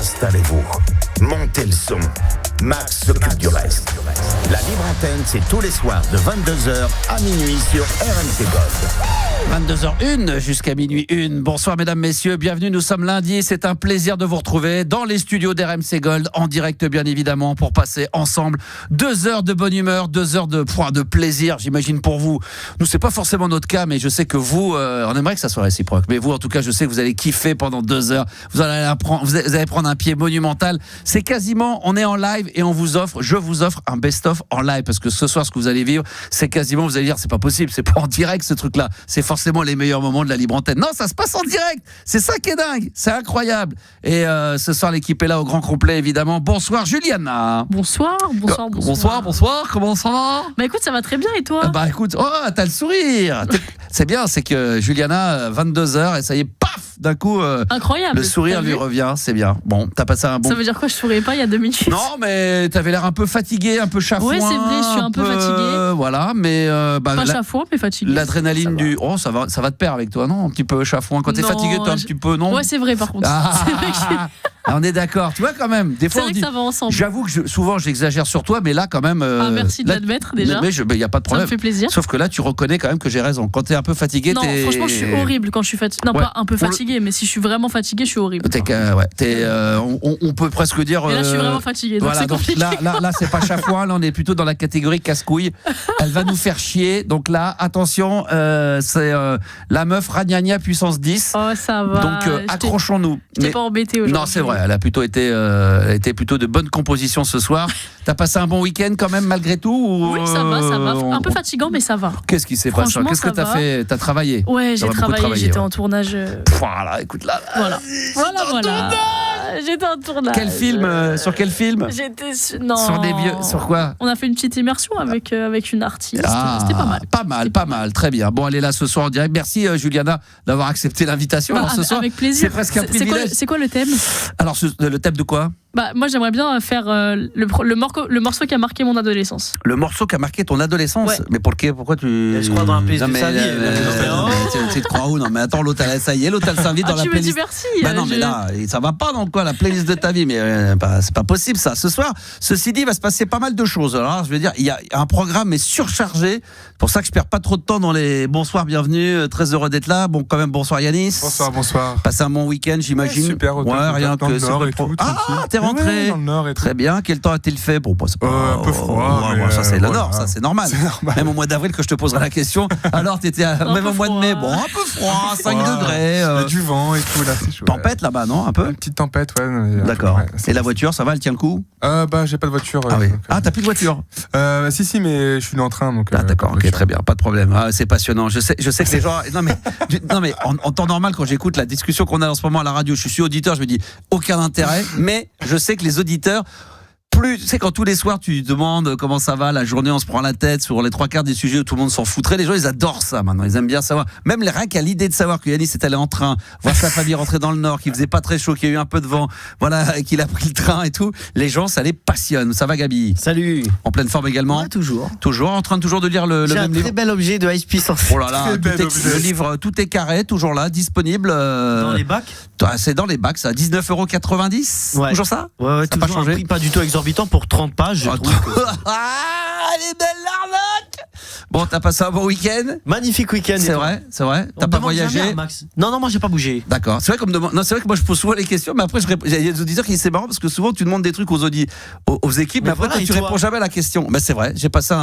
Installez-vous. Montez le son. Max s'occupe du reste. La libre antenne, c'est tous les soirs de 22h à minuit sur RMC Gold. 22h01 jusqu'à minuit 1. Bonsoir mesdames, messieurs, bienvenue, nous sommes lundi. C'est un plaisir de vous retrouver dans les studios d'RMC Gold, en direct bien évidemment, pour passer ensemble 2 heures de bonne humeur, 2 heures de plaisir, j'imagine pour vous. Nous, c'est pas forcément notre cas, mais je sais que vous, on aimerait que ça soit réciproque. Mais vous, en tout cas, je sais que vous allez kiffer pendant 2 heures. Vous allez prendre un pied monumental. C'est quasiment, on est en live et je vous offre un best-of en live, parce que ce soir, ce que vous allez vivre, c'est quasiment, vous allez dire, c'est pas possible, c'est pas en direct ce truc-là. C'est forcément les meilleurs moments de la libre antenne. Non, ça se passe en direct. C'est ça qui est dingue. C'est incroyable. Et ce soir, l'équipe est là au grand complet, évidemment. Bonsoir, Juliana. Bonsoir. Bonsoir. Comment ça va? Bah écoute, ça va très bien, et toi? Bah écoute, t'as le sourire. C'est bien, c'est que Juliana, 22h, et ça y est, paf, d'un coup, incroyable. Le sourire lui revient. C'est bien. Bon, t'as passé un bon. Ça veut dire quoi? Je souriais pas il y a 2 minutes. Non, mais t'avais l'air un peu fatigué, un peu chafouin. Ouais, c'est vrai, je suis un peu fatigué. Voilà, mais pas chafouin, mais fatigué. L'adrénaline du. Oh, ça va de pair avec toi, non? Un petit peu chafouin. Quand t'es fatigué, t'es un petit peu, non? Ouais, c'est vrai, par contre. C'est vrai que... On est d'accord. Tu vois, quand même. Des fois, c'est vrai que ça va ensemble. J'avoue que souvent j'exagère sur toi, mais là, quand même. Merci de l'admettre déjà. Mais il y a pas de problème. Ça me fait plaisir. Sauf que là, tu reconnais quand même que j'ai raison. Quand t'es un peu fatigué, non, franchement, je suis horrible quand je suis fatigué. Non, pas un peu fatigué, mais si je suis vraiment fatigué, je suis horrible. On peut presque dire. Et là, je suis vraiment fatigué. Donc voilà, c'est compliqué. Là, c'est pas chafouin. Là, on est plutôt dans la catégorie casse-couille. Elle va nous faire chier. Donc là, attention, c'est la meuf Ragnagna puissance 10. Oh, ça va. Donc accrochons-nous. Je t'ai pas embêté aujourd'hui. Non, c'est vrai. Elle a plutôt été plutôt de bonne composition ce soir. T'as passé un bon week-end quand même malgré tout ou... Oui, ça va. Un peu fatigant, mais ça va. Qu'est-ce qui s'est passé? Qu'est-ce que t'as fait? T'as travaillé? Ouais, j'ai travaillé. J'étais en tournage. Voilà, écoute là. Voilà. J'étais en tournage. Quel film? Sur quel film? Non. Sur des vieux. Sur quoi? On a fait une petite immersion avec une artiste. C'était pas mal. Pas mal. Très bien. Bon, elle est là ce soir en direct. Merci Juliana d'avoir accepté l'invitation. Ce soir, avec plaisir. C'est presque un privilège. C'est quoi le thème? Alors, le thème de quoi? Moi, j'aimerais bien faire le morceau qui a marqué mon adolescence. Le morceau qui a marqué ton adolescence? Ouais. Mais pourquoi tu... Elle se croit dans la playlist de sa vie. Tu te crois où? Non, mais attends, l'autre, ça y est, l'autre, elle s'invite dans la playlist. Tu me dis merci. Bah non, mais là, ça va pas dans quoi, la playlist de ta vie. Mais c'est pas possible, ça. Ce soir, ceci dit, il va se passer pas mal de choses. Alors, je veux dire, il y a un programme, mais surchargé. C'est pour ça que je perds pas trop de temps dans les bonsoir, bienvenue. Très heureux d'être là. Bon, quand même, bonsoir Yanis. Bonsoir. Passez un bon week-end, j'imagine. Super, rien que c'est t'es rentré. Dans le Nord et tout. Très bien. Quel temps a-t-il fait? Bon, c'est pas un peu froid. Ça, c'est le Nord, ça, c'est normal. Même au mois d'avril, que je te poserai la question. Alors, t'étais même au mois de mai. Bon, un peu froid, 5 degrés. Il y a du vent et tout, là, c'est chaud. Tempête là-bas, non? Un peu? Une petite tempête, ouais. D'accord. Et la voiture, ça va, elle tient le coup? J'ai pas de voiture. Ah oui. T'as plus de voiture? Si, mais je suis en train. Donc, d'accord, ok, très bien, pas de problème. C'est passionnant. Je sais que les gens. Non, mais en temps normal, quand j'écoute la discussion qu'on a en ce moment à la radio, je suis auditeur, je me dis aucun intérêt, mais je sais que les auditeurs. Tu sais, quand tous les soirs tu demandes comment ça va, la journée on se prend la tête sur les 3/4 des sujets où tout le monde s'en foutrait, les gens ils adorent ça maintenant, ils aiment bien savoir. Même rien qu'à l'idée de savoir que Yanis est allé en train, voir sa famille rentrer dans le Nord, qu'il faisait pas très chaud, qu'il y a eu un peu de vent, voilà, et qu'il a pris le train et tout, les gens ça les passionne. Ça va Gabi? Salut. En pleine forme également? Ouais, toujours. Toujours en train de lire le même livre. J'ai un très bel objet de Ice Puissance. Oh là là, le livre tout est carré, toujours là, disponible. Dans les bacs? C'est dans les bacs, ça, 19,90 €. Ouais. Toujours ça? Ouais, ça n'a pas toujours changé. un prix pas du tout exorbitant pour 30 pages. Je trouve que... elle est belle l'arnaque. Bon, t'as passé un bon week-end? Magnifique week-end. C'est vrai. T'as pas voyagé? Max. Non, moi j'ai pas bougé. D'accord. C'est vrai que moi je pose souvent les questions, mais après il y a des auditeurs qui disent c'est marrant parce que souvent tu demandes des trucs aux équipes, mais après voilà, tu réponds jamais à la question. Mais c'est vrai. J'ai passé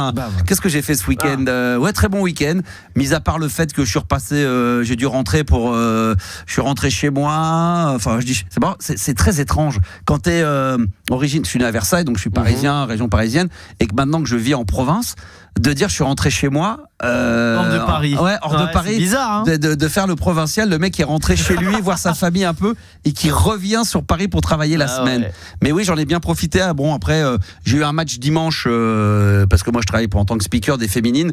Qu'est-ce que j'ai fait ce week-end? Ouais, très bon week-end. Mis à part le fait que je suis repassé, j'ai dû rentrer je suis rentré chez moi. Enfin, je dis c'est marrant. C'est très étrange quand t'es origine. Je suis né à Versailles, donc je suis parisien, région parisienne, et que maintenant que je vis en province, de dire je suis rentré chez moi hors de Paris. Ouais, hors de Paris. C'est bizarre, hein. de faire le provincial, le mec qui est rentré chez lui, voir sa famille un peu, et qui revient sur Paris pour travailler la semaine. Ouais. Mais oui, j'en ai bien profité. Bon, après, j'ai eu un match dimanche, parce que moi je travaille en tant que speaker des féminines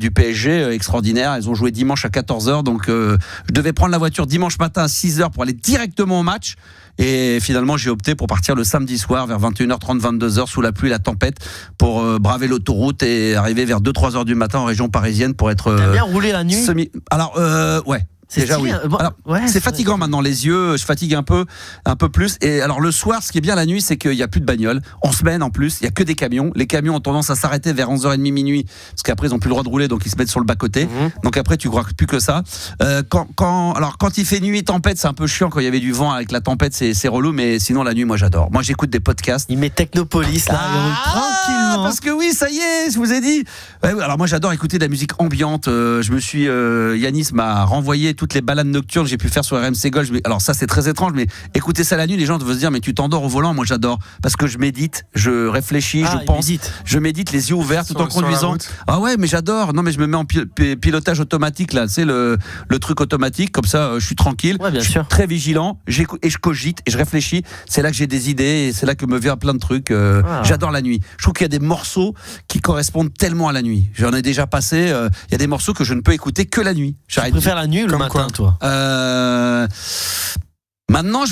du PSG, extraordinaire. Elles ont joué dimanche à 14h, donc je devais prendre la voiture dimanche matin à 6h pour aller directement au match. Et finalement, j'ai opté pour partir le samedi soir vers 21h30, 22h sous la pluie et la tempête pour braver l'autoroute et arriver vers 2-3 heures du matin en région parisienne pour être. T'as bien roulé la nuit? Alors, ouais. Déjà, oui. Bon, alors, ouais, c'est fatigant maintenant, les yeux, je fatigue un peu plus. Et alors, le soir, ce qui est bien la nuit, c'est qu'il n'y a plus de bagnoles. En semaine, en plus, il n'y a que des camions. Les camions ont tendance à s'arrêter vers 11h30, minuit, parce qu'après, ils n'ont plus le droit de rouler, donc ils se mettent sur le bas-côté. Donc après, tu crois plus que ça. Quand il fait nuit, tempête, c'est un peu chiant. Quand il y avait du vent avec la tempête, c'est relou, mais sinon, la nuit, moi, j'adore. Moi, j'écoute des podcasts. Il met Technopolis, là, il roule tranquillement. Parce que oui, ça y est, je vous ai dit. Ouais, alors moi, j'adore écouter de la musique ambiante. Yanis m'a renvoyé toutes les balades nocturnes que j'ai pu faire sur RMC Gold. Alors ça, c'est très étrange, mais écouter ça la nuit, les gens vont se dire, mais tu t'endors au volant. Moi, j'adore parce que je médite, je réfléchis, je pense, je médite les yeux ouverts tout en conduisant. Ah ouais, mais j'adore. Non, mais je me mets en pilotage automatique là, c'est le truc automatique. Comme ça, je suis tranquille. Ouais, bien je suis sûr. très vigilant. J'écoute et je cogite et je réfléchis. C'est là que j'ai des idées et c'est là que me vient plein de trucs. J'adore la nuit. Je trouve qu'il y a des morceaux qui correspondent tellement à la nuit. J'en ai déjà passé. Il y a des morceaux que je ne peux écouter que la nuit. Tu préfères la nuit ou le matin, toi? Maintenant,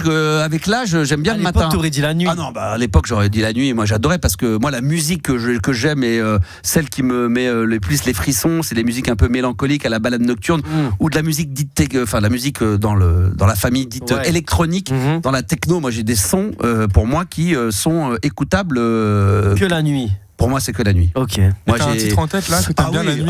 avec l'âge, j'aime bien le matin. À l'époque, t'aurais dit la nuit. Ah non, à l'époque, j'aurais dit la nuit. Et moi, j'adorais parce que moi, la musique que j'aime et celle qui me met le plus les frissons, c'est les musiques un peu mélancoliques à la balade nocturne ou de la musique dite, la musique dans la famille dite électronique, dans la techno. Moi, j'ai des sons pour moi qui sont écoutables que la nuit. Pour moi, c'est que la nuit. Ok. Moi, t'as un titre en tête là que t'aimes bien la nuit.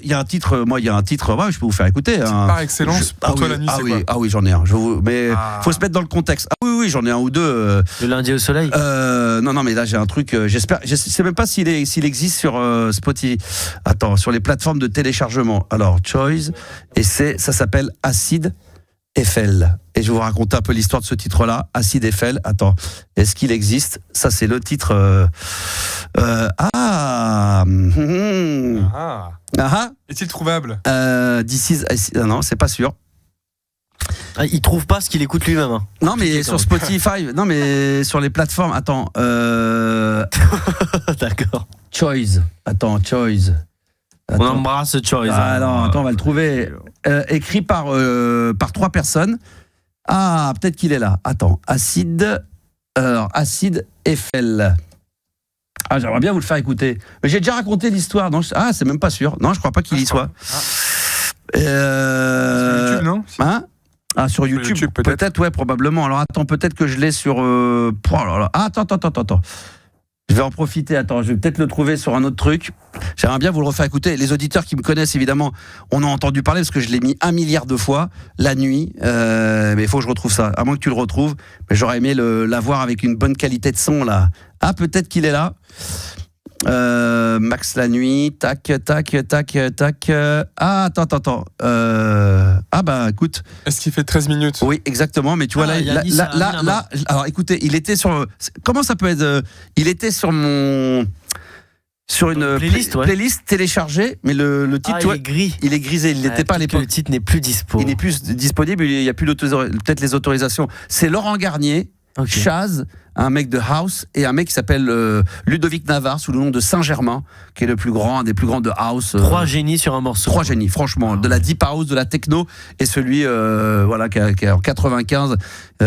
Il y a un titre. Moi, il y a un titre. Ouais, je peux vous faire écouter. Par excellence. Pour toi, la nuit, c'est quoi? Ah oui, j'en ai un. Mais faut se mettre dans le contexte. Ah oui, j'en ai un ou deux. Le lundi au soleil. Non, mais là, j'ai un truc. J'espère. Je sais même pas s'il existe sur Spotify. Attends, sur les plateformes de téléchargement. Alors, Choice. Et ça s'appelle Acid Eiffel. Et je vais vous raconter un peu l'histoire de ce titre-là, Acid Eiffel. Attends, est-ce qu'il existe? Ça, c'est le titre. Est-il trouvable? Non, c'est pas sûr. Il trouve pas ce qu'il écoute lui-même. Hein. Non, mais sur Spotify. Non, mais sur les plateformes. Attends. D'accord. Choice. Attends. On embrasse Choice. Attends, on va le trouver. Écrit par 3 personnes. Ah, peut-être qu'il est là. Attends, Acid Eiffel. Ah, j'aimerais bien vous le faire écouter. Mais j'ai déjà raconté l'histoire. C'est même pas sûr. Non, je crois pas qu'il y soit. Sur YouTube, non? Sur YouTube, peut-être, ouais, probablement. Alors attends, peut-être que je l'ai sur. Attends. Je vais en profiter, je vais peut-être le trouver sur un autre truc. J'aimerais bien vous le refaire écouter. Les auditeurs qui me connaissent, évidemment, on en a entendu parler parce que je l'ai mis 1 milliard de fois, la nuit. Mais il faut que je retrouve ça, à moins que tu le retrouves. Mais j'aurais aimé l'avoir avec une bonne qualité de son, là. Ah, peut-être qu'il est là. Max la nuit, tac. Ah, attends. Écoute. Est-ce qu'il fait 13 minutes? Oui, exactement, mais tu vois, là, alors écoutez, il était sur. Comment ça peut être? Il était sur une playlist téléchargée, mais le titre, il est gris. Il est grisé, il n'était pas à l'époque. Le titre n'est plus dispo. Il n'est plus disponible, il n'y a plus peut-être les autorisations. C'est Laurent Garnier, Chaz, un mec de House, et un mec qui s'appelle Ludovic Navarre, sous le nom de Saint-Germain, qui est un des plus grands de House. 3 génies sur un morceau. 3 génies, franchement, de la Deep House, de la Techno, et celui qui a en 95,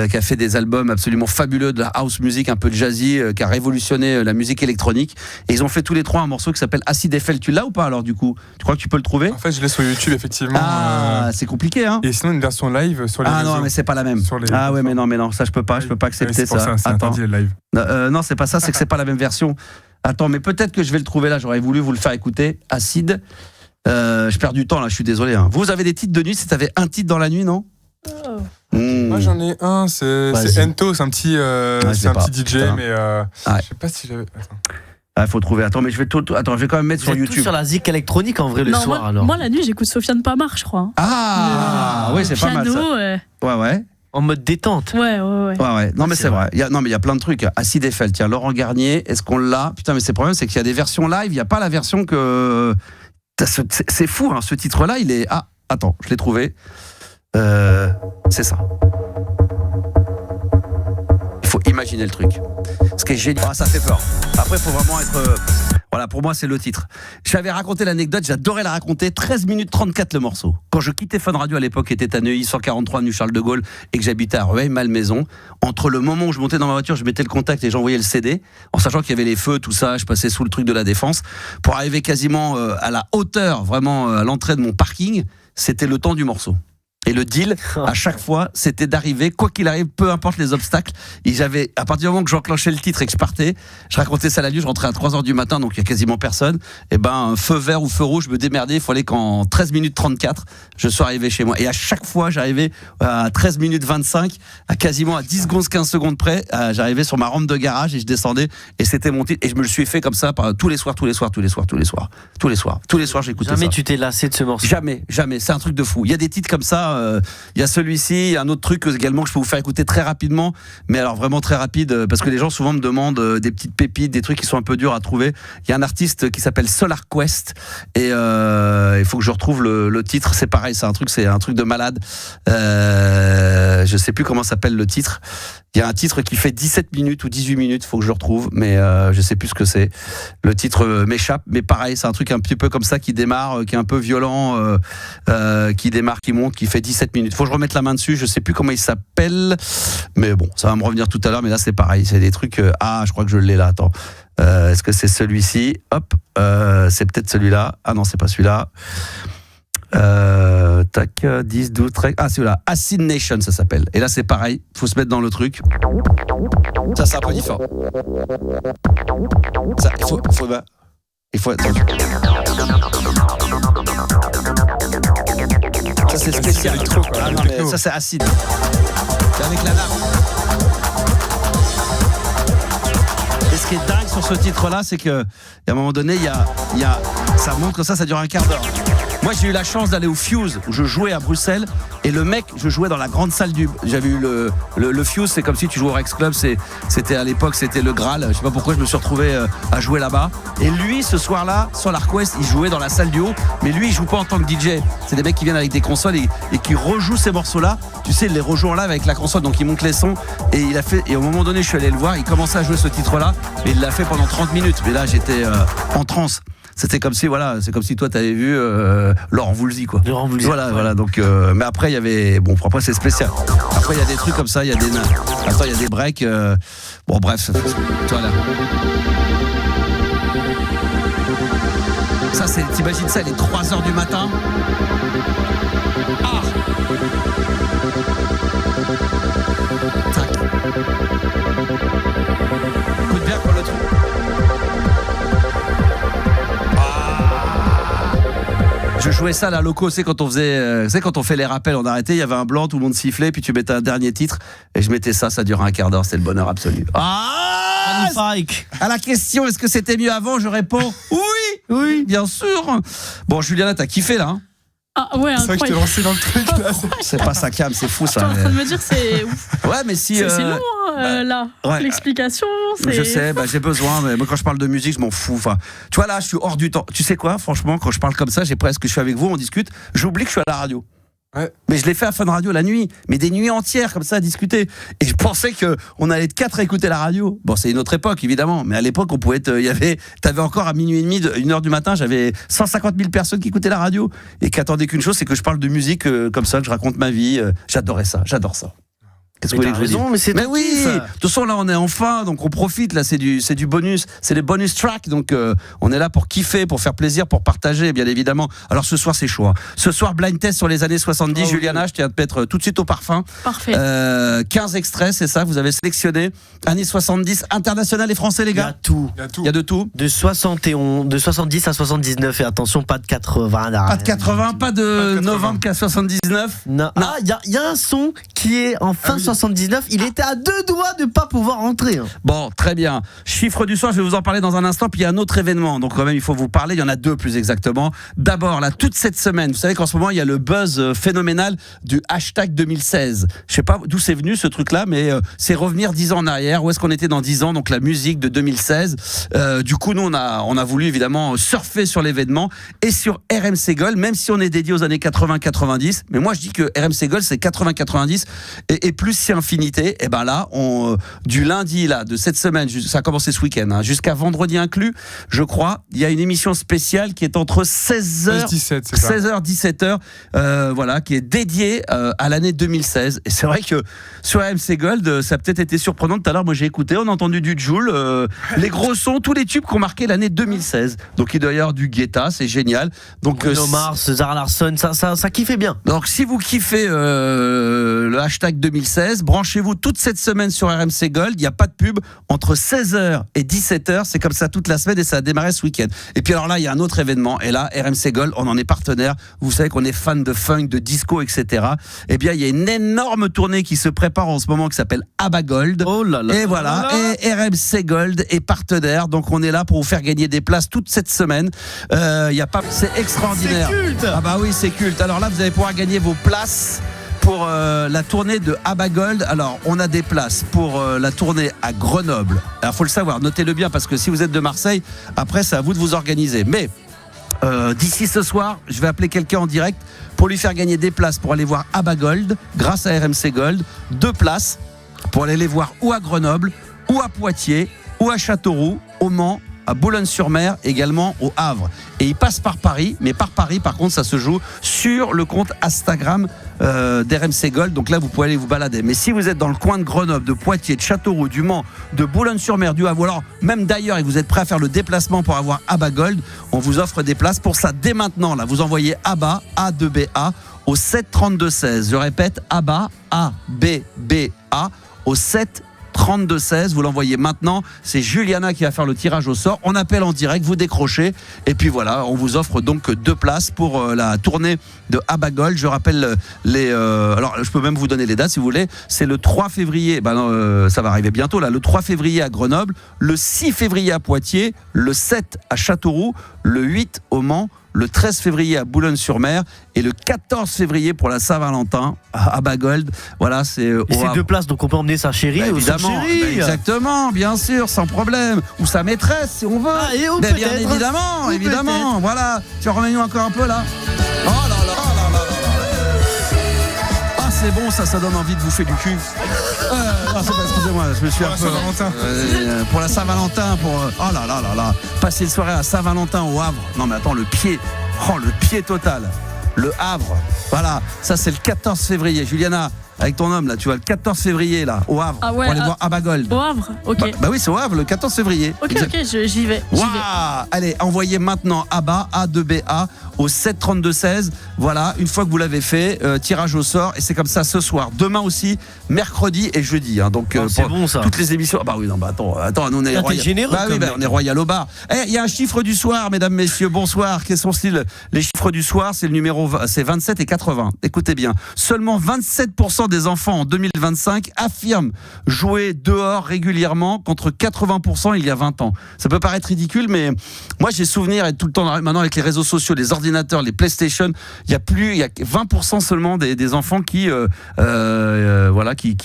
qui a fait des albums absolument fabuleux de la House music, un peu jazzy, qui a révolutionné la musique électronique. Et ils ont fait tous les 3 un morceau qui s'appelle Acid Eiffel. Tu l'as ou pas alors du coup? Tu crois que tu peux le trouver? En fait, je l'ai sur YouTube, effectivement. C'est compliqué, hein. Et sinon, une version live sur les réseaux. Non, mais c'est pas la même. Mais non, ça je peux pas accepter ça. C'est interdit le live. Non, c'est pas ça, c'est que c'est pas la même version. Attends, mais peut-être que je vais le trouver là, j'aurais voulu vous le faire écouter. Acide. Je perds du temps là, je suis désolé. Hein. Vous avez des titres de nuit, si t'avais un titre dans la nuit, non? Moi j'en ai un, c'est Ento, c'est un petit DJ, putain. Mais je sais pas si j'avais. Il faut trouver. Attends, mais je vais quand même mettre sur YouTube. Tout sur la zik électronique en vrai le soir alors. Moi la nuit, j'écoute Sofiane Pamar, je crois. Oui, c'est pas mal ça. Ouais. En mode détente. Ouais. Non, mais c'est vrai. Il y a plein de trucs. Acid Eiffel, tiens, Laurent Garnier, est-ce qu'on l'a? Putain, mais c'est le problème, c'est qu'il y a des versions live, il n'y a pas la version que. C'est fou, hein, ce titre-là, il est. Ah, attends, je l'ai trouvé. C'est ça. Il faut imaginer le truc. Ce qui est génial. Ça fait peur. Après, il faut vraiment être. Voilà, pour moi, c'est le titre. J'avais raconté l'anecdote, j'adorais la raconter. 13 minutes 34 le morceau. Quand je quittais Fun Radio à l'époque, qui était à Neuilly, 143 Rue Charles de Gaulle, et que j'habitais à Rueil-Malmaison, entre le moment où je montais dans ma voiture, je mettais le contact et j'envoyais le CD, en sachant qu'il y avait les feux, tout ça, je passais sous le truc de la Défense, pour arriver quasiment à la hauteur, vraiment à l'entrée de mon parking, c'était le temps du morceau. Et le deal, à chaque fois, c'était d'arriver, quoi qu'il arrive, peu importe les obstacles. Et j'avais, à partir du moment que j'enclenchais le titre et que je partais, je racontais ça la nuit, je rentrais à 3h du matin, donc il y a quasiment personne. Et feu vert ou feu rouge, je me démerdais, il fallait qu'en 13 minutes 34, je sois arrivé chez moi. Et à chaque fois, j'arrivais à 13 minutes 25, à quasiment à 10 secondes, 15 secondes près, j'arrivais sur ma rampe de garage et je descendais, et c'était mon titre. Et je me le suis fait comme ça tous les soirs, j'écoutais ça. Jamais tu t'es lassé de ce morceau? Jamais, c'est un truc de fou. Il y a des titres comme ça, il y a celui-ci, il y a un autre truc également que je peux vous faire écouter très rapidement, mais alors vraiment très rapide, parce que les gens souvent me demandent des petites pépites, des trucs qui sont un peu durs à trouver. Il y a un artiste qui s'appelle Solar Quest, et il faut que je retrouve le titre. C'est pareil, c'est un truc de malade. Je sais plus comment s'appelle le titre. Il y a un titre qui fait 17 minutes ou 18 minutes, faut que je le retrouve, mais je sais plus ce que c'est. Le titre m'échappe, mais pareil, c'est un truc un petit peu comme ça qui démarre, qui est un peu violent, qui démarre, qui monte, qui fait 17 minutes. Faut que je remette la main dessus, je sais plus comment il s'appelle, mais bon, ça va me revenir tout à l'heure, mais là c'est pareil, c'est des trucs... je crois que je l'ai là, attends. Est-ce que c'est celui-ci? Hop, c'est peut-être celui-là. Ah non, c'est pas celui-là. 10, 12, 13. Ah, c'est là. Acid Nation, ça s'appelle. Et là, c'est pareil. Faut se mettre dans le truc. Ça, c'est un peu différent. Ça, il faut. Attends. Ça, c'est spécial. Ah non, mais ça, c'est acide. C'est avec la nappe. Et ce qui est dingue sur ce titre-là, c'est qu'à un moment donné, ça monte comme ça dure un quart d'heure. Moi, j'ai eu la chance d'aller au Fuse, où je jouais à Bruxelles, et le mec, je jouais dans la grande salle du... J'avais eu le Fuse, c'est comme si tu jouais au Rex Club, c'était à l'époque, c'était le Graal, je sais pas pourquoi je me suis retrouvé à jouer là-bas. Et lui, ce soir-là, Solar Quest, il jouait dans la salle du haut, mais lui, il joue pas en tant que DJ. C'est des mecs qui viennent avec des consoles et qui rejouent ces morceaux-là. Tu sais, ils les rejouent en live avec la console, donc il monte les sons, et au moment donné, je suis allé le voir, il commençait à jouer ce titre-là, mais il l'a fait pendant 30 minutes. Mais là, j'étais en transe. C'était comme si, c'est comme si toi t'avais vu Laurent Voulzy, quoi. Laurent Voulzy. Voilà. Donc, mais après il y avait, après c'est spécial. Après il y a des trucs comme ça, il y a des breaks. Bref, voilà. Ça, t'imagines ça, il est 3h du matin. Ah. Tac. Écoute bien pour le truc. Je jouais ça à la loco, c'est quand on faisait, quand on fait les rappels, on arrêtait, il y avait un blanc, tout le monde sifflait, puis tu mettais un dernier titre, et je mettais ça durait un quart d'heure, c'était le bonheur absolu. Magnifique. À la question, est-ce que c'était mieux avant, je réponds oui, bien sûr. Bon, Juliana, t'as kiffé là, hein? Ah ouais, c'est vrai que je t'ai lancé dans le truc là. C'est pas ça, Cam, c'est fou ça. T'es en train de me dire c'est ouf. Ouais, mais si. C'est long là. Ouais. L'explication, c'est. Je sais, j'ai besoin, mais moi quand je parle de musique, je m'en fous. Enfin, tu vois là, je suis hors du temps. Tu sais quoi, franchement, quand je parle comme ça, je suis avec vous, on discute, j'oublie que je suis à la radio. Ouais. Mais je l'ai fait à Fun Radio la nuit, mais des nuits entières comme ça à discuter. Et je pensais qu'on allait être 4 à écouter la radio. Bon, c'est une autre époque évidemment, mais à l'époque on pouvait t'avais encore à minuit et demi, 1h du matin, j'avais 150 000 personnes qui écoutaient la radio et qui attendaient qu'une chose, c'est que je parle de musique comme ça, que je raconte ma vie. J'adorais ça, j'adore ça. Qu'est-ce que vous voulez que je vous dise ? Mais oui, de toute façon là on est en fin, donc on profite, là c'est du bonus, c'est des bonus tracks, donc on est là pour kiffer, pour faire plaisir, pour partager bien évidemment. Alors ce soir c'est chaud, hein. Ce soir blind test sur les années 70, Juliana, je tiens à te mettre tout de suite au parfum. Parfait. 15 extraits, c'est ça, vous avez sélectionné années 70, international et français les gars. Il y a de tout. De 70 à 79 et attention, pas de 80. Pas de 80, pas de novembre qu'à 79. Non. Ah, il y a un son qui est en fin 79, il était à 2 doigts de pas pouvoir rentrer. Bon, très bien. Chiffre du soir, je vais vous en parler dans un instant. Puis il y a un autre événement, donc quand même il faut vous parler. Il y en a 2 plus exactement. D'abord, là, toute cette semaine, vous savez qu'en ce moment il y a le buzz phénoménal du hashtag 2016. Je sais pas d'où c'est venu ce truc-là, mais c'est revenir 10 ans en arrière. Où est-ce qu'on était dans 10 ans? Donc la musique de 2016. Du coup, nous on a voulu évidemment surfer sur l'événement et sur RMC Gold, même si on est dédié aux années 80-90. Mais moi je dis que RMC Gold c'est 80-90 et plus Russie Infinité. Et ben là, du lundi là, de cette semaine, ça a commencé ce week-end, jusqu'à vendredi inclus, je crois, il y a une émission spéciale qui est entre 16h-17h, voilà, qui est dédiée à l'année 2016. Et c'est vrai que sur RMC Gold, ça a peut-être été surprenant. Tout à l'heure, moi j'ai écouté, on a entendu du Jul, les gros sons, tous les tubes qui ont marqué l'année 2016. Donc il doit y avoir du Guetta, c'est génial. Donc Bruno Mars, Zara Larsson, ça kiffait bien. Donc si vous kiffez le hashtag 2016, branchez-vous toute cette semaine sur RMC Gold. Il n'y a pas de pub entre 16h et 17h. C'est comme ça toute la semaine et ça a démarré ce week-end. Et puis alors là, il y a un autre événement. Et là, RMC Gold, on en est partenaire. Vous savez qu'on est fan de funk, de disco, etc. Eh bien, il y a une énorme tournée qui se prépare en ce moment qui s'appelle ABBA Gold. Oh là là. Et voilà. Et RMC Gold est partenaire. Donc on est là pour vous faire gagner des places toute cette semaine. C'est extraordinaire. C'est culte. Ah bah oui, c'est culte. Alors là, vous allez pouvoir gagner vos places pour la tournée de ABBA Gold. Alors, on a des places pour la tournée à Grenoble. Alors, faut le savoir, notez-le bien parce que si vous êtes de Marseille, après, c'est à vous de vous organiser. Mais d'ici ce soir, je vais appeler quelqu'un en direct pour lui faire gagner des places pour aller voir ABBA Gold grâce à RMC Gold. 2 places pour aller les voir ou à Grenoble, ou à Poitiers, ou à Châteauroux, au Mans, à Boulogne-sur-Mer, également au Havre. Et il passe par Paris, mais par Paris, par contre, ça se joue sur le compte Instagram d'RMC Gold. Donc là, vous pouvez aller vous balader. Mais si vous êtes dans le coin de Grenoble, de Poitiers, de Châteauroux, du Mans, de Boulogne-sur-Mer, du Havre, ou alors même d'ailleurs, et vous êtes prêt à faire le déplacement pour avoir ABBA Gold, on vous offre des places pour ça dès maintenant. Là, vous envoyez ABBA, A2BA, au 732-16. Je répète, ABBA, A-B-B-A, au 732-16, vous l'envoyez maintenant. C'est Juliana qui va faire le tirage au sort. On appelle en direct, vous décrochez. Et puis voilà, on vous offre donc 2 places pour la tournée de ABBA Gold. Je rappelle alors je peux même vous donner les dates si vous voulez. C'est le 3 février, ça va arriver bientôt là. Le 3 février à Grenoble, le 6 février à Poitiers, le 7 à Châteauroux, le 8 au Mans, le 13 février à Boulogne-sur-Mer et le 14 février pour la Saint-Valentin à ABBA Gold. Voilà, c'est c'est 2 places, donc on peut emmener sa chérie ou son chéri. Exactement, bien sûr, sans problème. Ou sa maîtresse, si on veut. Bien évidemment. Voilà, tu remets-nous encore un peu là. Oh là là. Ah, c'est bon, ça donne envie de bouffer du cul. Excusez-moi, je me suis un peu. Pour la Saint-Valentin, oh là là. Passer une soirée à Saint-Valentin au Havre. Non mais attends, le pied total. Le Havre. Voilà, ça c'est le 14 février. Juliana, avec ton homme là, tu vois, le 14 février là, au Havre, pour aller voir ABBA Gold. Au Havre, ok. Bah oui, c'est au Havre, le 14 février. Ok, j'y vais. Allez, envoyez maintenant ABBA, A2BA, au 732-16. Voilà, une fois que vous l'avez fait, tirage au sort. Et c'est comme ça ce soir. Demain aussi, mercredi et jeudi. Donc, c'est bon ça. Toutes les émissions. Ah bah oui, non, bah attends, nous on est royal. Généreux. Bah oui, on est royal au bar. Il y a un chiffre du soir, mesdames, messieurs. Bonsoir. Quels sont-ils les chiffres du soir? C'est le numéro, c'est 27 et 80. Écoutez bien. Seulement 27% des enfants en 2025 affirment jouer dehors régulièrement contre 80% il y a 20 ans. Ça peut paraître ridicule, mais moi j'ai souvenir et tout le temps maintenant avec les réseaux sociaux, les ordinateurs, les PlayStation, il y a 20% seulement des enfants qui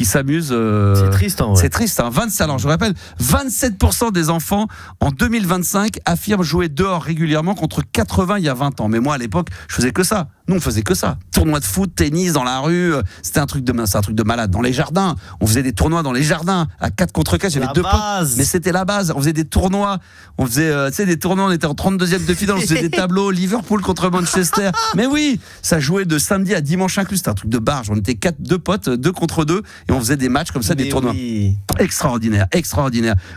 s'amusent. C'est triste, en vrai. C'est triste. Alors je rappelle, 27% des enfants en 2025 affirment jouer dehors régulièrement contre 80 il y a 20 ans. Mais moi à l'époque, je faisais que ça. Nous on faisait que ça. Tournoi de foot, tennis dans la rue, c'est un truc de malade. Dans les jardins, on faisait des tournois dans les jardins à 4 contre 4. J'avais 2 potes, mais c'était la base. On faisait des tournois. On faisait des tournois. On était en 32e de finale. On faisait des tableaux. Liverpool contre Manchester. Mais oui, ça jouait de samedi à dimanche inclus. C'était un truc de barge. On était 2 potes, 2 contre 2, et on faisait des matchs comme ça, des tournois. Oui. Extraordinaire.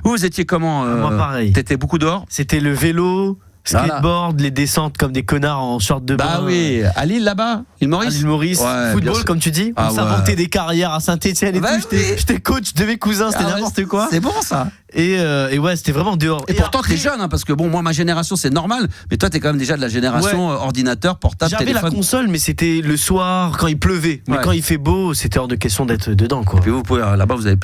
Vous étiez comment moi pareil. T'étais beaucoup dehors? C'était le vélo. Skateboard, les descentes comme des connards en short de bain. Bah oui, à Lille là-bas, l'île Maurice. À l'île Maurice, football comme tu dis. On s'inventait des carrières à Saint-Etienne et tout. J'étais coach de mes cousins, c'était n'importe quoi. C'est bon ça. Et ouais, c'était vraiment dehors. Et pourtant t'es jeune, parce que bon, moi ma génération c'est normal, mais toi t'es quand même déjà de la génération ordinateur, portable, téléphone. J'avais la console, mais c'était le soir quand il pleuvait. Mais quand il fait beau, c'était hors de question d'être dedans, quoi. Et puis vous pouvez, là-bas vous avez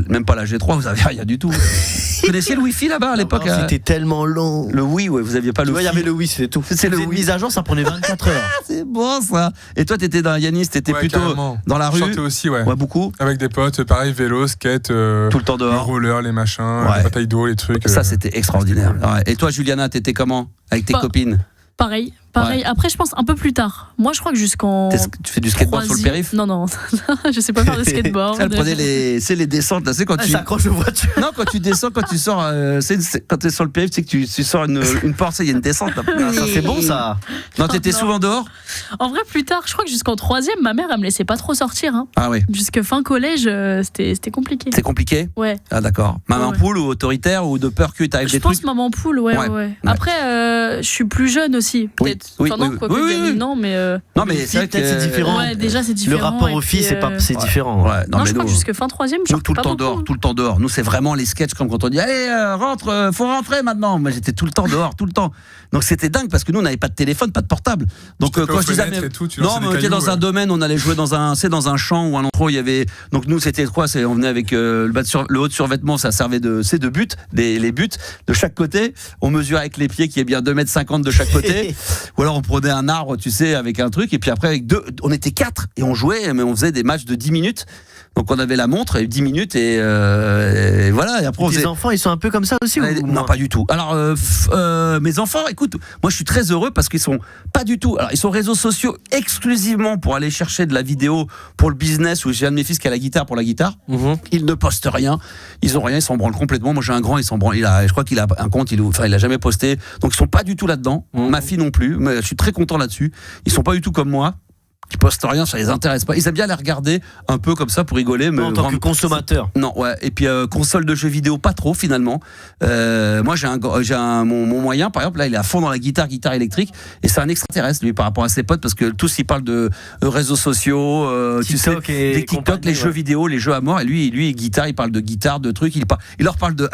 même pas la G3, vous avez rien du tout. Vous connaissiez le Wi-Fi là-bas à l'époque? C'était tellement long. Le Wii, vous aviez pas le Wi-Fi. Il y avait le Wii, c'était tout. C'est le mise à jour, ça prenait 24 heures. C'est bon ça. Et toi t'étais Yanis, t'étais plutôt carrément. Dans la rue? Chantais aussi, ouais. Beaucoup. Avec des potes, pareil, vélo, skate, tout le temps dehors. Les rollers, les machins, les batailles d'eau, les trucs. Ça c'était extraordinaire. Cool. Et toi Juliana, t'étais comment avec tes copines? Pareil. Pareil. Après, je pense un peu plus tard. Moi, je crois que jusqu'en. Tu fais du skateboard sur le périph'? Non, je sais pas faire de skateboard. Elle prenait les descentes là, c'est quand tu s'accroche aux voitures. Non, quand tu descends, quand tu sors, quand t'es sur le périph', c'est que tu sors une porte, il y a une descente. Là. Ça c'est bon ça. Non, t'étais souvent dehors? En vrai, plus tard, je crois que jusqu'en 3e, ma mère, elle me laissait pas trop sortir. Hein. Ah oui. Jusque fin collège, c'était compliqué. C'est compliqué? Ouais. Ah d'accord. Maman poule ou autoritaire ou de peur que t'arrives des trucs? Je pense maman poule, ouais. Après, je suis plus jeune aussi, peut-être. Oui, non, mais. Non, mais c'est vrai que c'est différent. Ouais, déjà, c'est différent. Le rapport aux filles, c'est différent. Ouais. Non, je crois que jusque fin 3e, je tout le temps dehors, tout le temps dehors. Nous, c'est vraiment les sketchs comme quand on dit allez, rentre, faut rentrer maintenant. Moi, j'étais tout le temps dehors, tout le temps. Donc c'était dingue parce que nous, on n'avait pas de téléphone, pas de portable. Donc quand je disais non, mais on était dans un domaine, on allait jouer dans un champ ou un endroit où il y avait. Donc nous, c'était quoi? On venait avec le haut de survêtement, ça servait de buts, les buts de chaque côté. On mesurait avec les pieds qui est bien 2,50 m de chaque côté. Ou alors on prenait un arbre, tu sais, avec un truc, et puis après avec deux, on était 4 et on jouait, mais on faisait des matchs de 10 minutes. Donc on avait la montre, et 10 minutes et voilà. Et après les enfants, ils sont un peu comme ça aussi ou non, pas du tout. Alors mes enfants, écoute, moi je suis très heureux parce qu'ils sont pas du tout. Alors ils sont réseaux sociaux exclusivement pour aller chercher de la vidéo pour le business. Où j'ai un de mes fils qui a la guitare pour la guitare. Ils ne postent rien. Ils ont rien, ils s'en branlent complètement. Moi j'ai un grand, il s'en branle. Je crois qu'il a un compte, il a jamais posté. Donc ils sont pas du tout là-dedans. Ma fille non plus. Mais je suis très content là-dessus. Ils sont pas du tout comme moi. Qui postent rien, ça les intéresse pas. Ils aiment bien les regarder un peu comme ça pour rigoler. Mais en tant que consommateur. Non, ouais. Et puis console de jeux vidéo, pas trop finalement. Moi, j'ai mon moyen, par exemple, là, il est à fond dans la guitare électrique, et c'est un extraterrestre lui par rapport à ses potes parce que tous ils parlent de réseaux sociaux, TikTok, tu sais, des TikTok, les jeux vidéo, les jeux à mort. Et lui, guitare, il parle de guitare, de trucs. Il leur parle de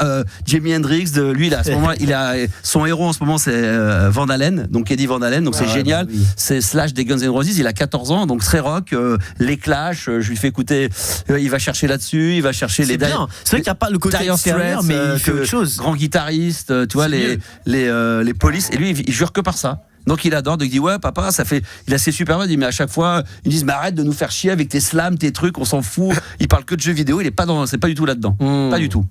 Jimi Hendrix. Lui, là, à ce moment-là, il a son héros en ce moment, c'est Van Halen, donc Eddie Van Halen. Donc c'est génial. Oui. C'est Slash des Guns N' Roses. Il a 14 ans, donc très rock, les Clash, je lui fais écouter, il va chercher là-dessus, il va chercher les bien. C'est vrai qu'il n'y a pas le côté extérieur, mais il fait autre chose. Grand guitariste, tu vois, les Police, et lui il jure que par ça. Donc il adore, donc il dit ouais papa, ça fait, il a ses super modes, il dit mais à chaque fois ils disent mais arrête de nous faire chier avec tes slams, tes trucs, on s'en fout. Il parle que de jeux vidéo, il est pas c'est pas du tout là-dedans, pas du tout.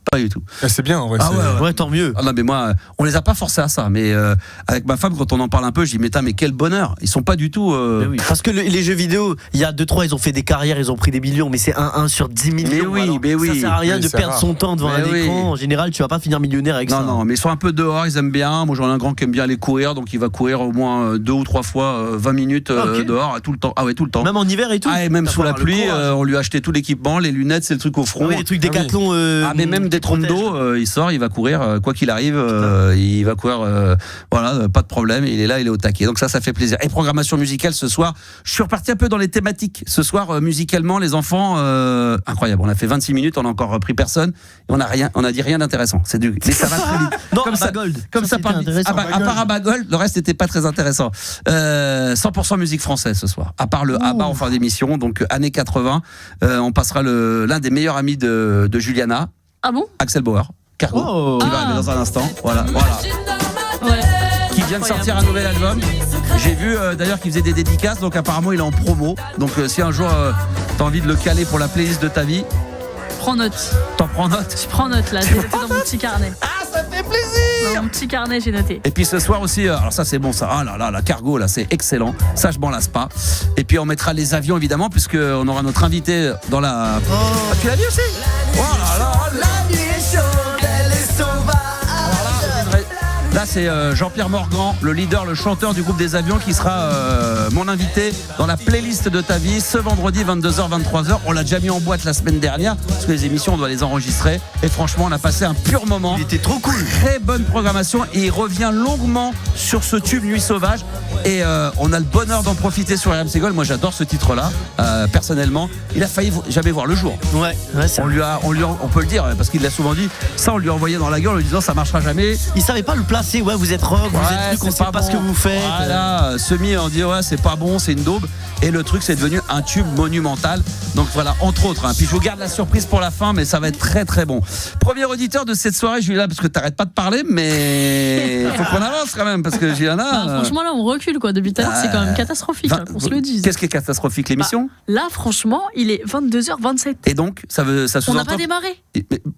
C'est bien en vrai. Ouais, tant mieux. Ah non mais moi, on les a pas forcés à ça, mais avec ma femme quand on en parle un peu, je dis mais quel bonheur, ils sont pas du tout. Oui. Parce que les jeux vidéo, il y a 2-3, ils ont fait des carrières, ils ont pris des millions, mais c'est 1 sur 10 millions. Mais oui. Ça sert à rien de perdre son temps devant un écran. En général, tu vas pas finir millionnaire avec ça. Non, mais ils sont un peu dehors, ils aiment bien. Moi j'en ai un grand qui aime bien aller courir, donc il va courir au moins 2 ou 3 fois 20 minutes dehors tout le temps. Ah ouais, tout le temps. Même en hiver et tout. Ah, et même sous la pluie, on lui a acheté tout l'équipement, les lunettes, c'est le truc au front. Oui, les trucs Décathlon. Mais même des trompes d'eau, il sort, il va courir, quoi qu'il arrive, il va courir, voilà, pas de problème, il est là, il est au taquet. Donc ça fait plaisir. Et programmation musicale ce soir, je suis reparti un peu dans les thématiques. Ce soir, musicalement, les enfants, incroyable. On a fait 26 minutes, on a encore pris personne, et on a dit rien d'intéressant. Mais ça va très vite. Non, comme ça, Gold. Comme ça, à part Abba Gold, le reste n'était pas très intéressant. 100% musique française ce soir, à part le Abba en fin d'émission, donc années 80. On passera l'un des meilleurs amis de Juliana. Ah bon? Axel Bauer, Cargo, qui va arriver dans un instant. Voilà. Ouais. Qui vient de sortir un nouvel album. J'ai vu d'ailleurs qu'il faisait des dédicaces, donc apparemment il est en promo. Donc si un jour t'as envie de le caler pour la playlist de ta vie, prends note. T'en prends note? Je prends note là, j'ai noté dans mon petit carnet. Ah, ça fait plaisir! Dans mon petit carnet, j'ai noté. Et puis ce soir aussi, alors ça c'est bon ça. Ah là, la Cargo là, c'est excellent. Ça je m'en lasse pas. Et puis on mettra les avions évidemment, puisqu'on aura notre invité dans la. Ah, tu l'as vu aussi? Oh là là, la nuit est chaude, elle est sauvage. Là c'est Jean-Pierre Morgan, le leader, le chanteur du groupe des Avions, qui sera mon invité dans la playlist de ta vie ce vendredi 22h 23h. On l'a déjà mis en boîte la semaine dernière parce que les émissions on doit les enregistrer, et franchement on a passé un pur moment. Il était trop cool. Très bonne programmation, et il revient longuement sur ce tube Nuit Sauvage, et on a le bonheur d'en profiter sur RMC Gold. Moi j'adore ce titre là, personnellement. Il a failli jamais voir le jour. Ouais, on peut le dire parce qu'il l'a souvent dit. Ça on lui a envoyé dans la gueule en lui disant ça marchera jamais. Il savait pas le placer. Ouais, vous êtes rock, vous êtes truc, on sait pas ce que vous faites. Voilà, semi on dit ouais c'est pas bon, c'est une daube, et le truc c'est devenu un tube monumental. Donc voilà, entre autres, Puis je vous garde la surprise pour la fin, mais ça va être très très bon. Premier auditeur de cette soirée, Juliana, parce que t'arrêtes pas de parler, mais faut qu'on avance quand même, parce que Juliana. Franchement là on recule. recule, quoi. Depuis tout à l'heure, c'est quand même catastrophique, qu'on se le dise. Qu'est-ce qui est catastrophique, l'émission ? Là, franchement, il est 22h27. Et donc, ça sous-entend... On n'a pas démarré.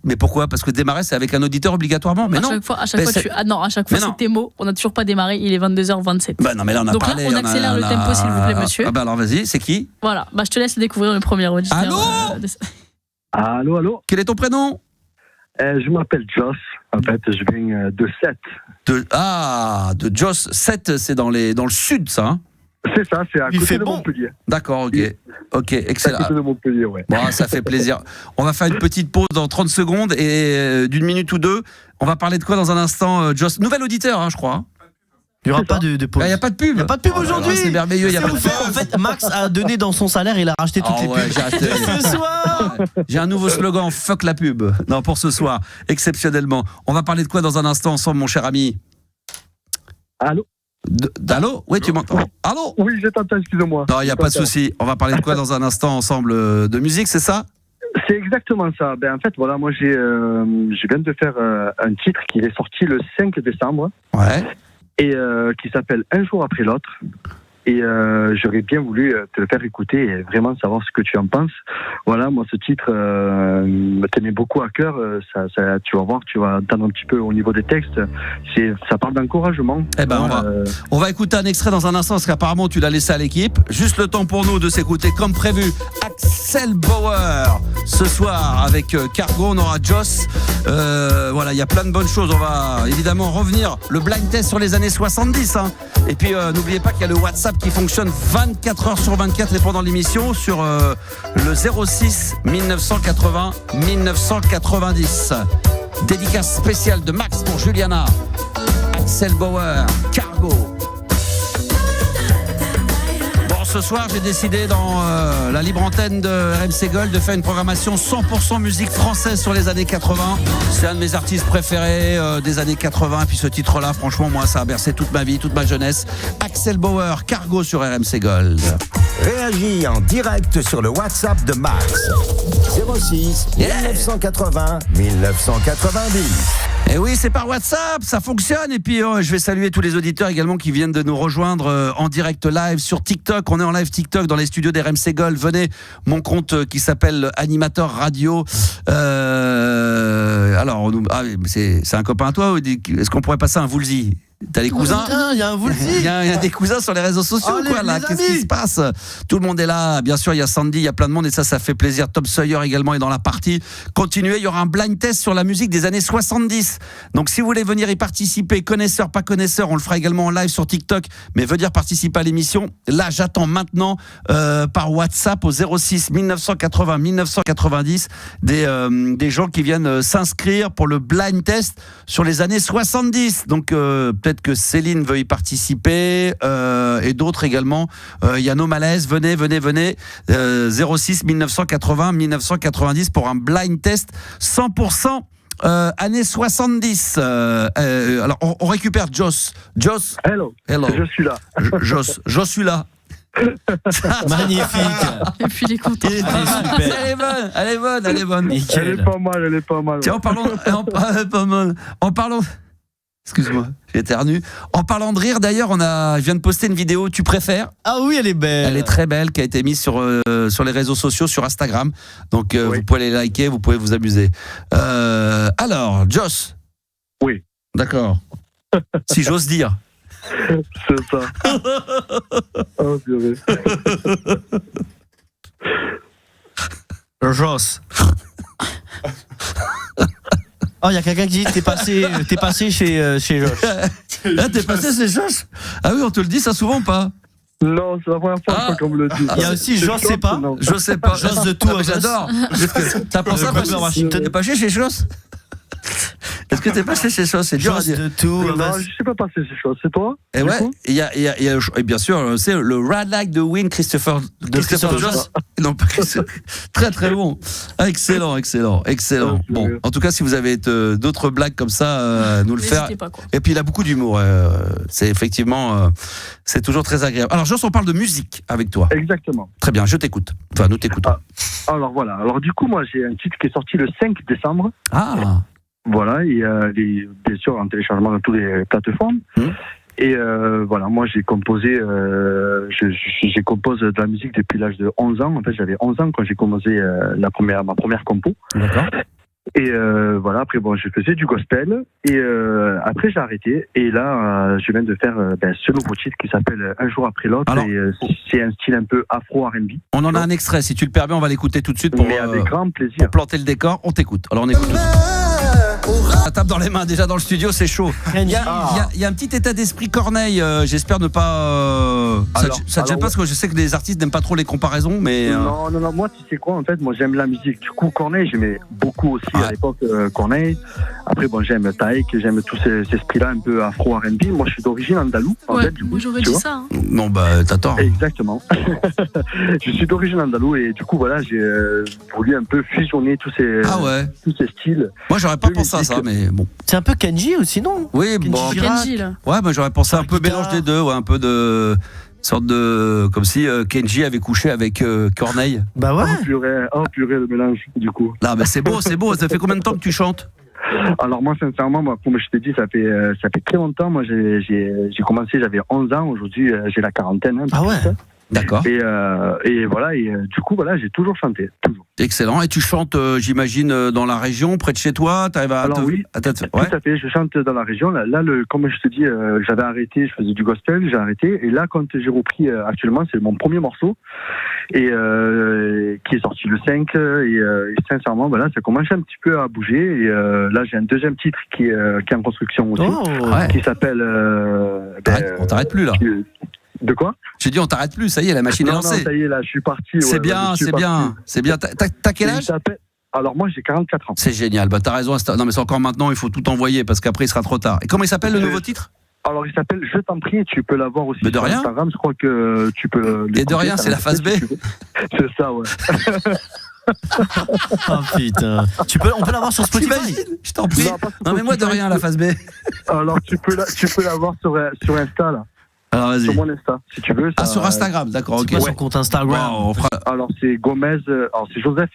Mais pourquoi ? Parce que démarrer, c'est avec un auditeur obligatoirement. Mais non. À chaque fois, c'est tes mots. On n'a toujours pas démarré. Il est 22h27. Bah non, mais là, on a parlé. Donc là, on accélère le tempo, s'il vous plaît, monsieur. Ah bah alors, vas-y, c'est qui ? Voilà. Bah, je te laisse découvrir le premier auditeur. Allô, allô. Quel est ton prénom ? Je m'appelle Joss. En fait, je viens de Sète. De Joss. Sète, c'est dans le sud, ça, hein ? C'est ça, c'est à côté de Montpellier. D'accord, ok, excellent. À côté de Montpellier, ouais. Bon, ça fait plaisir. On va faire une petite pause dans 30 secondes et d'une minute ou deux. On va parler de quoi dans un instant, Joss ? Nouvel auditeur, hein, je crois. Il n'y aura pas de pause. Il n'y a pas de pub. Il n'y a pas de pub aujourd'hui. C'est merveilleux. En fait, Max a donné dans son salaire, il a racheté toutes les pubs. Ce soir, j'ai un nouveau slogan, fuck la pub. Non, pour ce soir, exceptionnellement. On va parler de quoi dans un instant ensemble, mon cher ami ? Allô ? Allô ? Oui, tu m'entends ? Allô ? Oui, je t'entends, excuse-moi. Non, il n'y a pas de souci. On va parler de quoi dans un instant ensemble ? De musique, c'est ça ? C'est exactement ça. En fait, voilà, moi, je viens de faire un titre qui est sorti le 5 décembre. Ouais. Et qui s'appelle Un jour après l'autre. Et j'aurais bien voulu te le faire écouter et vraiment savoir ce que tu en penses. Voilà, moi ce titre me tenait beaucoup à cœur. Tu vas voir, tu vas entendre un petit peu au niveau des textes. Ça parle d'encouragement. Eh ben, on va écouter un extrait dans un instant parce qu'apparemment tu l'as laissé à l'équipe. Juste le temps pour nous de s'écouter comme prévu. Axel Bauer ce soir avec Cargo. On aura Joss. Voilà, il y a plein de bonnes choses. On va évidemment revenir le blind test sur les années 70. Hein. Et puis n'oubliez pas qu'il y a le WhatsApp qui fonctionne 24 heures sur 24 et pendant l'émission sur le 06 1980 1990. Dédicace spéciale de Max pour Juliana. Axel Bauer, Cargo. Bon, ce soir, j'ai décidé dans la libre antenne de RMC Gold de faire une programmation 100% musique française sur les années 80. C'est un de mes artistes préférés des années 80. Et puis ce titre-là, franchement, moi, ça a bercé toute ma vie, toute ma jeunesse. Axel Bauer, Cargo sur RMC Gold. Réagis en direct sur le WhatsApp de Max. 06 1980 1990. Et oui, c'est par WhatsApp, ça fonctionne. Et puis, je vais saluer tous les auditeurs également qui viennent de nous rejoindre en direct live sur TikTok. On est en live TikTok dans les studios d'RMC Gold. Venez, mon compte qui s'appelle Animateur Radio. Alors, c'est un copain à toi. Est-ce qu'on pourrait passer un Woolsey ? T'as les cousins ? Il y a un Woolsey. Il y a des cousins sur les réseaux sociaux, quoi, là. Qu'est-ce qui se passe ? Tout le monde est là. Bien sûr, il y a Sandy, il y a plein de monde et ça fait plaisir. Tom Sawyer également est dans la partie. Continuez, il y aura un blind test sur la musique des années 70. Donc, si vous voulez venir y participer, connaisseur, pas connaisseur, on le fera également en live sur TikTok. Mais venir participer à l'émission, là, j'attends maintenant par WhatsApp au 06 1980 1990 des gens qui viennent s'inscrire pour le blind test sur les années 70. Donc, peut-être que Céline veut y participer et d'autres également. Yann Malaise, venez 06 1980 1990 pour un blind test 100% années 70. Alors on récupère Joss. Hello. Je suis là. Je suis là. Magnifique. Et puis il est content. Elle est bonne. Elle est pas mal. Tiens, en parlant. Excuse-moi, j'ai éternué. En parlant de rire, d'ailleurs, je viens de poster une vidéo. Tu préfères ? Ah oui, elle est belle. Elle est très belle, qui a été mise sur les réseaux sociaux, sur Instagram. Donc, oui. Vous pouvez les liker, vous pouvez vous amuser. Alors, Joss. Oui. D'accord. Si j'ose dire. C'est ça. Oh, purée. Joss. Oh, il y a quelqu'un qui dit t'es passé chez Josh. Ah, t'es passé chez Josh ? Ah oui, on te le dit ça souvent pas ? Non, c'est la première fois qu'on me le dit. Il y a aussi je sais pas. Je sais pas. Joss de tout. J'adore. T'as pensé à Washington ? T'es pas chez Joss ? Est-ce que t'es passé chez Joss ? C'est dur à dire. De tout. Non, je sais pas passer chez Joss. C'est toi ? Et ouais, il y a bien sûr, c'est le Ride Like the Wind Christopher Joss. Non, pas Christopher. Très très bon. Excellent. Bon, en tout cas, si vous avez d'autres blagues comme ça, nous le faire. Pas, quoi. Et puis il a beaucoup d'humour. C'est effectivement, c'est toujours très agréable. Alors Joss, on parle de musique avec toi. Exactement. Très bien, je t'écoute. Enfin, nous t'écoutons. Alors voilà. Alors du coup, moi, j'ai un titre qui est sorti le 5 décembre. Ah. Voilà, et bien sûr en téléchargement dans toutes les plateformes. Et voilà, moi j'ai composé, j'ai composé de la musique depuis l'âge de 11 ans. En fait, j'avais 11 ans quand j'ai commencé ma première compo. D'accord. Et voilà, après bon, je faisais du gospel et après j'ai arrêté et là je viens de faire ce nouveau titre qui s'appelle Un jour après l'autre. Alors, et c'est un style un peu afro R&B. On en a un extrait, si tu le permets, on va l'écouter tout de suite mais avec grand plaisir. Pour planter le décor. On t'écoute. Alors on écoute. La tape dans les mains déjà dans le studio, c'est chaud. Il y a un petit état d'esprit Corneille. J'espère ne pas. Ça te gêne pas parce que je sais que les artistes n'aiment pas trop les comparaisons, mais. Non. Moi, tu sais quoi, en fait, moi j'aime la musique. Du coup, Corneille, j'aimais beaucoup aussi à l'époque Corneille. Après, bon, j'aime Taïk, j'aime tous ces esprits-là un peu afro R&B. Moi, je suis d'origine andalouse. En fait, moi j'aurais dit ça. Hein. Non, bah t'attends. Exactement. Je suis d'origine andalouse et du coup, voilà, j'ai voulu un peu fusionner tous ces styles. Moi, j'aurais pas pensé à ça, mais bon. C'est un peu Kenji aussi, non? Oui, bon. Kenji, là. Ouais, moi j'aurais pensé un peu mélange des deux, un peu de. Sorte de. Comme si Kenji avait couché avec Corneille. Bah ouais. Oh purée, le mélange, du coup. Non, bah c'est beau. Ça fait combien de temps que tu chantes? Alors moi, sincèrement, comme je t'ai dit, ça fait très longtemps. Moi, j'ai commencé, j'avais 11 ans. Aujourd'hui, j'ai la quarantaine. Ah ouais. D'accord. Et voilà, du coup, voilà, j'ai toujours chanté, toujours. Excellent. Et tu chantes, j'imagine, dans la région, près de chez toi? T'arrives à oui, tout à fait. Je chante dans la région. Là, comme je te dis, j'avais arrêté, je faisais du gospel, j'ai arrêté. Et là, quand j'ai repris actuellement, c'est mon premier morceau et qui est sorti le 5. Et sincèrement, voilà, ça commence un petit peu à bouger. Et là, j'ai un deuxième titre qui est en construction aussi, qui s'appelle. On t'arrête plus là. De quoi? J'ai dit on t'arrête plus, ça y est, la machine est lancée. Non, ça y est, là, je suis parti. C'est bien. T'as quel âge? Alors moi, j'ai 44 ans. C'est génial, bah t'as raison. Non mais c'est encore maintenant, il faut tout envoyer parce qu'après il sera trop tard. Et comment il s'appelle le nouveau titre? Alors il s'appelle Je t'en prie, tu peux l'avoir aussi sur Instagram, je crois que tu peux... Et de rien, c'est la phase B. C'est ça, ouais. Oh putain. On peut l'avoir sur Spotify? Je t'en prie. Non mais moi de rien, la phase B. Alors tu peux l'avoir sur Insta, là. Alors vas-y. Sur mon Insta, si tu veux. Sur Instagram, d'accord, ok. C'est quoi son compte Instagram? Alors c'est Gomez, c'est Joseph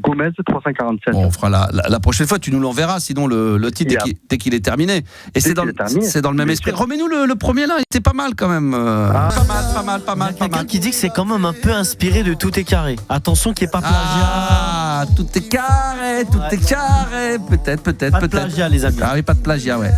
Gomez 347. Bon, on fera la prochaine fois, tu nous l'enverras, sinon le titre dès qu'il est terminé. Et c'est dans le même esprit. Remets-nous le premier là, il était pas mal quand même. Pas mal. Quelqu'un qui dit que c'est quand même un peu inspiré de Tout est carré. Attention qu'il n'y ait pas plagiat. Tout est carré. Peut-être. Pas de plagiat, les amis. Ah oui, pas de plagiat, ouais.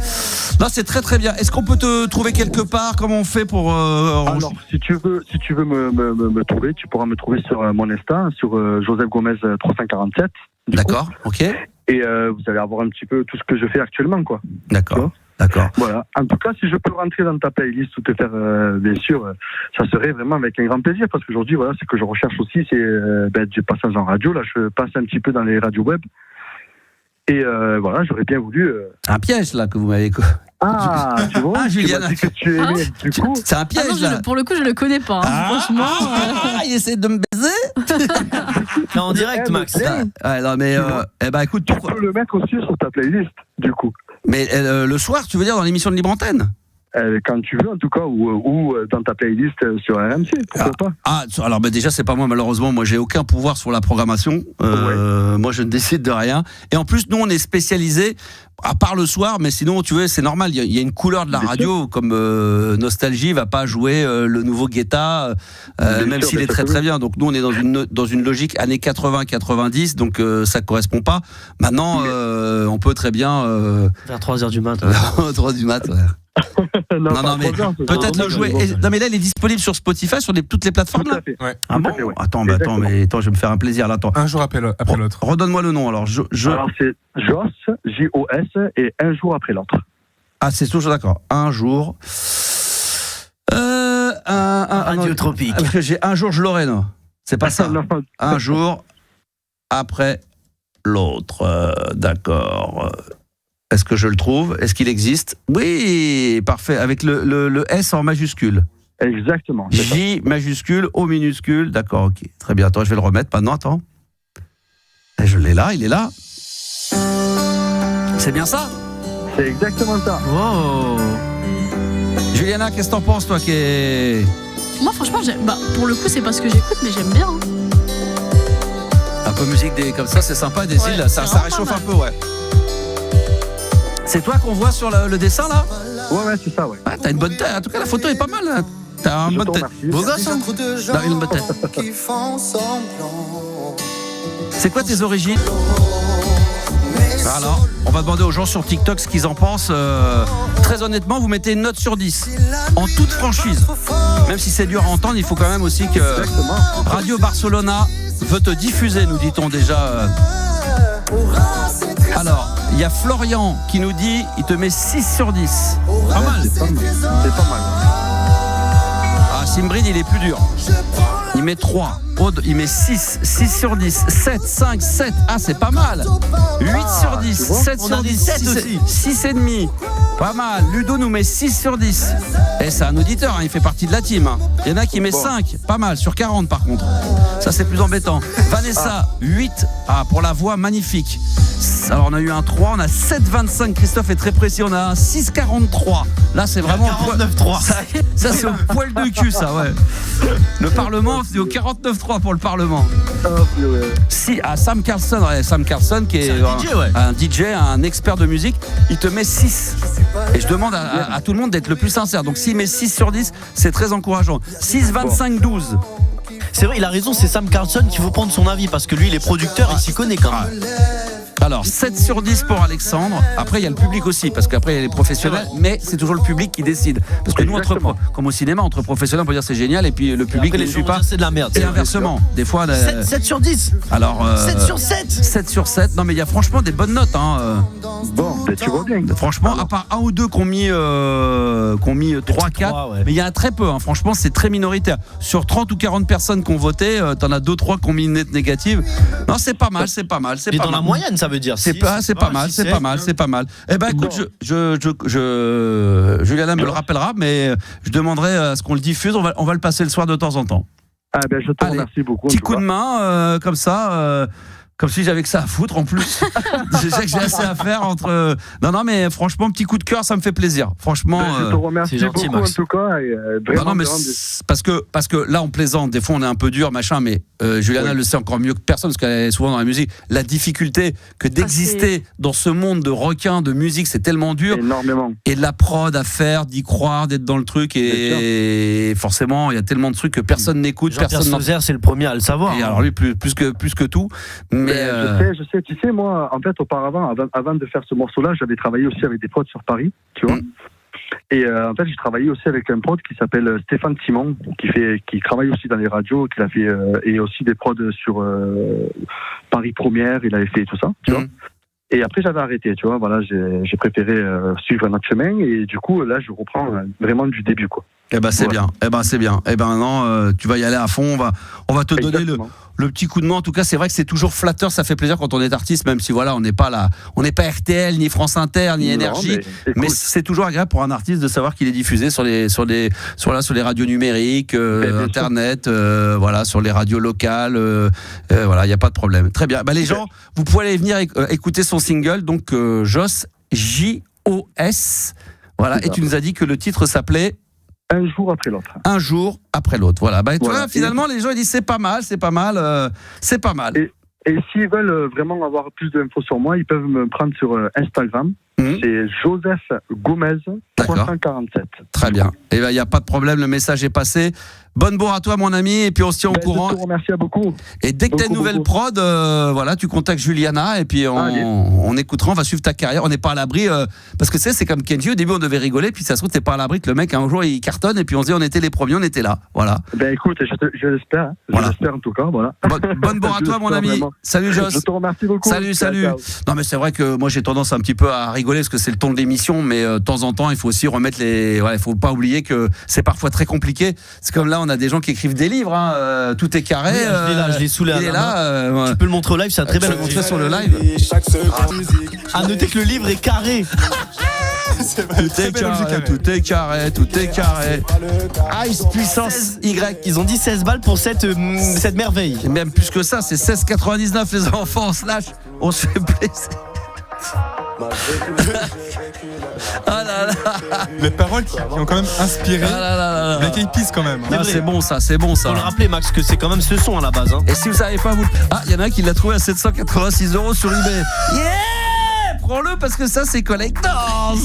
Non, c'est très bien. Est-ce qu'on peut te trouver quelque part? Comment on fait pour Alors, si tu veux me trouver, tu pourras me trouver sur mon Insta, sur Joseph Gomez 347. D'accord, ok. Et vous allez avoir un petit peu tout ce que je fais actuellement, quoi. D'accord. Voilà. En tout cas, si je peux rentrer dans ta playlist ou te faire, bien sûr, ça serait vraiment avec un grand plaisir, parce qu'aujourd'hui, voilà, ce que je recherche aussi, c'est du passage en radio. Là, je passe un petit peu dans les radios web. Et voilà, j'aurais bien voulu. Un piège là que vous m'avez. Ah, tu vois, Juliana, que tu aimais. Du coup, c'est un piège là. Pour le coup, je le connais pas. Franchement. Il essaie de me baiser. Non, en direct, Max. Non mais écoute, tu peux le mettre aussi sur ta playlist, du coup. Mais le soir, tu veux dire dans l'émission de Libre Antenne? Quand tu veux en tout cas, ou dans ta playlist sur RMC, pourquoi pas. Alors déjà c'est pas moi, malheureusement, moi j'ai aucun pouvoir sur la programmation, moi je ne décide de rien, et en plus nous on est spécialisé, à part le soir, mais sinon tu vois c'est normal, il y a une couleur de la radio, comme Nostalgie va pas jouer le nouveau Guetta, même s'il est très bien, donc nous on est dans une logique années 80-90, donc ça correspond pas. Maintenant on peut très bien vers 3h du mat. 3h du mat, ouais. non mais peut-être le jouer. Non mais là il est disponible sur Spotify, sur toutes les plateformes là. Ouais. Ah bon? Attends, je vais me faire un plaisir là. Attends. Un jour après l'autre. Redonne-moi le nom alors. Alors c'est Jos, J-O-S, et Un jour après l'autre. Ah c'est toujours d'accord. Un jour. Radio Tropique. Parce que j'ai un jour je l'aurai, non? C'est pas ça. Un jour après l'autre. D'accord. Est-ce que je le trouve? Est-ce qu'il existe? Oui, parfait. Avec le S en majuscule. Exactement. J majuscule, O minuscule. D'accord, ok. Très bien. Attends, je vais le remettre maintenant. Attends. Et je l'ai là, il est là. C'est bien ça? C'est exactement ça. Wow. Juliana, qu'est-ce que t'en penses, toi qui est... Moi, franchement, pour le coup, c'est pas ce que j'écoute, mais j'aime bien. Un peu musique comme ça, c'est sympa, des îles. Ça réchauffe un peu, ouais. C'est toi qu'on voit sur le dessin là? Ouais, c'est ça, ouais. Ah, t'as une bonne tête. En tout cas, la photo est pas mal. Hein. T'as une bonne tête. Beau gosse, hein. T'as une bonne tête. C'est quoi tes origines? Alors, on va demander aux gens sur TikTok ce qu'ils en pensent. Très honnêtement, vous mettez une note sur 10. En toute franchise. Même si c'est dur à entendre, il faut quand même aussi que Radio Barcelona veut te diffuser, nous dit-on déjà. Alors, il y a Florian qui nous dit, il te met 6 sur 10. Pas mal. C'est pas mal. Ah, Simbrid, il est plus dur. Il met 3. Aude, il met 6. 6 sur 10. 7, 5, 7. Ah, c'est pas mal. 8 sur 10. 7 sur 10. 6 et demi. Pas mal. Ludo nous met 6 sur 10. Et c'est un auditeur, hein, il fait partie de la team. Hein. Il y en a qui met 5. Pas mal. Sur 40 par contre. Ça, c'est plus embêtant. Vanessa, 8. Ah, pour la voix, magnifique. Alors, on a eu un 3. On a 7,25. Christophe est très précis. On a un 6,43. Là, c'est vraiment. 49,3. Ça, c'est au poil de cul, ça, ouais. Le Parlement, c'est au 49,3 pour le Parlement. Si, à Sam Carlson, qui est un DJ, un expert de musique, il te met 6. Et je demande à tout le monde d'être le plus sincère. Donc s'il met 6 sur 10, c'est très encourageant. 6, 25, 12. C'est vrai, il a raison, c'est Sam Carlson qu'il faut prendre son avis parce que lui, il est producteur, il s'y connaît quand même. Alors 7 sur 10 pour Alexandre. Après il y a le public aussi, parce qu'après il y a les professionnels, mais c'est toujours le public qui décide. Parce que nous, comme au cinéma, entre professionnels on peut dire c'est génial, et puis le public ne suit pas. C'est de la merde. Et inversement, des fois 7 sur 10. Alors 7 sur 7. 7 sur 7. Non mais il y a franchement des bonnes notes, hein. Bon, tu vois bien. Franchement, à part un ou deux qui ont mis 3, 4, mais il y en a très peu, hein. Franchement c'est très minoritaire. Sur 30 ou 40 personnes qui ont voté, t'en as 2-3 qui ont mis une note négative. Non, c'est pas mal. Et dans la moyenne, ça veut dire. C'est pas mal. Eh ben écoute, Juliana me le rappellera, mais je demanderai à ce qu'on le diffuse. On va le passer le soir de temps en temps. Ah ben je te remercie beaucoup. Petit coup de main, comme ça. Comme si j'avais que ça à foutre en plus. Je sais que j'ai assez à faire entre. Non, mais franchement, petit coup de cœur, ça me fait plaisir. Franchement. Je te remercie gentil, beaucoup Max. En tout cas. Et, vraiment, parce que là, on plaisante. Des fois, on est un peu dur, machin. Mais Juliana le sait encore mieux que personne parce qu'elle est souvent dans la musique. La difficulté que d'exister dans ce monde de requins, de musique, c'est tellement dur. Énormément. Et de la prod à faire, d'y croire, d'être dans le truc. Et forcément, il y a tellement de trucs que personne n'écoute. Jean-Pierre Sauzère, c'est le premier à le savoir. Et alors lui, plus que tout. Mais je sais, tu sais, moi, en fait, auparavant, avant de faire ce morceau-là, j'avais travaillé aussi avec des prods sur Paris, tu vois. Et en fait, j'ai travaillé aussi avec un prod qui s'appelle Stéphane Simon, qui travaille aussi dans les radios, qui a fait et aussi des prods sur Paris Première, il avait fait tout ça, tu vois. Et après, j'avais arrêté, tu vois. Voilà, j'ai préféré suivre un autre chemin, et du coup, là, je reprends vraiment du début, quoi. Eh ben c'est bien. Eh ben non, tu vas y aller à fond. On va te donner le petit coup de main. En tout cas, c'est vrai que c'est toujours flatteur. Ça fait plaisir quand on est artiste, même si voilà, on n'est pas RTL, ni France Inter, ni Énergie. Mais c'est toujours agréable pour un artiste de savoir qu'il est diffusé sur les radios numériques, Internet, voilà, sur les radios locales. Voilà, il y a pas de problème. Très bien. Les gens, vous pouvez aller venir écouter son single, donc Joss, J-O-S. Voilà. Et tu nous as dit que le titre s'appelait Un jour après l'autre. Un jour après l'autre. Voilà. Tu vois, finalement, les gens ils disent c'est pas mal. Et s'ils veulent vraiment avoir plus d'infos sur moi, ils peuvent me prendre sur Instagram. C'est Joseph Gomez 347. Très bien. Et il n'y a pas de problème, le message est passé. Bonne bourre à toi, mon ami, et puis on se tient au courant. Je te remercie beaucoup. Et dès que tu as une nouvelle prod, voilà, tu contactes Juliana, et puis on écoutera, on va suivre ta carrière. On n'est pas à l'abri, parce que c'est comme Kenji, au début on devait rigoler, puis ça se trouve, t'es pas à l'abri que le mec, un jour, il cartonne, et puis on se dit, on était les premiers, on était là. Voilà. Écoute, je l'espère. Voilà. Je l'espère en tout cas. Voilà. Bonne bourre à toi, mon ami. Vraiment. Salut, Joss. Je te remercie beaucoup. Salut. Ciao. Non, mais c'est vrai que moi, j'ai tendance un petit peu à rigoler, parce que c'est le ton de l'émission, mais de temps en temps, il faut aussi remettre il faut pas oublier que c'est parfois très compliqué. C'est comme là, on a des gens qui écrivent des livres, hein, tout est carré. Je l'ai sous la main. Tu peux le montrer au live, c'est un très bel. Tu peux le montrer sur le live. À noter que le livre est carré. Tout est carré. Ice puissance Y. Ils ont dit 16 balles pour cette merveille. Et même plus que ça, c'est 16,99 les enfants. On se fait plaisir. Ah là là. Les paroles qui ont quand même inspiré Black Eyed Peas quand même. C'est bon ça. Faut le rappeler, Max, que c'est quand même ce son à la base. Et si vous savez pas, il y en a un qui l'a trouvé à 786 € sur eBay. prends-le parce que ça, c'est collectors.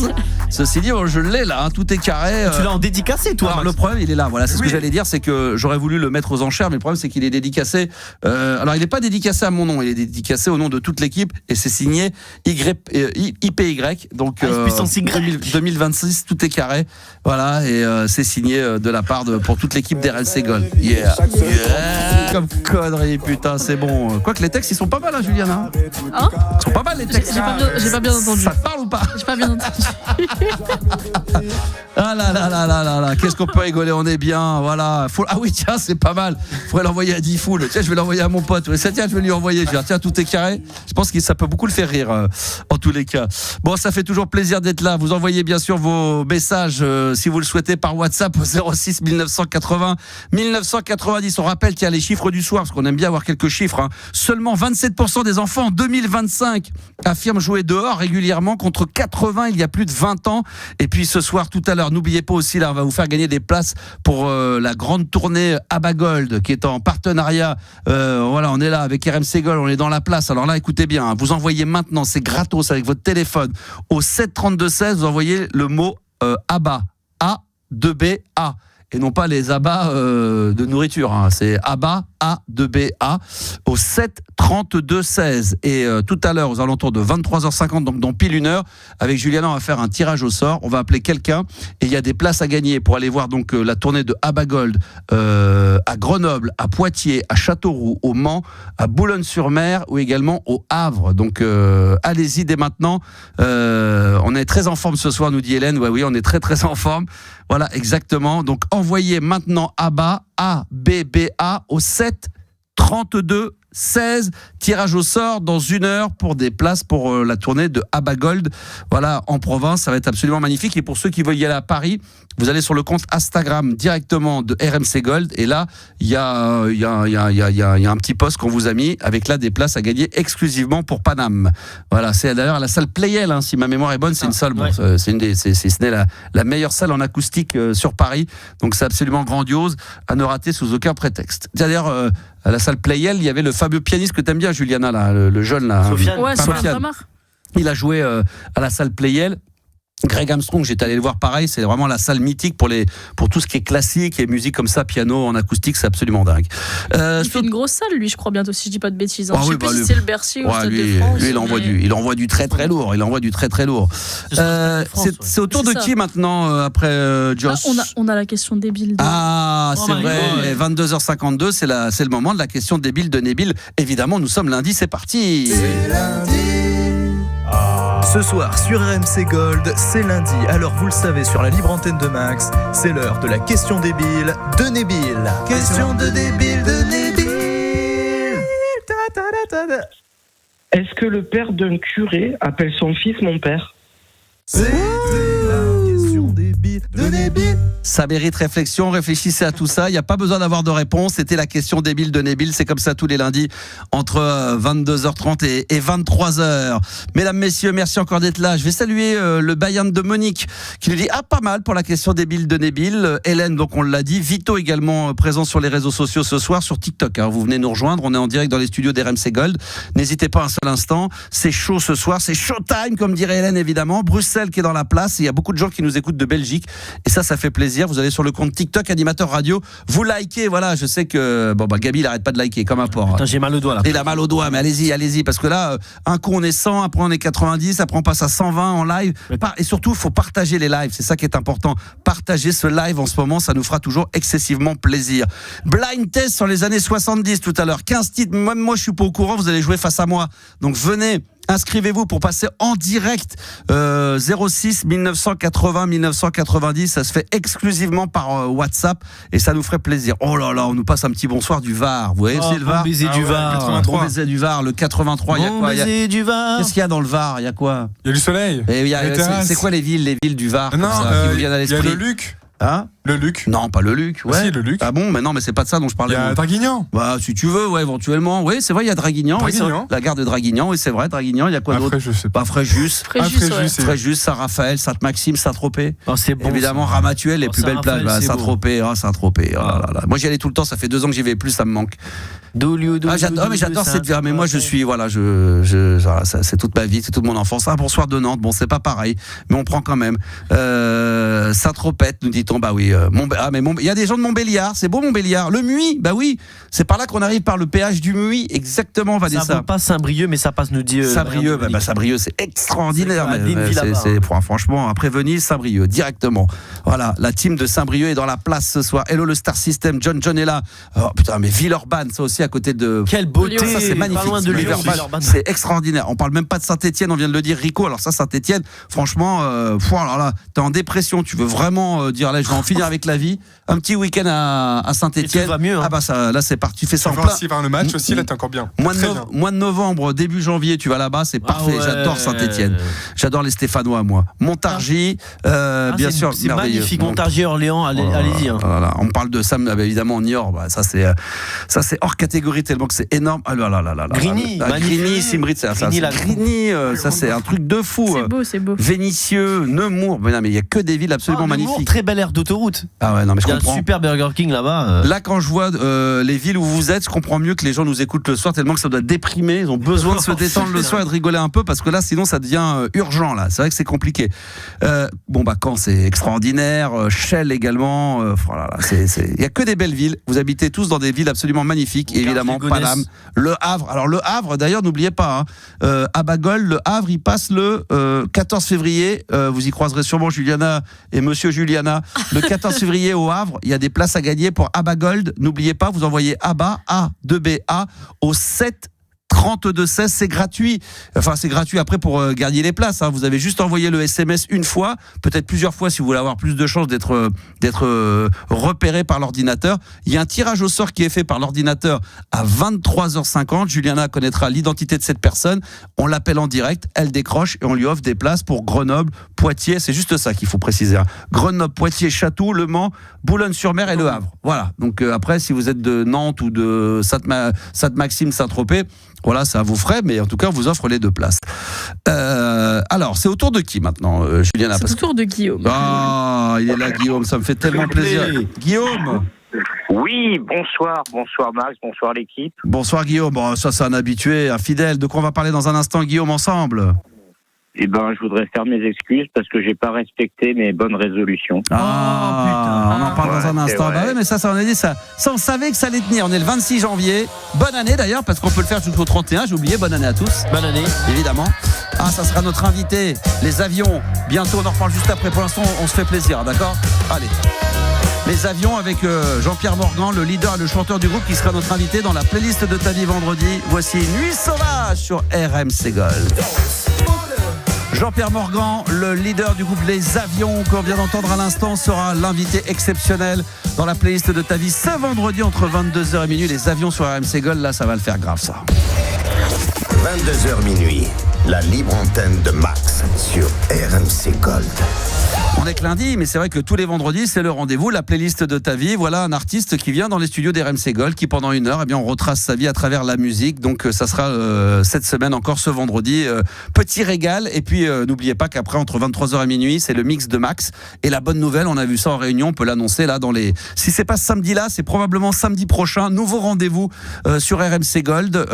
Ceci dit, je l'ai là, hein, tout est carré. Tu l'as en dédicacé, toi. Alors, le problème, il est là. Voilà, c'est ce que j'allais dire, c'est que j'aurais voulu le mettre aux enchères, mais le problème, c'est qu'il est dédicacé. Alors, il n'est pas dédicacé à mon nom, il est dédicacé au nom de toute l'équipe et c'est signé IPY. Donc, 2026, tout est carré. Voilà, et c'est signé de la part pour toute l'équipe d'RMC Gold. Yeah. Comme connerie, putain, c'est bon. Quoique les textes, ils sont pas mal, hein, Juliana. Hein ? Ils sont pas mal, les textes. J'ai pas bien entendu. Ça te parle ou pas ? J'ai pas bien entendu. Ah là, qu'est-ce qu'on peut rigoler, on est bien, voilà. Ah oui, tiens, c'est pas mal. Faudrait l'envoyer à Diffoul. Tiens, je vais l'envoyer à mon pote. Tiens, je vais lui envoyer. Je vais dire, tiens, tout est carré. Je pense que ça peut beaucoup le faire rire, en tous les cas. Bon, ça fait toujours plaisir d'être là. Vous envoyez bien sûr vos messages, si vous le souhaitez, par WhatsApp au 06 1980 1990. On rappelle qu'il y a les chiffres du soir, parce qu'on aime bien avoir quelques chiffres. Hein. Seulement 27% des enfants en 2025 affirment jouer dehors régulièrement contre 80 il y a plus de 20 ans. Et puis ce soir, tout à l'heure, n'oubliez pas aussi, là, on va vous faire gagner des places pour la grande tournée ABBA Gold qui est en partenariat. Voilà, on est là avec RMC Gold, on est dans la place. Alors là, écoutez bien, hein, vous envoyez maintenant, c'est gratos avec votre téléphone, au 732-16, vous envoyez le mot ABBA, A2BA. Et non pas les abats de nourriture, hein. C'est ABBA, A2BA, au 7 32 16. Et tout à l'heure, aux alentours de 23h50, donc dans pile une heure, avec Juliana, on va faire un tirage au sort. On va appeler quelqu'un et il y a des places à gagner pour aller voir donc la tournée de ABBA Gold à Grenoble, à Poitiers, à Châteauroux, au Mans, à Boulogne-sur-Mer ou également au Havre. Donc allez-y dès maintenant. On est très en forme ce soir, nous dit Hélène. Ouais, oui, on est très très en forme. Voilà, exactement. Donc envoyez maintenant ABBA, A-B-B-A, au 7 32 16. Tirage au sort dans une heure pour des places pour la tournée de ABBA Gold. Voilà, en province, ça va être absolument magnifique. Et pour ceux qui veulent y aller à Paris, vous allez sur le compte Instagram directement de RMC Gold. Et là, il y a un petit post qu'on vous a mis avec là des places à gagner exclusivement pour Paname. Voilà, c'est d'ailleurs à la salle Playel, hein, si ma mémoire est bonne, c'est une salle. Bon, ouais. Ce n'est la meilleure salle en acoustique sur Paris. Donc c'est absolument grandiose à ne rater sous aucun prétexte. D'ailleurs, à la salle Playel, il y avait le fameux pianiste que t'aimes bien, Juliana, là, le jeune là. Sofiane. Ouais, Sofiane. Il a joué à la salle Playel. Greg Armstrong, j'étais allé le voir pareil, c'est vraiment la salle mythique pour tout ce qui est classique et musique comme ça, piano en acoustique, c'est absolument dingue. Il fait une grosse salle, lui, je crois bientôt, si je dis pas de bêtises. Je sais pas si c'est le Bercy ou le Stade de France. Lui, il envoie du très très lourd. C'est au tour de qui maintenant après Josh? On a la question débile. C'est vrai. 22h52, c'est le moment de la question débile de Nabil. Évidemment, nous sommes lundi, c'est parti. C'est lundi. Ce soir sur RMC Gold, c'est lundi. Alors vous le savez, sur la libre antenne de Max, c'est l'heure de la question débile de Nabil. Question de débile de Nabil. Est-ce que le père d'un curé appelle son fils mon père? C'est la question débile de Nabil. Ça mérite réflexion, réfléchissez à tout ça. Il n'y a pas besoin d'avoir de réponse. C'était la question débile de Nabil. C'est comme ça tous les lundis entre 22h30 et 23h. Mesdames, messieurs, merci encore d'être là. Je vais saluer le Bayern de Monique qui nous dit pas mal pour la question débile de Nabil. Hélène, donc on l'a dit. Vito également présent sur les réseaux sociaux ce soir sur TikTok. Hein. Vous venez nous rejoindre. On est en direct dans les studios d'RMC Gold. N'hésitez pas un seul instant. C'est chaud ce soir. C'est showtime, comme dirait Hélène, évidemment. Bruxelles qui est dans la place. Et il y a beaucoup de gens qui nous écoutent de Belgique. Et ça fait plaisir. Vous allez sur le compte TikTok Animateur Radio, vous likez, voilà, je sais que Gabi il arrête pas de liker comme un porc. Putain, j'ai mal au doigt là. Il a mal au doigt, mais allez-y parce que là un coup on est 100, après on est 90, après on passe à 120 en live. Et surtout, il faut partager les lives, c'est ça qui est important. Partagez ce live en ce moment, ça nous fera toujours excessivement plaisir. Blind test sur les années 70 tout à l'heure, 15 titres, même moi je suis pas au courant, vous allez jouer face à moi. Donc venez, inscrivez-vous pour passer en direct 06 1980 1990, ça se fait exclusivement par WhatsApp et ça nous ferait plaisir. Oh là là, on nous passe un petit bonsoir du Var. Vous voyez, c'est le Var. Bon baiser du Var. Bon baiser du Var, le 83, il y a quoi? Du Var. Qu'est-ce qu'il y a dans le Var? Il y a quoi? Il y a du soleil. C'est quoi les villes du Var? Non, il y a le Luc. Hein? Le Luc. Non, pas le Luc. Ouais. Si, le Luc. Ah bon, mais non, mais c'est pas de ça dont je parlais. Il y a Draguignan. Bah, si tu veux, ouais, éventuellement. Oui, c'est vrai, il y a Draguignan. Draguignan. Oui, la gare de Draguignan, oui, c'est vrai, Draguignan. Il y a quoi d'autre? Je sais pas. Fréjus, Saint-Raphaël, Sainte-Maxime, Saint-Tropez. Oh, c'est bon. Évidemment, Ramatuelle, les plus belles plages. Saint-Tropez, Saint-Tropez. Oh là là. Moi, j'y allais tout le temps, ça fait 2 ans que j'y vais plus, ça me manque. J'adore cette vie. Mais moi, je suis, voilà, c'est toute ma vie, c'est toute mon enfance. Bonsoir de Nantes. Bon, c'est pas pareil, mais on prend quand même. Saint-Tropez, nous dit-on. Bah oui. Il y a des gens de Montbéliard. C'est beau Montbéliard. Le Muy, bah oui. C'est par là qu'on arrive par le péage du Muy. Exactement, Vanessa. Ça ne pas Saint-Brieuc, mais ça passe, nous dit. Saint-Brieuc, Saint-Brieuc, c'est extraordinaire. Franchement, après Venise, Saint-Brieuc, directement. Voilà, la team de Saint-Brieuc est dans la place ce soir. Hello le Star System, John est là. Oh putain, mais Villeurbanne, ça aussi à côté de. Quelle beauté, ça c'est magnifique. Pas loin de Villeurbanne. C'est extraordinaire. On parle même pas de Saint-Étienne, on vient de le dire, Rico. Alors ça, Saint-Étienne, franchement, alors là, t'es en dépression. Tu veux vraiment dire, là, je vais en finir avec la vie. Un petit week-end à Saint-Étienne. Va mieux. Hein. Ah bah ça, là c'est parti. Tu fais ça en plein. Vers le match aussi, là t'es encore bien. Mois de novembre, début janvier, tu vas là-bas, c'est parfait. Ouais. J'adore Saint-Étienne. J'adore les Stéphanois, moi. Montargis, bien sûr. C'est magnifique. Montargis, Orléans, allez-y. Hein. Voilà. On parle de Sam, évidemment, en Niort. Bah, ça c'est hors catégorie tellement que c'est énorme. Ah là. Grigny, Simrit, Grigny, ça c'est un truc de fou. C'est beau. Vénissieux, Nemours. Mais il y a que des villes absolument magnifiques. Très belle aire d'autoroute. Ah ouais, non mais je comprends. Il y a un super Burger King là-bas. Là, quand je vois les villes où vous êtes, je comprends mieux que les gens nous écoutent le soir tellement que ça doit déprimer. Ils ont besoin de se détendre le soir et de rigoler un peu parce que là, sinon, ça devient urgent. Là, c'est vrai que c'est compliqué. Caen, c'est extraordinaire. Chelles également. Il y a que des belles villes. Vous habitez tous dans des villes absolument magnifiques. Et évidemment, Paname, Le Havre. Alors le Havre, d'ailleurs, n'oubliez pas, à Bagol, Le Havre, il passe le 14 février. Vous y croiserez sûrement Juliana et Monsieur Juliana. Le 14 février au Havre, il y a des places à gagner pour Abba Gold. N'oubliez pas, vous envoyez Abba A2BA au 7 32 16, c'est gratuit. Enfin, c'est gratuit après pour gagner les places. Hein. Vous avez juste envoyé le SMS une fois, peut-être plusieurs fois si vous voulez avoir plus de chances d'être repéré par l'ordinateur. Il y a un tirage au sort qui est fait par l'ordinateur à 23h50. Juliana connaîtra l'identité de cette personne. On l'appelle en direct, elle décroche et on lui offre des places pour Grenoble, Poitiers. C'est juste ça qu'il faut préciser. Hein. Grenoble, Poitiers, Château, Le Mans, Boulogne-sur-Mer et Le Havre. Voilà. Donc après, si vous êtes de Nantes ou de Sainte-Maxime, Saint-Tropez, voilà, ça vous ferait, mais en tout cas, on vous offre les deux places. Alors, c'est au tour de qui maintenant, Juliana? C'est au tour de Guillaume. Ah, il est là, Guillaume, ça me fait tellement plaisir. Guillaume? Oui, bonsoir Max, bonsoir l'équipe. Bonsoir Guillaume, bon, ça c'est un habitué, un fidèle. De quoi on va parler dans un instant, Guillaume, ensemble? Eh ben, je voudrais faire mes excuses parce que j'ai pas respecté mes bonnes résolutions. Ah, putain, on en parle dans un instant. Bah oui, mais ça, on a dit ça. Ça, on savait que ça allait tenir. On est le 26 janvier. Bonne année d'ailleurs, parce qu'on peut le faire jusqu'au 31. J'ai oublié, bonne année à tous. Bonne année. Évidemment. Ah, ça sera notre invité. Les avions. Bientôt, on en reparle juste après. Pour l'instant, on se fait plaisir, d'accord? Allez. Les avions avec Jean-Pierre Morgan, le leader et le chanteur du groupe qui sera notre invité dans la playlist de ta vie vendredi. Voici Nuit Sauvage sur RMC Gold. Jean-Pierre Morgan, le leader du groupe Les Avions qu'on vient d'entendre à l'instant, sera l'invité exceptionnel dans la playlist de ta vie ce vendredi entre 22h et minuit. Les Avions sur RMC Gold, là ça va le faire grave ça. 22h minuit, la libre antenne de Max sur RMC Gold. On est que lundi, mais c'est vrai que tous les vendredis, c'est le rendez-vous, la playlist de ta vie. Voilà un artiste qui vient dans les studios d'RMC Gold, qui pendant une heure, on retrace sa vie à travers la musique. Donc ça sera cette semaine encore ce vendredi. Petit régal. Et puis n'oubliez pas qu'après, entre 23h et minuit, c'est le mix de Max. Et la bonne nouvelle, on a vu ça en réunion, on peut l'annoncer là dans les... Si c'est pas samedi là, c'est probablement samedi prochain. Nouveau rendez-vous sur RMC Gold,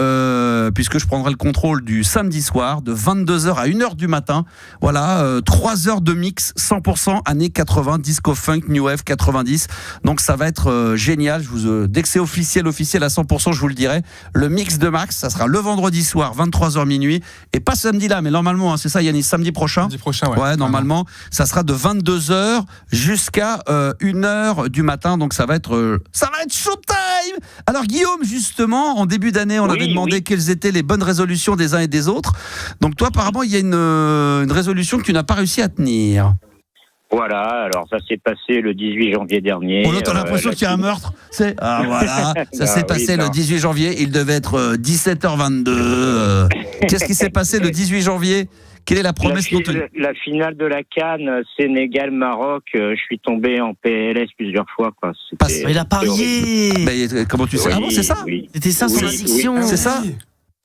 puisque je prendrai le contrôle du samedi soir, de 22h à 1h du matin. Voilà, 3 heures de mix 100% années 80, disco funk, new wave 90. Donc ça va être génial. Dès que c'est officiel à 100%, je vous le dirai. Le mix de Max, ça sera le vendredi soir, 23h minuit. Et pas samedi là, mais normalement, hein, c'est ça Yannis, samedi prochain. Samedi prochain, ouais. Ouais, normalement, ça sera de 22h jusqu'à 1h du matin. Donc ça va être showtime. Alors Guillaume, justement, en début d'année, on avait demandé quelles étaient les bonnes résolutions des uns et des autres. Donc toi, apparemment, il y a une résolution que tu n'as pas réussi à tenir. Voilà, alors ça s'est passé le 18 janvier dernier. On a l'impression qu'il y a un meurtre. Voilà, ça s'est passé le 18 janvier, il devait être 17h22. Qu'est-ce qui s'est passé le 18 janvier? Quelle est la promesse non tenue? La finale de la CAN, Sénégal-Maroc, je suis tombé en PLS plusieurs fois. Quoi. Il a parié. Mais comment tu sais? Ah bon, c'est ça? C'était ça son addiction. C'est ça?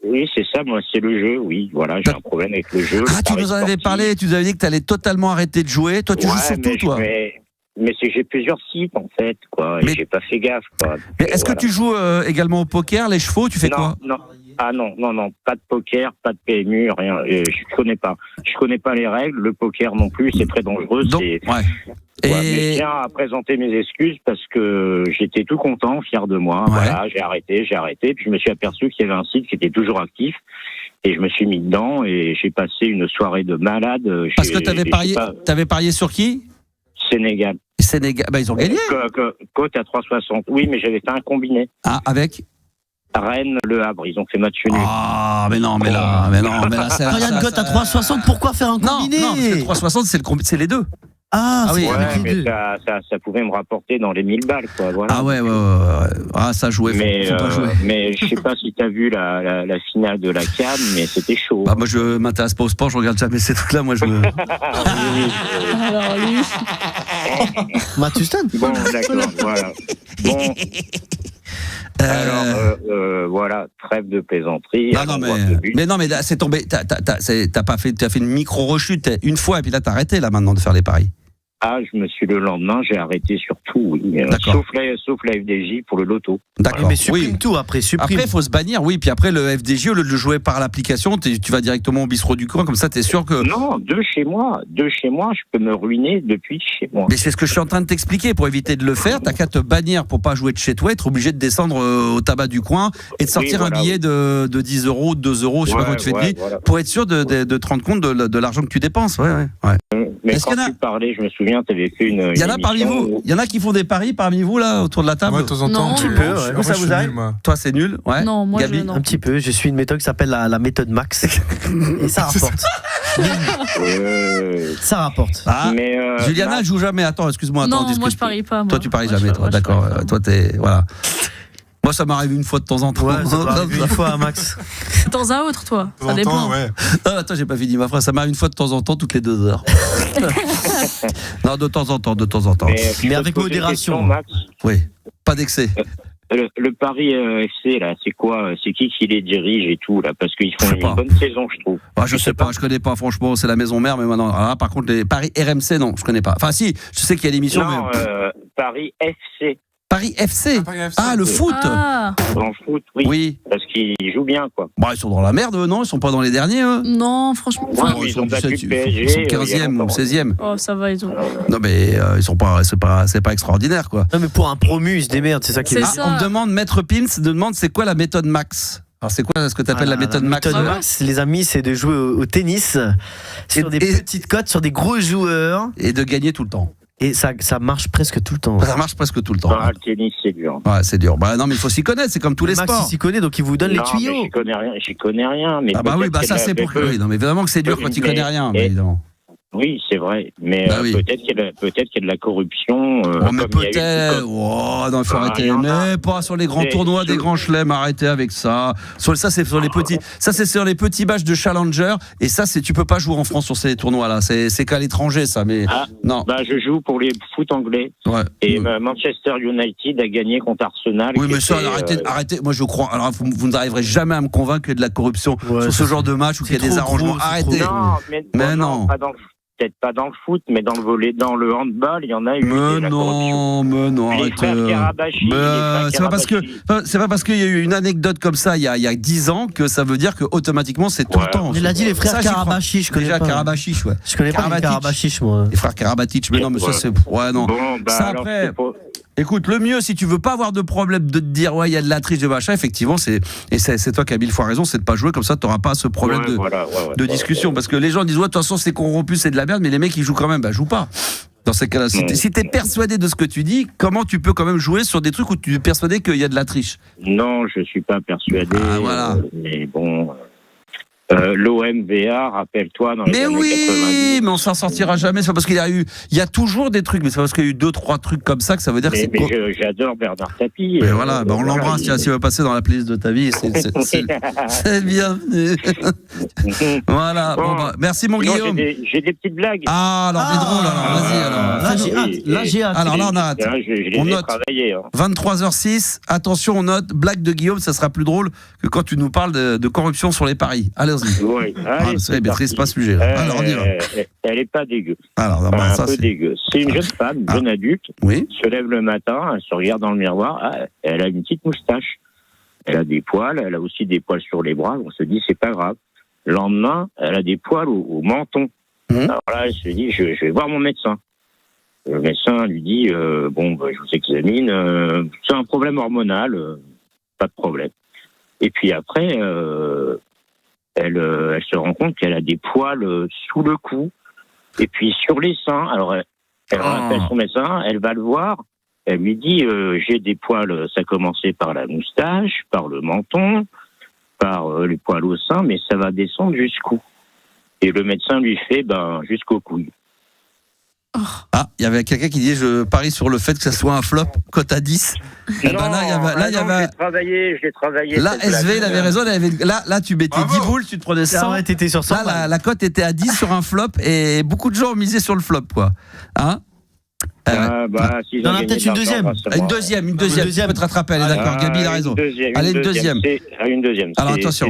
Oui, c'est ça, moi, c'est le jeu, oui. Voilà, j'ai un problème avec le jeu. Ah, tu nous en avais parlé, tu nous avais dit que tu allais totalement arrêter de jouer. Toi, tu joues surtout, toi. mais c'est que j'ai plusieurs sites en fait, quoi. Et j'ai pas fait gaffe, quoi. Mais est-ce que tu joues également au poker, les chevaux, tu fais quoi? Non. Ah non, pas de poker, pas de PMU, rien. Je connais pas. Je connais pas les règles. Le poker non plus, c'est très dangereux. Donc, mais je tiens à présenter mes excuses parce que j'étais tout content, fier de moi. Ouais. Voilà, j'ai arrêté. Puis je me suis aperçu qu'il y avait un site qui était toujours actif. Et je me suis mis dedans et j'ai passé une soirée de malade. Parce que t'avais parié sur qui? Sénégal. Sénégal, ils ont gagné. Côte à 3,60. Oui, mais j'avais fait un combiné. Ah, avec Rennes, Le Havre, ils ont fait match nul. Ah, mais non, là, c'est Quand il y a une cote à 3,60, pourquoi faire un combiné? Non, parce que 3,60, c'est les deux. Ah, oui, mais ça pouvait me rapporter dans les 1000 balles, quoi. Voilà. Ah ouais. Ah, ça jouait. Mais, faut pas jouer. Mais je sais pas si t'as vu la finale de la CAN, mais c'était chaud. Bah, moi, je m'intéresse pas au sport, je regarde jamais ces trucs-là. Moi, Alors lui. Mathuston. Bon, d'accord, voilà. Bon. Alors, voilà, trêve de plaisanterie. Mais là, c'est tombé. T'as fait une micro-rechute une fois, et puis là, t'as arrêté, là, maintenant, de faire les paris. Ah, le lendemain, j'ai arrêté sur tout, oui. Sauf la FDJ pour le loto. D'accord. Mais supprime tout après, Après, il faut se bannir, oui. Puis après, le FDJ, au lieu de le jouer par l'application, tu vas directement au bistrot du coin, comme ça, t'es sûr que. Non, de chez moi, je peux me ruiner depuis chez moi. Mais c'est ce que je suis en train de t'expliquer. Pour éviter de le faire, t'as qu'à te bannir pour pas jouer de chez toi, être obligé de descendre au tabac du coin et de sortir un billet de 10 euros, 2 euros, je sais pas quoi tu fais de vie, pour être sûr de te rendre compte de l'argent que tu dépenses. Ouais. Mais quand tu parlais, je me souviens, tu avais fait une. Il y en a parmi vous. Il y en a qui font des paris parmi vous là autour de la table. Moi, de temps en temps, un petit peu. Moi, ça vous arrive? Toi, c'est nul. Ouais. Non, moi, Gabi, non. Un petit peu. Je suis une méthode qui s'appelle la méthode Max. Et ça rapporte. Ça rapporte. Ah, mais Juliana, elle joue jamais. Attends, excuse-moi. Non, moi je parie pas. Toi, tu paries jamais. Toi, d'accord. Toi, t'es voilà. Moi, ça m'arrive une fois de temps en temps. Ouais, ça m'arrive une fois, Max. De temps à autre, toi. Ça dépend. Ouais. Non, attends, j'ai pas fini ma phrase. Ça m'arrive une fois de temps en temps, toutes les 2 heures. Non, de temps en temps. Mais avec modération. Max. Oui, pas d'excès. Le Paris FC, là, c'est quoi? C'est qui les dirige et tout, là? Parce qu'ils font une bonne saison, je trouve. Je sais pas, je connais pas, franchement, c'est la maison mère, mais maintenant, là, par contre, les Paris RMC, non, je connais pas. Enfin, si, je sais qu'il y a l'émission, mais. Paris FC. Paris FC. Ah, le foot. Dans le foot, oui. Parce qu'ils jouent bien, quoi. Bah, ils sont dans la merde, eux, non? Ils sont pas dans les derniers, eux? Non, franchement. Ils ont battu le PSG. Ils sont 15e ou 16e. Oh, ça va, ils ont. Non, mais ils sont pas, c'est pas extraordinaire, quoi. Non, mais pour un promu, ils se démerdent, c'est ça qui est. On me demande, Maître Pins, demande c'est quoi la méthode Max? Alors, c'est quoi ce que tu appelles la méthode Max? La méthode Max, les amis, c'est de jouer au tennis sur des petites cotes, sur des gros joueurs. Et de gagner tout le temps. Et ça marche presque tout le temps. Ça marche presque tout le temps. Le tennis, c'est dur. Ouais, c'est dur. Bah non, mais il faut s'y connaître, c'est comme tous les sports. Max, il s'y connaît, donc il vous donne les tuyaux. Mais j'y connais rien. Mais bah oui, ça c'est pour que. Oui, non, mais évidemment que c'est dur quand tu connais rien. Évidemment. Oui, c'est vrai, mais peut-être qu'il y a de la corruption. Mais peut-être. Non, il faut arrêter. Mais pas sur les grands tournois des grands chelems. Arrêtez avec ça. Ça, c'est sur les petits. Ça, c'est sur les petits badges de Challenger. Et ça, tu peux pas jouer en France sur ces tournois-là. C'est qu'à l'étranger, ça. Mais non. Bah, je joue pour les foot anglais. Ouais. Et Manchester United a gagné contre Arsenal. Oui, mais ça, arrêtez. Moi, je crois. Alors, vous n'arriverez jamais à me convaincre qu'il y a de la corruption sur ce genre de match ou qu'il y a des arrangements. Arrêtez. Non, mais non. Peut-être pas dans le foot, mais dans le handball, il y en a eu. Mais non, arrêtez. C'est pas parce qu'il y a eu une anecdote comme ça il y a 10 ans que ça veut dire que automatiquement c'est tout le temps. Il a dit les frères Karabatic, je connais pas. Karabatic, ouais. Je connais pas les Karabatic, moi. Les frères Karabatic, mais non, mais ça c'est. Ouais, non. Ça après. Écoute, le mieux, si tu veux pas avoir de problème de te dire il y a de la triche de machin, effectivement, c'est toi qui as 1000 fois raison, c'est de pas jouer comme ça, t'auras pas ce problème de discussion, parce que les gens disent de toute façon c'est corrompu, c'est de la merde, mais les mecs ils jouent quand même, joue pas. Dans ces cas-là, si t'es persuadé de ce que tu dis, comment tu peux quand même jouer sur des trucs où tu es persuadé qu'il y a de la triche? Non, je suis pas persuadé. Voilà. Mais bon. L'OMVA, rappelle-toi, dans les années 90. Mais on s'en sortira jamais. C'est parce qu'il y a toujours des trucs, mais c'est parce qu'il y a eu 2-3 trucs comme ça que ça veut dire que c'est. Mais j'adore Bernard Tapie. Mais voilà, on l'embrasse. S'il va passer dans la playlist de ta vie, c'est bienvenu. Voilà. Merci mon Guillaume. J'ai des petites blagues. Ah, alors c'est drôle. Vas-y. Là, j'ai hâte. Alors là, on arrête. On note. 23h06. Attention, on note. Blague de Guillaume, ça sera plus drôle que quand tu nous parles de corruption sur les paris. Allez. allons-y. Oui. C'est pas ce sujet. Alors, on y va. Elle est pas dégueu. Alors, un peu dégueu. C'est une jeune femme, une jeune adulte. Oui. Se lève le matin, elle se regarde dans le miroir. Elle a une petite moustache. Elle a des poils. Elle a aussi des poils sur les bras. On se dit, c'est pas grave. Le lendemain, elle a des poils au menton. Alors là, elle se dit, je vais voir mon médecin. Le médecin lui dit, je vous examine. C'est un problème hormonal. Pas de problème. Et puis après, elle se rend compte qu'elle a des poils sous le cou et puis sur les seins. Alors, elle rappelle son médecin, elle va le voir, elle lui dit j'ai des poils, ça a commencé par la moustache, par le menton, par les poils au sein, mais ça va descendre jusqu'où? Et le médecin lui fait jusqu'aux couilles. Il y avait quelqu'un qui disait je parie sur le fait que ça soit un flop cote à 10. Non, je l'ai travaillé. Là, SV, il avait raison. Là, tu mettais 10 boules, tu te prenais 100. T'étais sur 100. Là, la cote était à 10 sur un flop et beaucoup de gens ont misé sur le flop, quoi. Hein? Si t'en as peut-être une deuxième. Une deuxième. Tu peux te rattraper, elle est d'accord. Gabi, il a raison. Allez, une deuxième. Une deuxième. Alors, attention.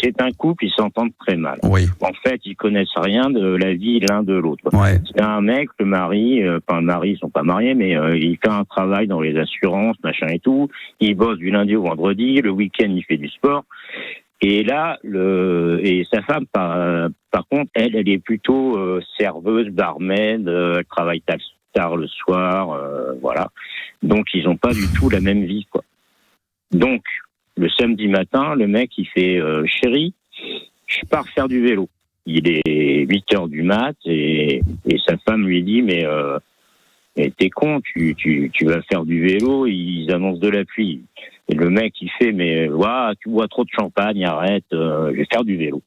C'est un couple, ils s'entendent très mal. Oui. En fait, ils connaissent rien de la vie l'un de l'autre. Ouais. C'est un mec, le mari, ils sont pas mariés, mais il fait un travail dans les assurances, machin et tout. Il bosse du lundi au vendredi. Le week-end, il fait du sport. Et là, et sa femme, par contre, elle est plutôt serveuse, barmaid. Elle travaille tard le soir, voilà. Donc, ils n'ont pas du tout la même vie, quoi. Donc, le samedi matin, le mec, il fait chérie, je pars faire du vélo. Il est 8h du mat et sa femme lui dit mais t'es con, tu vas faire du vélo, ils annoncent de la pluie. Et le mec, il fait mais tu bois trop de champagne, arrête, je vais faire du vélo.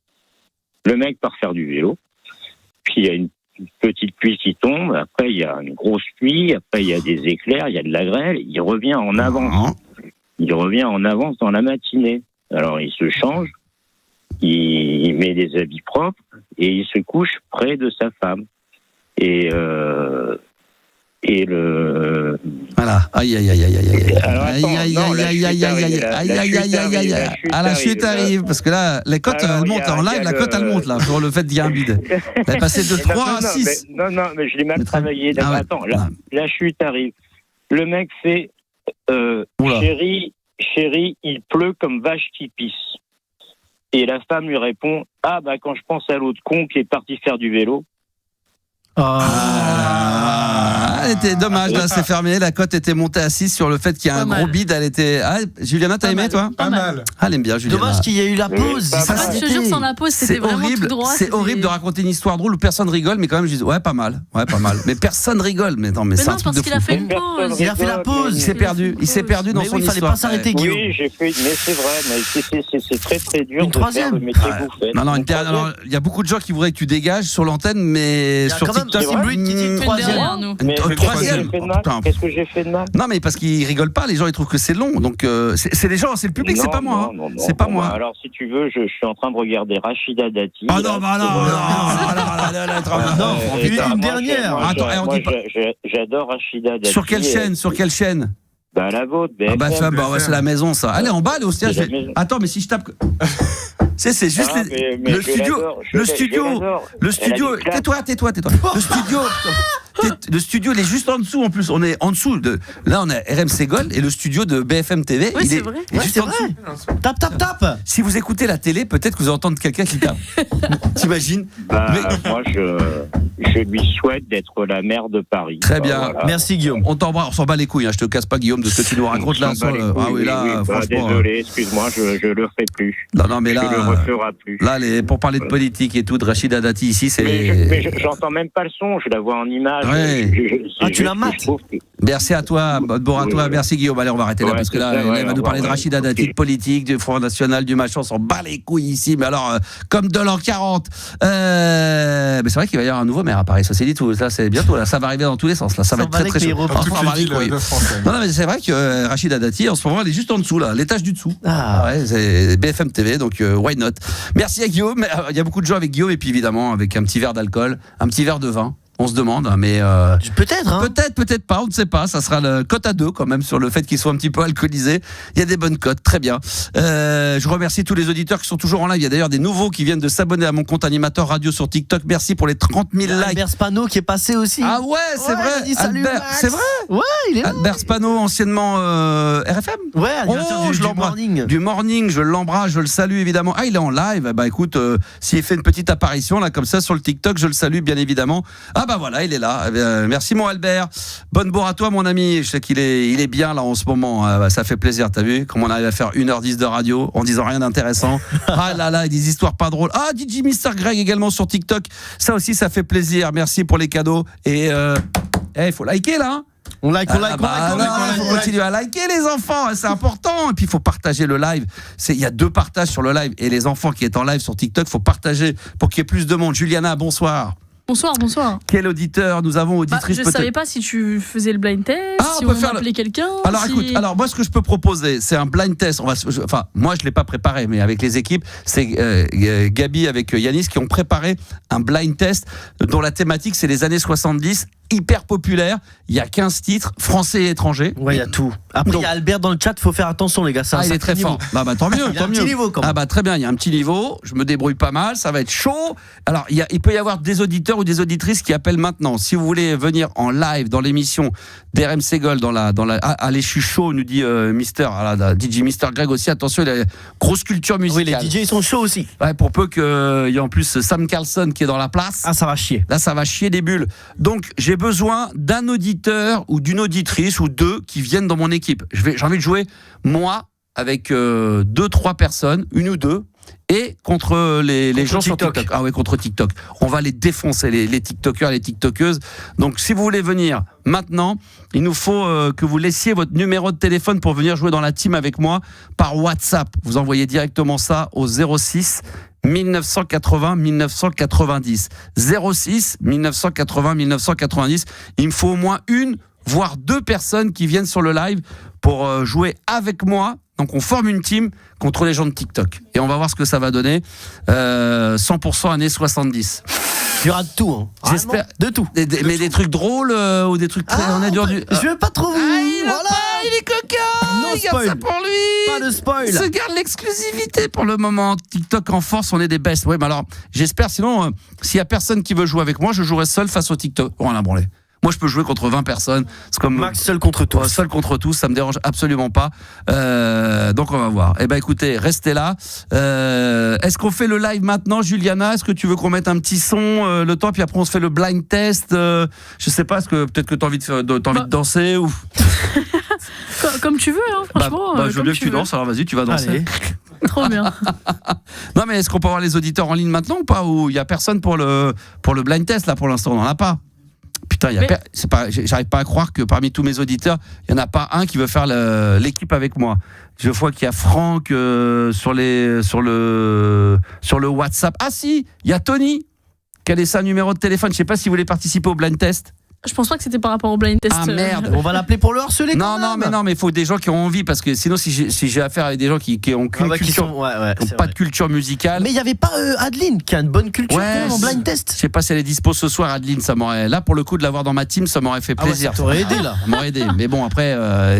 Le mec part faire du vélo. Puis il y a une petite pluie qui tombe, après il y a une grosse pluie, après il y a des éclairs, il y a de la grêle, il revient en avance. Il revient en avance dans la matinée. Alors il se change, il met des habits propres et il se couche près de sa femme. Et le... Voilà. Aïe. La chute arrive. Parce que là, les cotes, elles montent. En live, la cote, elle monte, là, pour le fait qu'il y a un bide. Elle est passée de 3 à 6. Mais je l'ai mal travaillé. Attends, la chute arrive. Le mec fait chérie, il pleut comme vache qui pisse. Et la femme lui répond quand je pense à l'autre con qui est parti faire du vélo. Était dommage, là, c'est fermé. La cote était montée à 6 sur le fait qu'il y a un gros bide. Elle était. Juliana, t'as aimé, toi? Pas mal. Elle aime bien, Juliana. Dommage qu'il y ait eu la pause. Je te jure, sans la pause, c'était vraiment tout droit. C'est horrible de raconter une histoire drôle où personne rigole, mais quand même, je dis pas mal. Mais personne rigole. Mais non, c'est un truc de fou. Parce qu'il a fait une pause. Il a fait la pause. Il s'est perdu dans son histoire. Il fallait pas s'arrêter, Guillaume. Oui, j'ai fait, mais c'est vrai, mais c'est très très dur. Une troisième. De faire le métier que vous faites. Non, il y a beaucoup de gens qui voudraient que tu dégages sur l'antenne, mais sur TikTok. Il dit troisième. Troisième. Qu'est-ce que j'ai fait de mal? Non, mais parce qu'ils rigolent pas, les gens ils trouvent que c'est long. Donc c'est les gens, c'est le public, c'est pas moi. C'est pas moi. Alors si tu veux, je suis en train de regarder Rachida Dati. Ah non, une dernière. J'adore Rachida Dati. Sur quelle chaîne? La vôtre. C'est la maison, ça. Allez, en bas, allez au stage. Attends, mais si je tape. C'est juste le studio. Tais-toi. Le studio, il est juste en dessous, en plus. On est en dessous de. Là, on a RMC Gold et le studio de BFM TV. Oui, c'est vrai. Il est juste en dessous. Tape. Si vous écoutez la télé, peut-être que vous entendez quelqu'un qui tape. T'imagines? Moi, je lui souhaite d'être la maire de Paris. Très bien. Voilà. Merci, Guillaume. On t'embrasse. On s'en bat les couilles. Je te casse pas, Guillaume, de ce que tu nous racontes là. Franchement. Désolé, excuse-moi, je le ferai plus. Non, mais là. Je le referai plus. Là, pour parler de politique et tout, de Rachida Dati ici, c'est. Mais j'entends même pas le son. Je la vois en image. Ouais. Tu la mates. Merci à toi, bon à toi, merci Guillaume. Allez, on va arrêter là parce que là, elle va nous parler de Rachida Dati, de politique, du Front National, du machin, on s'en bat les couilles ici. Mais alors, comme de l'an 40. Mais c'est vrai qu'il va y avoir un nouveau maire à Paris, ça c'est dit tout. Ça c'est bientôt, là, ça va arriver dans tous les sens. Là, ça va être très chaud. Non, mais c'est vrai que Rachida Dati, en ce moment, elle est juste en dessous, là, l'étage du dessous. C'est BFM TV, donc why not. Merci à Guillaume. Il y a beaucoup de gens avec Guillaume et puis évidemment avec un petit verre d'alcool, un petit verre de vin. On se demande, mais peut-être, hein. peut-être pas, on ne sait pas. Ça sera le cote à 2 quand même sur le fait qu'ils soient un petit peu alcoolisés. Il y a des bonnes cotes, très bien. Je remercie tous les auditeurs qui sont toujours en live. Il y a d'ailleurs des nouveaux qui viennent de s'abonner à mon compte animateur radio sur TikTok. Merci pour les 30 000 likes. Albert Spano qui est passé aussi. Ah ouais, c'est vrai. Dit, salut, Albert, Max. c'est vrai. Ouais, il est là. Albert Spano, anciennement RFM. Ouais, animateur du morning. Du morning, je l'embrasse, je le salue évidemment. Ah, il est en live. Bah écoute, s'il fait une petite apparition là comme ça sur le TikTok, je le salue bien évidemment. Ah bah voilà, il est là. Merci mon Albert. Bonne bourre à toi mon ami. Je sais qu'il est bien là en ce moment. Ça fait plaisir, t'as vu comment on arrive à faire 1h10 de radio en disant rien d'intéressant. Ah là là, des histoires pas drôles. Ah, DJ Mr Greg également sur TikTok. Ça aussi, ça fait plaisir. Merci pour les cadeaux. Et il faut liker là. On like. Il faut continuer à liker les enfants, c'est important. Et puis il faut partager le live. Il y a 2 partages sur le live. Et les enfants qui sont en live sur TikTok, il faut partager pour qu'il y ait plus de monde. Juliana, bonsoir. Bonsoir. Quel auditeur nous avons, auditrice je savais pas si tu faisais le blind test, si on appelait quelqu'un. Alors écoute, moi ce que je peux proposer, c'est un blind test. Moi je l'ai pas préparé, mais avec les équipes, c'est Gabi avec Yanis qui ont préparé un blind test dont la thématique c'est les années 70. Hyper populaire, il y a 15 titres, français et étrangers. Ouais, il y a tout. Après, il y a Albert dans le chat, faut faire attention, les gars. Il est très fort. Bah, tant mieux. Il y a un petit niveau quand même. Très bien, il y a un petit niveau. Je me débrouille pas mal, ça va être chaud. Alors, il peut y avoir des auditeurs ou des auditrices qui appellent maintenant. Si vous voulez venir en live dans l'émission d'RMC Gold, allez, je suis chaud, nous dit DJ Mr Greg aussi. Attention, il a une grosse culture musicale. Oui, les DJ ils sont chauds aussi. Ouais, pour peu qu'il y ait en plus Sam Carlson qui est dans la place. Ah, ça va chier. Là, ça va chier des bulles. Donc, j'ai besoin d'un auditeur ou d'une auditrice ou 2 qui viennent dans mon équipe. J'ai envie de jouer moi avec 2-3 personnes, 1 ou 2, et contre les gens sur TikTok. Ah ouais, contre TikTok. On va les défoncer, les TikTokers, les TikTokeuses. Donc si vous voulez venir maintenant, il nous faut que vous laissiez votre numéro de téléphone pour venir jouer dans la team avec moi par WhatsApp. Vous envoyez directement ça au 06 1980 1990. 06 1980 1990. Il me faut au moins 1 voire 2 personnes qui viennent sur le live pour jouer avec moi. Donc on forme une team contre les gens de TikTok et on va voir ce que ça va donner. 100% années 70. Il y aura de tout, hein. J'espère de tout. Mais des trucs drôles ou des trucs très je veux pas trop. Il est coquin. No il garde spoil. ça pour lui. Pas de spoil. Il se garde l'exclusivité pour le moment. TikTok en force, on est des bestes. Ouais, mais alors j'espère. Sinon, s'il y a personne qui veut jouer avec moi, je jouerai seul face au TikTok. On a branlé. Moi, je peux jouer contre 20 personnes. C'est comme Max seul contre tous. Seul contre tous, ça me dérange absolument pas. Donc, on va voir. Eh ben, écoutez, restez là. Est-ce qu'on fait le live maintenant, Juliana? Est-ce que tu veux qu'on mette un petit son le temps, puis après on se fait le blind test? Je sais pas. Est-ce que peut-être que t'as envie de danser ou comme tu veux, hein, franchement. je veux bien que tu danses. Alors, vas-y, tu vas danser. Allez. Trop bien. Non, mais est-ce qu'on peut avoir les auditeurs en ligne maintenant ou pas? Ou il y a personne pour le blind test là pour l'instant? On n'en a pas. Putain, j'arrive pas à croire que parmi tous mes auditeurs, il n'y en a pas un qui veut faire l'équipe avec moi. Je vois qu'il y a Franck sur le WhatsApp. Ah si, il y a Tony qui a laissé un numéro de téléphone. Je sais pas si vous voulez participer au blind test. Je pense pas que c'était par rapport au blind test. Ah merde. On va l'appeler pour le harceler. Non, mais il faut des gens qui ont envie, parce que sinon si j'ai affaire avec des gens qui ont qu'une culture, qui n'ont pas de culture musicale. Mais il y y avait pas Adeline qui a une bonne culture en blind test. Je sais pas si elle est dispo ce soir, Adeline. Là pour le coup de l'avoir dans ma team, ça m'aurait fait plaisir. Ça t'aurait aidé là. Ça m'aurait aidé. Mais bon après,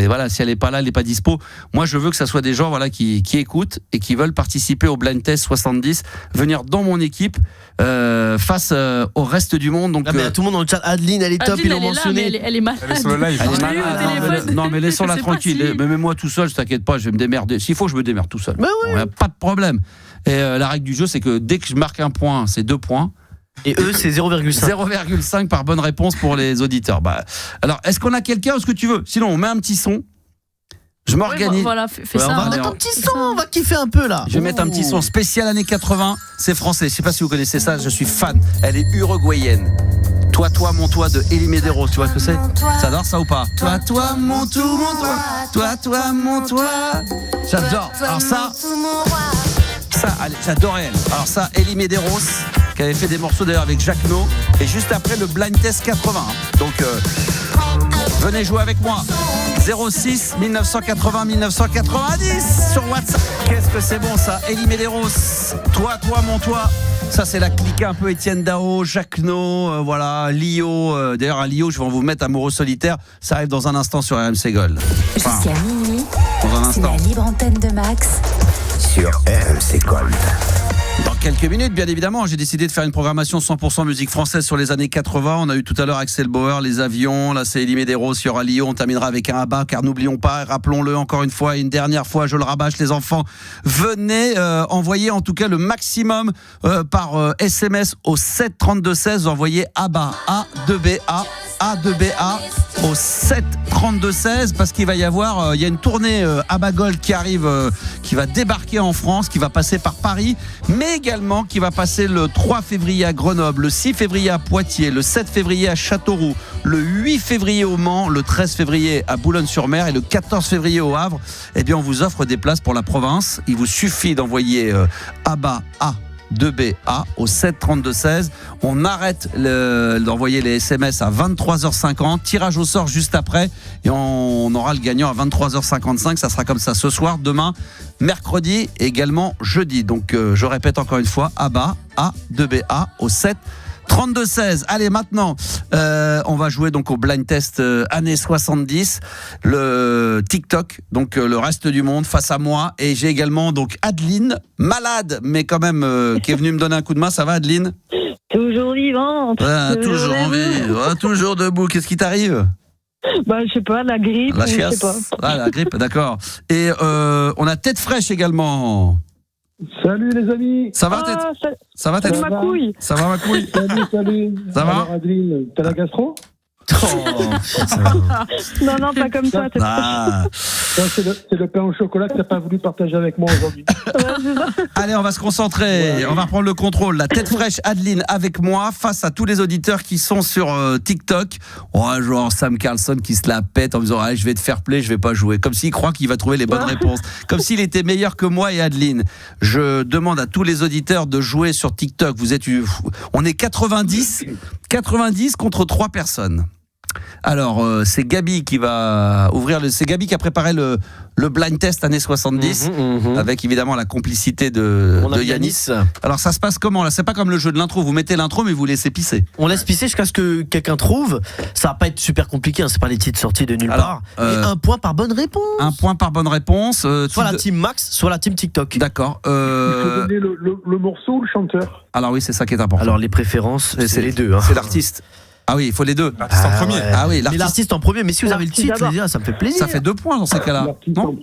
voilà, si elle est pas là, elle est pas dispo. Moi je veux que ça soit des gens qui écoutent et qui veulent participer au blind test 70, venir dans mon équipe face au reste du monde. Donc tout le monde dans le chat. Adeline, elle est top, ils l'ont mentionné. Elle est malade. Elle est sur le live. Non, mais laissons-la tranquille. Mais moi tout seul, je t'inquiète pas, je vais me démerder. S'il faut, je me démerde tout seul. Mais oui. Pas de problème. Et la règle du jeu, c'est que dès que je marque un point, c'est 2 points. Et eux, c'est 0,5. 0,5 par bonne réponse pour les auditeurs. Alors, est-ce qu'on a quelqu'un ou ce que tu veux? Sinon, on met un petit son. Je m'organise. Voilà, fais ça. On va mettre un petit son, on va kiffer un peu là. Je vais mettre un petit son spécial années 80. C'est français. Je sais pas si vous connaissez ça. Je suis fan. Elle est uruguayenne. Toi, mon toi de Elie Medeiros. Tu vois ce que c'est? T'adores ça ou pas? Toi, mon tout, mon toi. Toi, mon toi. J'adore. Alors ça, allez, j'adorais elle. Alors ça, Elie Medeiros, qui avait fait des morceaux d'ailleurs avec Jacques No. Et juste après le blind test 80. Donc, venez jouer avec moi. 06 1980 1990 sur WhatsApp. Qu'est-ce que c'est bon ça? Elie Medeiros. Toi, mon toi. Ça, c'est la clique un peu Étienne Dao, Jacques No, voilà, Lio. D'ailleurs, à Lio, je vais vous mettre Amoureux solitaire. Ça arrive dans un instant sur RMC Gold. Jusqu'à minuit, dans un c'est instant. la libre antenne de Max. Sur RMC Gold. Dans quelques minutes, bien évidemment, j'ai décidé de faire une programmation 100% musique française sur les années 80. On a eu tout à l'heure Axel Bauer, Les Avions, là c'est Elie Medeiros, il y aura Lio, on terminera avec un ABBA, car n'oublions pas, rappelons-le encore une fois, une dernière fois, je le rabâche les enfants, venez envoyer en tout cas le maximum par SMS au 732-16, envoyez ABBA, A2BA, A2BA au 732-16, parce qu'il va y avoir, il y a une tournée ABBA Gold qui arrive, qui va débarquer en France, qui va passer par Paris, mais également qui va passer le 3 février à Grenoble, le 6 février à Poitiers, le 7 février à Châteauroux, le 8 février au Mans, le 13 février à Boulogne-sur-Mer et le 14 février au Havre. Eh bien, on vous offre des places pour la province. Il vous suffit d'envoyer ABBA A2BA au 732-16. On arrête d'envoyer les SMS à 23h50. Tirage au sort juste après. Et on aura le gagnant à 23h55. Ça sera comme ça ce soir, demain, mercredi et également jeudi. Donc je répète encore une fois, ABBA A2BA au 732-16. Allez, maintenant, on va jouer donc au blind test années 70, le TikTok, donc le reste du monde face à moi. Et j'ai également donc Adeline, malade, mais quand même, qui est venue me donner un coup de main. Ça va, Adeline ? Toujours vivante. Toujours en vie, toujours debout. Qu'est-ce qui t'arrive ? Je sais pas, la grippe. La je chiasse. sais pas. Ah, la grippe, d'accord. Et on a Tête Fraîche également. Salut les amis. Ça va, Tête Ça va, Tête Salut ma couille. Ça va, ma couille. Salut. Ça va alors, Adeline, t'as la gastro? Non, pas comme ça. C'est le pain au chocolat que t'as pas voulu partager avec moi aujourd'hui. Allez, on va se concentrer. Ouais. On va reprendre le contrôle. La Tête Fraîche, Adeline, avec moi, face à tous les auditeurs qui sont sur TikTok. Genre Sam Carlson qui se la pète en me disant allez, je vais te faire play, je vais pas jouer. Comme s'il croit qu'il va trouver les bonnes réponses. Comme s'il était meilleur que moi et Adeline. Je demande à tous les auditeurs de jouer sur TikTok. On est 90 contre 3 personnes. Alors, c'est Gabi qui va ouvrir c'est Gabi qui a préparé le blind test années 70 avec évidemment la complicité de Yanis. Alors, ça se passe comment là ? C'est pas comme le jeu de l'intro, vous mettez l'intro mais vous laissez pisser. On laisse pisser jusqu'à ce que quelqu'un trouve. Ça va pas être super compliqué, hein. C'est pas les titres sortis de nulle part. Et un point par bonne réponse. Un point par bonne réponse. Soit la team Max, soit la team TikTok. D'accord. Il faut donner le morceau ou le chanteur. Alors oui, c'est ça qui est important. Alors les préférences, c'est les deux. Hein. C'est l'artiste. Ah oui, il faut les deux. L'artiste en premier. Ouais. Ah oui, mais l'artiste en premier. Mais si vous avez le titre, ça me fait plaisir. Ça fait 2 points dans ces cas-là. Non ?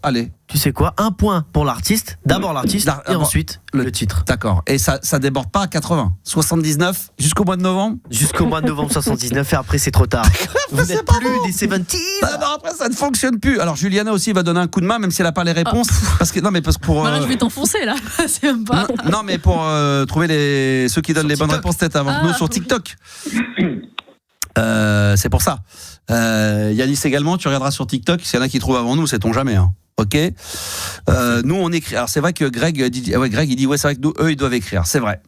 Allez. Tu sais quoi ? 1 point pour l'artiste. D'abord l'artiste et ensuite le titre. D'accord. Et ça déborde pas à 80. 79 jusqu'au mois de novembre ? Jusqu'au mois de novembre 79 et après c'est trop tard. Vous n'êtes plus des 70s. Non, après ça ne fonctionne plus. Alors Juliana aussi va donner un coup de main même si elle n'a pas les réponses. Parce que pour. Là, je vais t'enfoncer là. C'est même pas. Non, mais pour trouver ceux qui donnent les bonnes réponses peut-être avant nous sur TikTok. C'est pour ça. Yanis également, tu regarderas sur TikTok. S'il y en a qui trouvent avant nous, sait-on jamais. Hein. Ok. Nous on écrit. Alors c'est vrai que Greg il dit c'est vrai que nous eux ils doivent écrire. C'est vrai.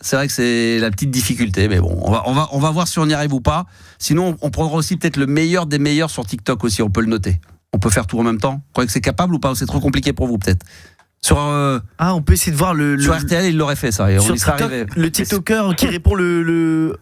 C'est vrai que c'est la petite difficulté, mais bon, on va voir si on y arrive ou pas. Sinon, on prendra aussi peut-être le meilleur des meilleurs sur TikTok aussi. On peut le noter. On peut faire tout en même temps. Vous croyez que c'est capable ou pas ? C'est trop compliqué pour vous peut-être. Sur on peut essayer de voir sur RTL, il l'aurait fait ça. Et on y serait arrivé. Le TikToker qui répond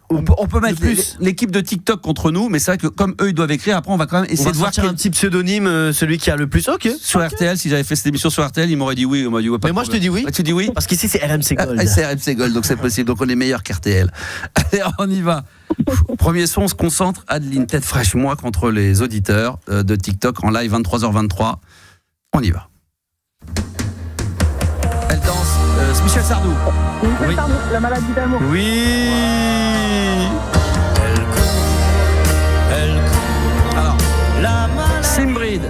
on peut mettre l'équipe de TikTok contre nous, mais c'est vrai que comme eux ils doivent écrire, après on va quand même essayer de voir un petit pseudonyme, celui qui a le plus. Ok. Sur RTL, si j'avais fait cette émission sur RTL, il m'aurait dit oui. Mais moi je te dis oui. Tu dis oui parce qu'ici c'est RMC Gold. C'est RMC Gold, donc c'est possible. Donc on est meilleur qu'RTL. Allez, on y va. Premier son, on se concentre. Adeline, Tête Fraîche, moi contre les auditeurs de TikTok en live 23h23. On y va. Elle danse. Michel Sardou. Michel Sardou, La maladie d'amour. Oui. Alors, Simbrid,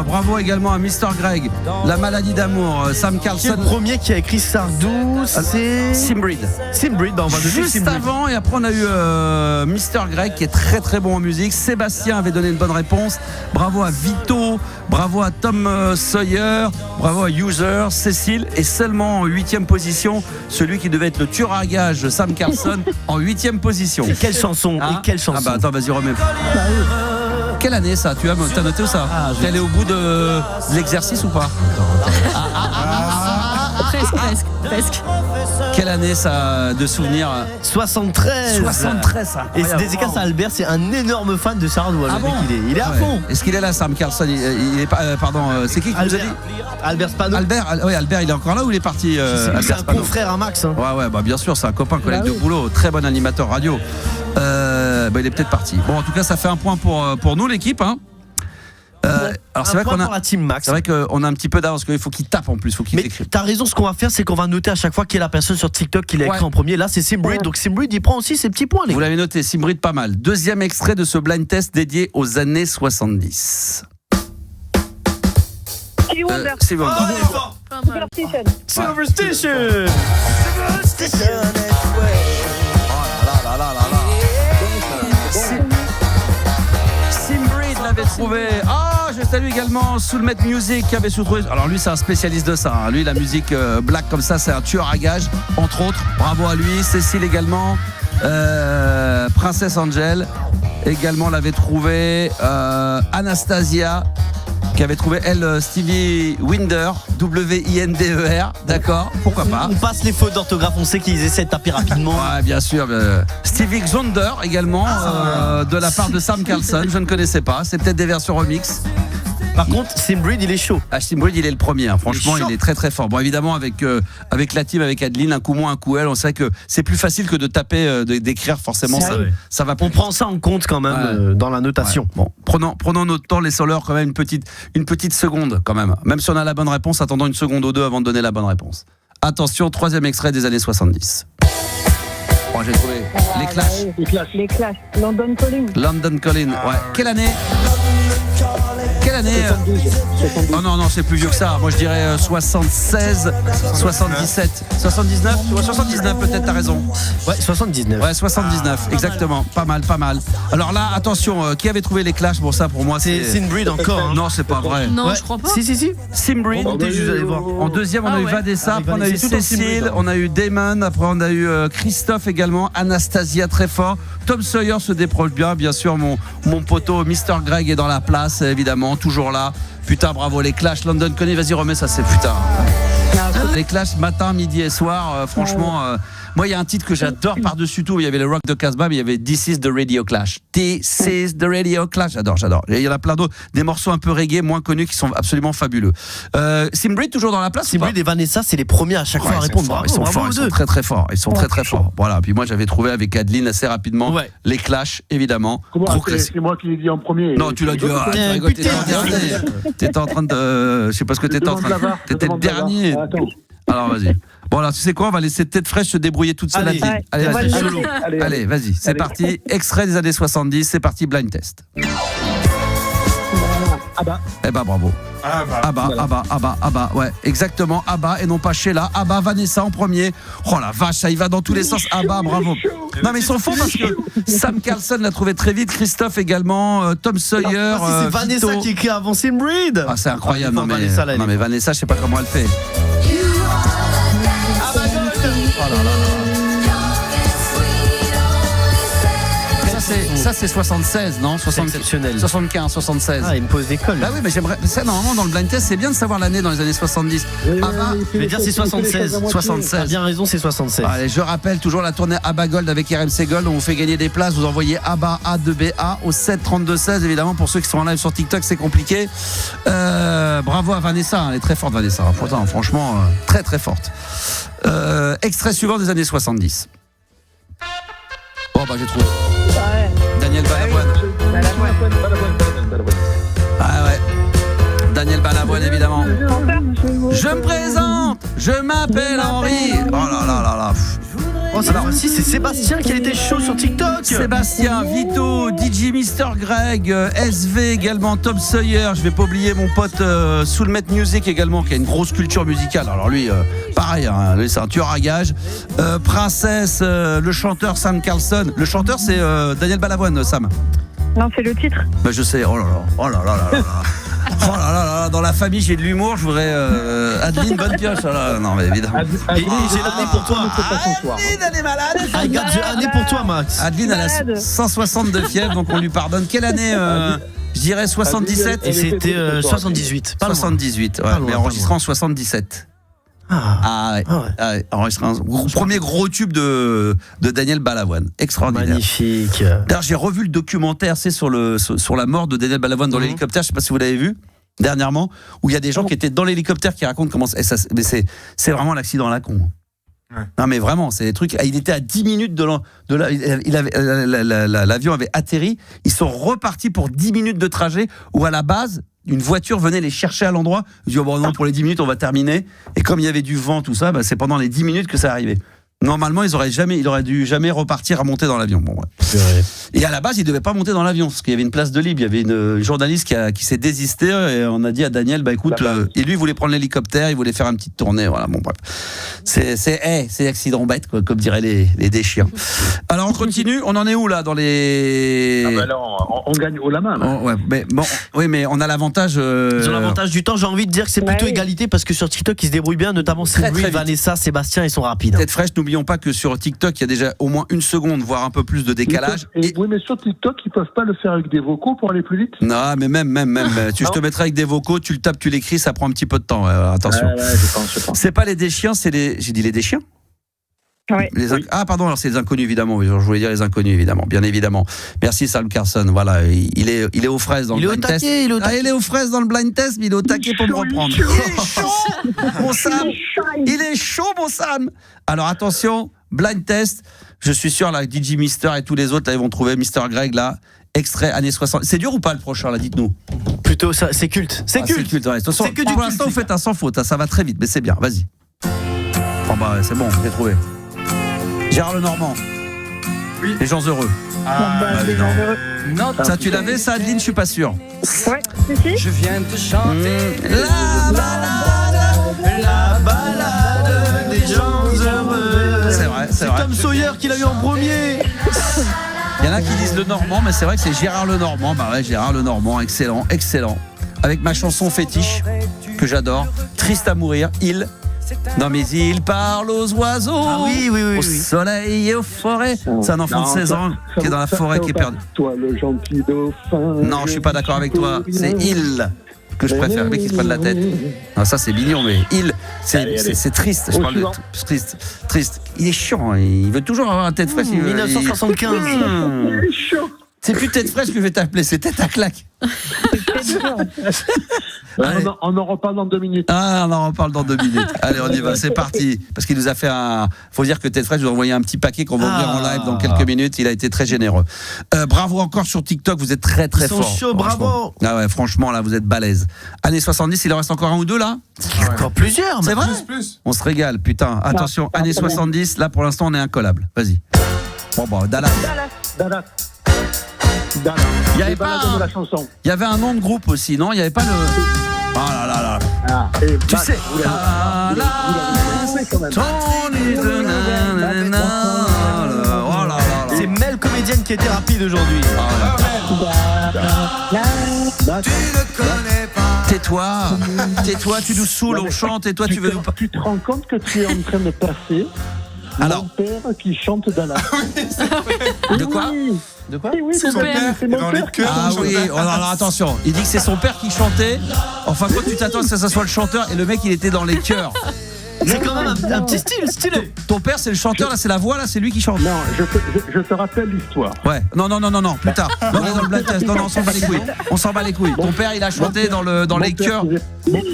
bravo également à Mr. Greg. La maladie d'amour, Sam Carlson. Le premier qui a écrit Sardou, c'est Simbrid. On va juste avant, et après on a eu Mr. Greg qui est très très bon en musique. Sébastien avait donné une bonne réponse. Bravo à Vito, bravo à Tom Sawyer, bravo à User, Cécile, et seulement en 8e position, celui qui devait être le tueur à gage, Sam Carlson, en 8e position. Et quelle chanson Attends, vas-y, remets. Quelle année ça ? T'as noté où ça ? T'es allé au bout de l'exercice ou pas ? Presque. Quelle année ça de souvenir? 73. 73, ça. Et c'est dédicace à Albert, c'est un énorme fan de Sardou. Ah bon, il est à fond. Est-ce qu'il est là, Sam Carlson? Il est pas. Pardon, c'est qui vous a dit? Albert Spano. Albert, il est encore là ou il est parti? C'est un confrère à Max. Hein. Ouais, bah bien sûr, c'est un copain, collègue de boulot, très bon animateur radio. Il est peut-être parti. Bon, en tout cas, ça fait un point pour nous, l'équipe. Hein. Alors c'est vrai qu'on a la team Max. C'est vrai qu'on a un petit peu d'avance, qu'il faut qu'il tape en plus, il faut qu'il écrive. T'as raison, ce qu'on va faire, c'est qu'on va noter à chaque fois qui est la personne sur TikTok qui l'a écrit en premier. Là, c'est Simbrid, donc Simbrid, il prend aussi ses petits points. Vous l'avez noté, Simbrid, pas mal. Deuxième extrait de ce blind test dédié aux années 70. Stevie Wonder. Superstition. Simbrid l'avait trouvé. Je salue également Soulmate Music qui avait trouvé. Alors lui, c'est un spécialiste de ça. Hein. Lui, la musique black comme ça, c'est un tueur à gages, entre autres. Bravo à lui. Cécile également. Princess Angel également l'avait trouvé. Anastasia qui avait trouvé elle Stevie Wonder, W-I-N-D-E-R, d'accord, pourquoi pas. On passe les fautes d'orthographe, on sait qu'ils essaient de taper rapidement. Ouais, bien sûr. Stevie Wonder également, de la part de Sam Carlson, je ne connaissais pas, c'est peut-être des versions remix. Par contre, Simbrid, il est chaud. Simbrid, il est le premier. Hein. Franchement, il est très très fort. Bon, évidemment, avec la team, avec Adeline, un coup moins, un coup elle, on sait que c'est plus facile que de taper, d'écrire forcément. Ça va. On prend ça en compte quand même dans la notation. Ouais. Bon, prenons notre temps, laissons-leur quand même une petite seconde quand même. Même si on a la bonne réponse, attendons une seconde ou deux avant de donner la bonne réponse. Attention, troisième extrait des années 70. Bon, j'ai trouvé les Clash. Les Clash. London Calling. London Calling. Ouais. Quelle année? 72. Oh non, c'est plus vieux que ça. Moi je dirais 76, 77, 79. Tu vois, 79 peut-être, t'as raison. Ouais, 79. Ouais, 79, exactement. Pas mal. Alors là, attention, qui avait trouvé les Clash? Bon, ça pour moi c'est Simbrid encore. Hein. Non, c'est pas vrai. Non, je crois pas. Si. Simbrid. En deuxième, on a eu Vanessa, après on a eu Cécile, on a eu Damon, après on a eu Christophe également, Anastasia très fort. Tom Sawyer se déproche bien sûr, mon poteau Mr. Greg est dans la place, évidemment, toujours là. Putain, bravo, les Clash, London Calling, vas-y, remets ça, c'est putain. Les Clash, matin, midi et soir, franchement, moi, il y a un titre que j'adore par-dessus tout. Il y avait le rock de Casbah, mais il y avait This is the Radio Clash. This is the Radio Clash. J'adore. Il y en a plein d'autres, des morceaux un peu reggae, moins connus, qui sont absolument fabuleux. Simbrid, toujours dans la place? Simbrid et Vanessa, c'est les premiers à chaque fois à répondre. Bravo, ils sont forts, ils sont très très forts. Ils sont très forts. Voilà. Puis moi, j'avais trouvé avec Adeline assez rapidement les Clash, évidemment. C'est moi qui l'ai dit en premier. Non, tu l'as dit. T'étais en train de. Je sais pas ce que t'étais en train de. T'étais le dernier. Alors vas-y. Bon alors tu sais quoi, on va laisser Tête Fraîche se débrouiller toute seule. Allez, vas-y. Allez, vas-y, c'est parti. Extrait des années 70, c'est parti, blind test. Abba. Eh ben bravo. Abba, ouais, exactement, Abba et non pas Sheila. Abba, Vanessa en premier. Oh la vache, ça y va dans tous les sens. Abba, bravo. Non mais ils sont faux parce que Sam Carlson l'a trouvé très vite, Christophe également, Tom Sawyer. C'est Vanessa qui écrit avant Simbrid. Ah c'est incroyable, non mais Vanessa, je sais pas comment elle fait. Oh là là. Ça c'est 76, non? 75, 76. Ah, il me pose des cols. Bah oui, mais j'aimerais. Ça, normalement, dans le blind test, c'est bien de savoir l'année dans les années 70. Je vais dire c'est 76. 76. T'as bien raison, c'est 76. Allez, je rappelle toujours la tournée ABBA Gold avec RMC Gold. On vous fait gagner des places. Vous envoyez ABBA A2BA au 7 32 16. Évidemment, pour ceux qui sont en live sur TikTok, c'est compliqué. Bravo à Vanessa. Elle est très forte, Vanessa. Franchement, très très forte. Extrait suivant des années 70. Bon, bah, j'ai trouvé. Daniel Balavoine. Ah ouais. Daniel Balavoine, évidemment. Je me présente, je m'appelle Henri. Oh là là là là. Oh, cette fois-ci, c'est Sébastien qui a été chaud sur TikTok. Sébastien, Vito, DJ Mr. Greg, SV également, Tom Sawyer. Je vais pas oublier mon pote Soulmate Music également, qui a une grosse culture musicale. Alors lui, pareil, hein, lui c'est un tueur à gages. Princesse, le chanteur Sam Carlson. Le chanteur c'est Daniel Balavoine, Sam. Non, c'est le titre. Bah, je sais, oh là là. Oh là là, dans la famille j'ai de l'humour, je voudrais Adeline, bonne pioche. Là. Non mais évidemment. Adeline, j'ai l'année pour toi. Adeline, elle est malade. J'ai l'année pour toi, Max. Adeline, elle a 160 de fièvre, donc on lui pardonne. Quelle année je dirais 77. Et c'était 78. 78, ouais, mais enregistré en 77. Premier gros tube de Daniel Balavoine. Extraordinaire. Magnifique. D'ailleurs, j'ai revu le documentaire, c'est sur la mort de Daniel Balavoine dans l'hélicoptère. Je ne sais pas si vous l'avez vu dernièrement, où il y a des gens qui étaient dans l'hélicoptère qui racontent comment. Mais c'est vraiment l'accident à la con. Ouais. Non mais vraiment, c'est des trucs. Il était à 10 minutes l'avion avait atterri. Ils sont repartis pour 10 minutes de trajet où à la base une voiture venait les chercher à l'endroit. Ils disent non, pour les 10 minutes on va terminer. Et comme il y avait du vent tout ça, c'est pendant les 10 minutes que ça arrivait. Normalement, il aurait dû jamais repartir à monter dans l'avion. Bon, ouais. Et à la base, il devait pas monter dans l'avion parce qu'il y avait une place de libre. Il y avait une journaliste qui s'est désistée et on a dit à Daniel, écoute, et lui il voulait prendre l'hélicoptère, il voulait faire une petite tournée. Voilà, bon bref. C'est accident bête, quoi, comme diraient les déchiens. Alors on continue. On en est où là dans les là, on gagne haut la main. Mais on a l'avantage. Ils ont l'avantage du temps. J'ai envie de dire que c'est plutôt égalité parce que sur TikTok ils se débrouillent bien, notamment Cédric, Vanessa, Sébastien, ils sont rapides. Tête fraîche, n'oublions pas que sur TikTok, il y a déjà au moins une seconde, voire un peu plus de décalage. Oui, mais sur TikTok, ils peuvent pas le faire avec des vocaux pour aller plus vite. Non, mais même. Je te mettrai avec des vocaux, tu le tapes, tu l'écris, ça prend un petit peu de temps. Attention. Je pense. C'est pas les déchiens, c'est les. J'ai dit les déchiens ? Ouais. Ah pardon, alors c'est les inconnus évidemment. Je voulais dire les inconnus évidemment, bien évidemment. Merci Sam Carson. Voilà, il est aux fraises dans le blind test. Il est aux fraises dans le blind test, mais il est au taquet pour me reprendre. Il est chaud, mon Sam. Il est chaud, mon Sam. Alors attention, blind test. Je suis sûr là, DJ Mister et tous les autres là, ils vont trouver Mister Greg là. Extrait années 60. C'est dur ou pas le prochain là, dites-nous. Plutôt ça, c'est culte. C'est culte. Ouais. C'est que pour l'instant, vous faites un sans faute. Ça va très vite, mais c'est bien. Vas-y. C'est bon, j'ai trouvé. Gérard Lenormand. Oui. Les gens heureux. Les gens heureux. Non, ça tu l'avais, ça Adeline, je suis pas sûr. Ouais, si. Je viens te chanter la balade des gens heureux. C'est vrai. C'est Tom Sawyer qui l'a eu en premier. Il y en a qui disent Lenormand, mais c'est vrai que c'est Gérard Lenormand. Gérard Lenormand, excellent. Avec ma chanson fétiche que j'adore, Triste à mourir, Non mais il parle aux oiseaux, au soleil et aux forêts. C'est un enfant de 16 ans qui est dans la forêt qui est perdu. Toi le gentil dauphin. Non, je suis pas d'accord avec toi. C'est il que je préfère, le mec qui se prenne la tête. Non, ça c'est mignon, mais c'est triste. Je parle de triste. Il est chiant, il veut toujours avoir une tête fraîche. 1975. Il est chaud. C'est plus tête fraîche que je vais t'appeler, c'est tête à claque. On en reparle dans 2 minutes. On en reparle dans 2 minutes. Allez, on y va, c'est parti. Parce qu'il nous a fait faut dire que Tête Fraîche nous a envoyé un petit paquet qu'on va ouvrir en live dans quelques minutes. Il a été très généreux. Bravo encore sur TikTok, vous êtes très très fort. Ils sont chauds, bravo. Ah ouais, franchement, là, vous êtes balèze. Années 70, il en reste encore un ou deux là ? Encore plusieurs. C'est vrai ? Plus. On se régale, putain. Attention, années 70, là pour l'instant, on est incollable. Vas-y. Dallas. Il y avait un nom de groupe aussi, non ? Il n'y avait pas le. Oh là là là. Tu sais. C'est Mel comédienne qui était rapide aujourd'hui. Tais-toi, tu nous saoules, on chante et toi tu veux nous. Tu te rends compte que tu es en train de passer mon père qui chante Dallas. De quoi ? De quoi ? Oui, c'est mon père. Ah oui, alors attention, il dit que c'est son père qui chantait. Enfin, quand tu t'attends que ça soit le chanteur et le mec il était dans les chœurs. C'est quand même un petit style stylé. Ton père c'est le chanteur, là c'est la voix, là c'est lui qui chante. Non, je te rappelle l'histoire. Ouais, non, plus tard. Non, on est dans le blind test. Non, on s'en bat les couilles. Ton père il a chanté dans les chœurs.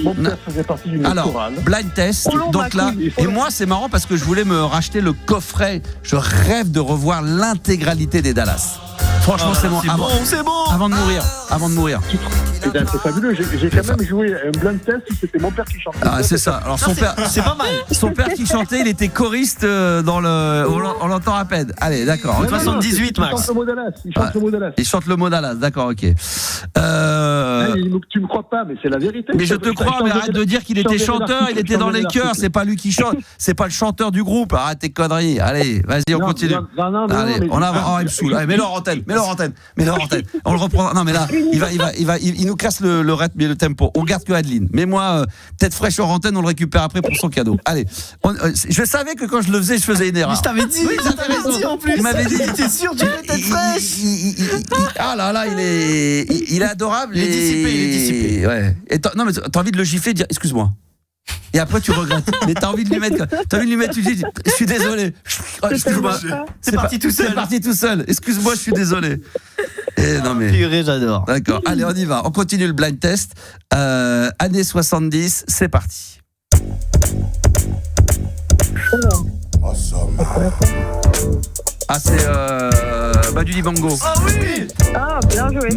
Mon père faisait partie d'une chorale. Alors, blind test, donc là, et moi c'est marrant parce que je voulais me racheter le coffret. Je rêve de revoir l'intégralité des Dallas. Franchement, c'est bon. C'est bon. Avant de mourir. C'est fabuleux. J'ai quand même joué un blind test où c'était mon père qui chantait. Ah, c'est ça. Alors son père, c'est pas mal. Son père qui chantait, il était choriste dans le. On l'entend à peine. Allez, d'accord. 78, Max. Il chante le mot Dallas. Il chante le mot Dallas. D'accord, ok. Tu me crois pas, mais c'est la vérité. Mais je te crois, mais arrête de dire qu'il était chanteur. Il était dans les chœurs. C'est pas lui qui chante. C'est pas le chanteur du groupe. Arrête tes conneries. Allez, vas-y, on continue. Allez, on avance. Oh, il me saoule. Allez, mets-le en antenne. On le reprend. Non, mais là, il nous casse le rythme et le tempo. On garde que Adeline. Mais moi, tête fraîche hors antenne, on le récupère après pour son cadeau. Allez. Je savais que quand je le faisais, je faisais une erreur. Mais je t'avais dit. Oui, t'avais raison. En plus. Il m'avait dit. T'es sûr, tu veux tête fraîche. Ah là, il est adorable. Il est dissipé. Ouais. Non, mais t'as envie de le gifler, de dire excuse-moi. Et après tu regrettes. Mais t'as envie de lui mettre, tu dis, je suis désolé. Excuse-moi. C'est parti tout seul. C'est parti tout seul. Excuse-moi, je suis désolé. Et non mais. Purée, j'adore. D'accord. Allez, on y va. On continue le blind test. Années 70, c'est parti. Ah, c'est Manu Dibango. Ah oui. Ah, bien joué.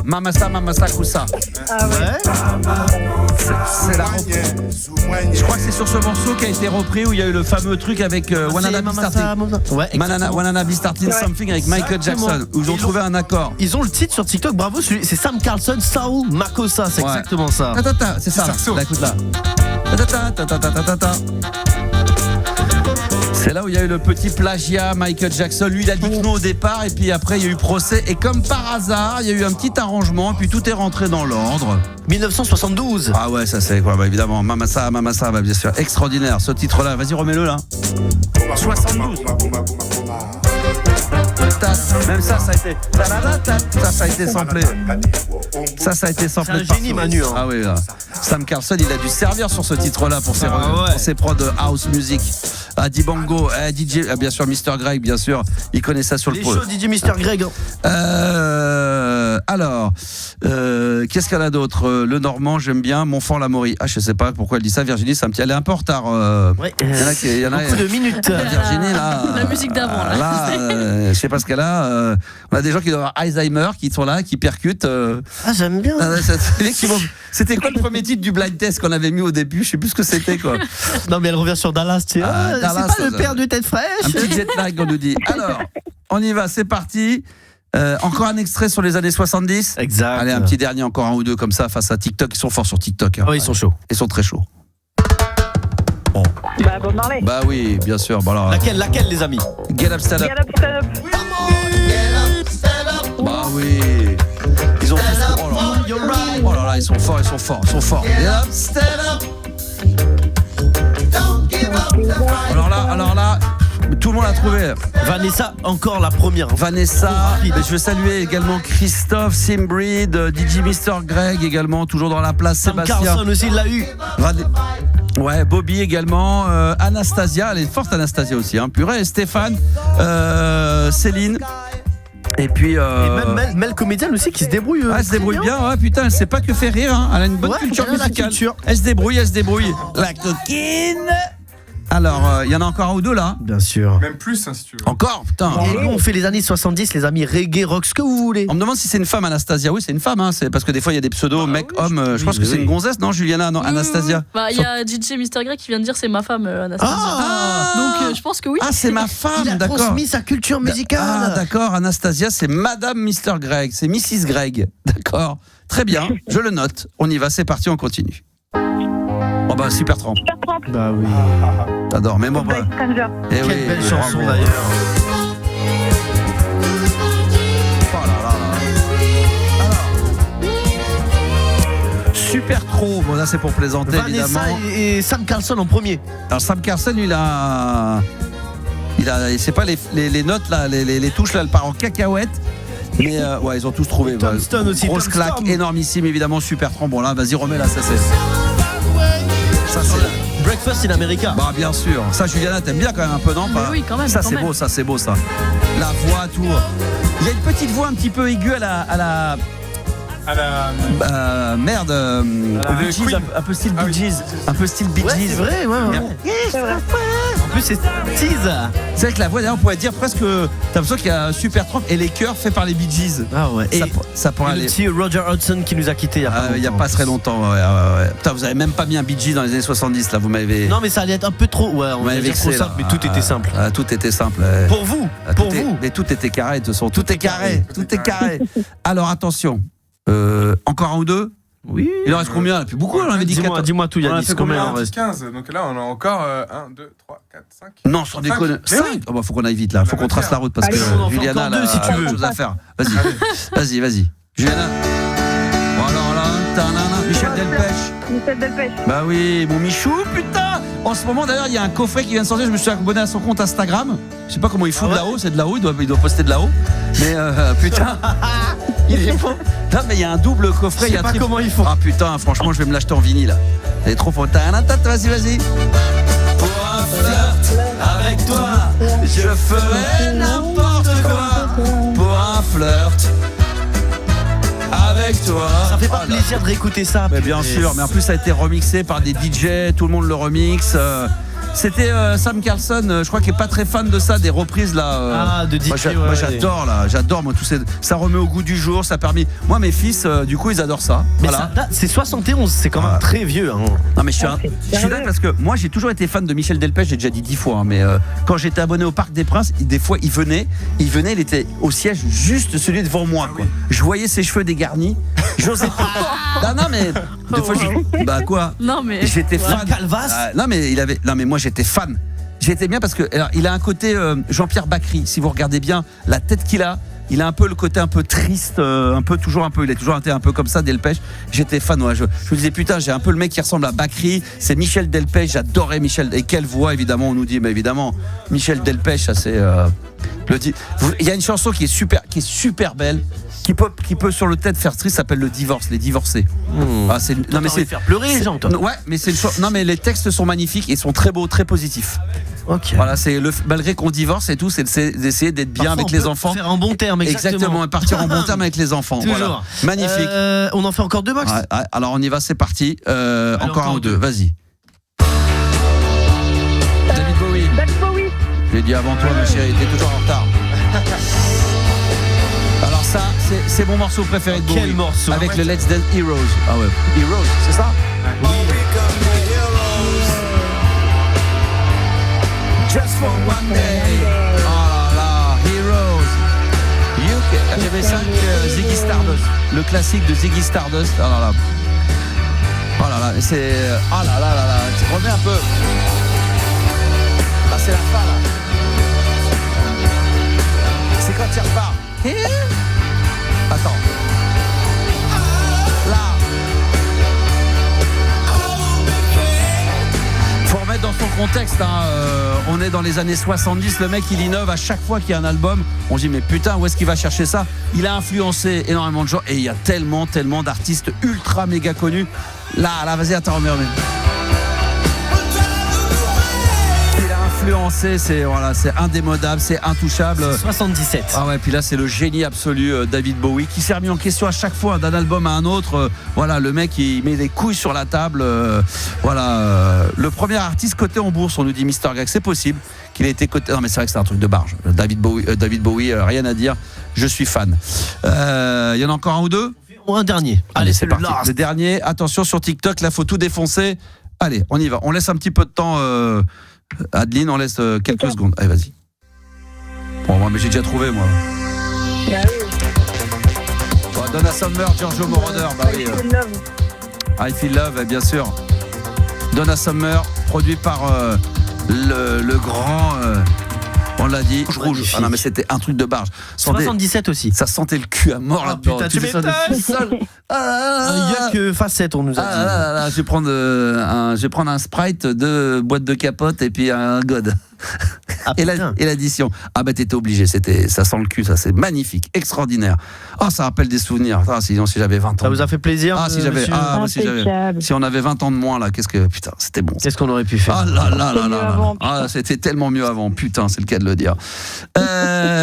Mamasa Kusa. Ah ouais. C'est la reprise. Je crois que c'est sur ce morceau qui a été repris où il y a eu le fameux truc avec Wanna Be Starting. Ouais, Wanna Be Starting Something avec Michael Jackson où ils ont trouvé un accord. Ils ont le titre sur TikTok, bravo, c'est Sam Carlson, Sao Makossa, c'est exactement ça. C'est ça. Là, écoute là. C'est là où il y a eu le petit plagiat. Michael Jackson, lui, il a dit non au départ, et puis après, il y a eu procès. Et comme par hasard, il y a eu un petit arrangement, et puis tout est rentré dans l'ordre. 1972. Ah ouais, ça c'est quoi, bah, évidemment. Mamasa, bah, bien sûr. Extraordinaire, ce titre-là. Vas-y, remets-le là. 72. Même ça a été. Ça a été samplé. Ça a été samplé. C'est un génie, Manu. Hein. Ah oui, là. Sam Carlson, il a dû servir sur ce titre-là pour ses prods de house music. Ah, Dibango, DJ, bien sûr, Mr. Greg, bien sûr. Il connaît ça sur le pro. Les shows DJ Mr. Greg. Alors, qu'est-ce qu'il y en a d'autre? Le Normand, j'aime bien. Montfort-l'Amaury. Ah, je sais pas pourquoi elle dit ça. Virginie, elle est un peu en retard. Ouais. Il y en a beaucoup de minutes. Virginie, là. La musique d'avant, là. Là, je sais pas ce qu'elle a. On a des gens qui doivent avoir Alzheimer, qui sont là, qui percutent. Ah, j'aime bien. C'était quoi le premier titre du blind test qu'on avait mis au début? Je sais plus ce que c'était, quoi. Non, mais elle revient sur Dallas, tu sais. Dallas, c'est pas le père de Tête Fraîche. Un petit jet lag, on nous dit. Alors, on y va, c'est parti. Encore un extrait sur les années 70. Exact. Allez, un petit dernier, encore un ou deux comme ça face à TikTok. Ils sont forts sur TikTok. Hein. Oh, ils sont chauds. Ils sont très chauds. Bon. Bob Marley. Bah oui, bien sûr. Bon, alors, laquelle, les amis? Get Up, Stand Up. Get Up, Stand Up. Bah oui. Ils ont tous. Oh là là, ils sont forts. Get Up, Stand Up. Alors là, tout le monde l'a trouvé. Vanessa, encore la première. Vanessa, je veux saluer également Christophe, Simbrid, DJ Mr. Greg également, toujours dans la place. Sam Sébastien Carlson aussi, il l'a eu. Ouais, Bobby également, Anastasia, elle est forte Anastasia aussi, hein. Purée, Stéphane, Céline. Et puis et Mel comédienne aussi qui se débrouille. Elle se débrouille bien, ouais, putain, elle sait pas que faire rire, hein. Elle a une bonne culture musicale. Elle se débrouille. La coquine. Alors, il y en a encore un ou deux là. Bien sûr. Même plus, hein, si tu veux. Encore, putain. Et nous, on fait les années 70, les amis, reggae, rock, ce que vous voulez. On me demande si c'est une femme, Anastasia. Oui, c'est une femme, hein. C'est parce que des fois il y a des pseudos, mec, homme. Je pense que c'est une gonzesse, non, Juliana, non, Anastasia. Bah, il y a DJ Mr. Greg qui vient de dire c'est ma femme, Anastasia. Donc, je pense que oui. Ah, c'est ma femme, il a d'accord. transmis sa culture musicale. Ah, d'accord, Anastasia, c'est Madame Mr. Greg, c'est Mrs. Greg. D'accord, très bien, je le note. On y va, c'est parti, on continue. Oh bah, Supertramp. Bah oui. T'adores, mais moi, bah. Quelle belle chanson d'ailleurs. Oh là là là. Alors. Super trop, bon là c'est pour plaisanter. Vanessa évidemment. Et Sam Carlson en premier. Alors Sam Carlson, il a c'est pas les notes là, les touches là, elle part en cacahuète. Mais ouais, ils ont tous trouvé. Tom Stone aussi. Grosse claque, énormissime évidemment, super trop. Bon là, vas-y, remets là, ça c'est. Breakfast in America. Bah bien sûr. Ça, Juliana, t'aimes bien quand même un peu, non? Oui, quand même. Ça c'est beau, ça c'est beau ça. La voix, tout. Il y a une petite voix un petit peu aiguë à la merde. Bee Gees, un peu style Bee Gees. Un peu style Bee Gees. C'est vrai, ouais. En plus, c'est tease. C'est vrai que la voix d'ailleurs on pourrait dire presque. T'as l'impression qu'il y a Supertramp et les chœurs faits par les Bee Gees. Ah ouais. Ça pourrait aller. Le petit Roger Hudson qui nous a quittés il y a pas très longtemps. Ouais. Putain, vous avez même pas mis un Bee Gees dans les années 70 là, vous m'avez. Non mais ça allait être un peu trop. Ouais, on m'avait vexé, trop simple, mais tout était simple. Tout était simple. Pour vous. Mais tout était carré de toute façon. Tout est carré. Alors attention. Encore un ou deux? Oui. Il en reste combien? Plus beaucoup, on avait dit 14. Dis-moi tout, il y a 10 combien? 15. Donc là, on a encore 1, 2, 3, 4, 5. Non, sans déconner. 5. Oh bah, faut qu'on aille vite là. Faut qu'on trace la route parce que Juliana là, si tu veux. Chose à faire. Vas-y. Juliana. Alors là, Michel Delpech. Bah oui, mon Michou, putain. En ce moment d'ailleurs, il y a un coffret qui vient de sortir. Je me suis abonné à son compte Instagram. Je sais pas comment il fout de là-haut. C'est de là-haut. Il doit poster de là-haut. Mais putain, il est faux. Non mais il y a un double coffret. Je sais pas comment ils font. Ah putain, franchement, je vais me l'acheter en vinyle. C'est trop fort. Vas-y. Pour un flirt avec toi, je ferai n'importe quoi. Pour un flirt avec toi. Ça fait pas plaisir de réécouter ça. Mais bien sûr, mais en plus ça a été remixé par des DJ, tout le monde le remixe. C'était Sam Carlson, je crois qu'il est pas très fan de ça, des reprises là. De DJ. Moi j'adore moi tous ces. Ça remet au goût du jour, ça a permis. Moi mes fils, du coup ils adorent ça. Mais voilà. ça, c'est 71, c'est quand même très vieux. Hein. Non mais je suis là parce que moi j'ai toujours été fan de Michel Delpech, j'ai déjà dit 10 fois. Hein, mais quand j'étais abonné au Parc des Princes, des fois il venait, il était au siège juste celui devant moi. Quoi. Je voyais ses cheveux dégarnis. J'osais pas. Non mais des fois bah quoi. Non mais j'étais fan. Calvas. Non mais moi j'étais fan. J'étais bien parce que alors, il a un côté Jean-Pierre Bacry. Si vous regardez bien la tête qu'il a, il a un peu le côté un peu triste, il a toujours été un peu comme ça, Delpech. J'étais fan. Ouais, je me disais putain, j'ai un peu le mec qui ressemble à Bacry. C'est Michel Delpech. J'adorais Michel. Et quelle voix évidemment on nous dit, mais évidemment Michel Delpech, ça c'est il y a une chanson qui est super belle. Qui peut sur le tête faire triste, s'appelle Le Divorce, Les Divorcés. Non mais c'est faire pleurer les gens, toi. Ouais, mais non mais les textes sont magnifiques et sont très beaux, très positifs. Ok. Voilà, c'est malgré qu'on divorce et tout, c'est d'essayer d'être bien avec les enfants. Faire un bon terme, exactement, et partir en bon terme avec les enfants. Toujours. Voilà. Magnifique. On en fait encore 2, Max. Ouais, alors on y va, c'est parti. Encore un ou deux. Vas-y. David Bowie. J'ai dit avant toi, ma chérie, t'es toujours en retard. Alors ça, c'est mon morceau préféré de Bowie. Quel morceau? Avec le Let's Dance Heroes. Ah ouais, Heroes, c'est ça? Oui. Just for one day. Oh là là, Heroes. J'avais 5 Ziggy Stardust. Le classique de Ziggy Stardust. Oh là là. Oh là là, c'est... Oh là là là là. Tu remets un peu. Là, c'est la fin là. C'est quand il repart. Attends. Là. Faut remettre dans son contexte. Hein. On est dans les années 70. Le mec, il innove à chaque fois qu'il y a un album. On se dit, mais putain, où est-ce qu'il va chercher ça? Il a influencé énormément de gens. Et il y a tellement d'artistes ultra méga connus. Là, vas-y, attends, remets. Influencé, c'est indémodable, c'est intouchable. 77. Ah ouais, puis là c'est le génie absolu David Bowie qui s'est remis en question à chaque fois d'un album à un autre. Voilà, le mec il met des couilles sur la table. Le premier artiste coté en bourse, on nous dit Mr. Gag, c'est possible qu'il ait été coté. Non mais c'est vrai que c'est un truc de barge. David Bowie, rien à dire. Je suis fan. Il y en a encore un ou deux? Un dernier. Allez, c'est parti. Le dernier. Attention sur TikTok, là faut tout défoncer. Allez, on y va. On laisse un petit peu de temps. Adeline, on laisse quelques secondes. Allez, vas-y. Bon, moi, mais j'ai déjà trouvé, moi. Donna Summer, Giorgio Moroder. Bah oui. I Feel Love, bien sûr. Donna Summer, produit par le grand. On l'a dit, rouge. Ah non, mais c'était un truc de barge. 77 aussi. Ça sentait le cul à mort là-dedans. Putain, tu m'étonnes. Il n'y a que facette, on nous a dit. Je vais prendre un Sprite, 2 boîtes de capote et puis un God. Et l'addition. Ah bah t'étais obligé, ça sent le cul, ça c'est magnifique, extraordinaire. Ah, ça rappelle des souvenirs. Si j'avais 20 ans. Ça vous a fait plaisir? Si on avait 20 ans de moins là, putain, c'était bon. Qu'est-ce qu'on aurait pu faire? Ah là, c'était tellement mieux avant. Putain, c'est le cas de le dire.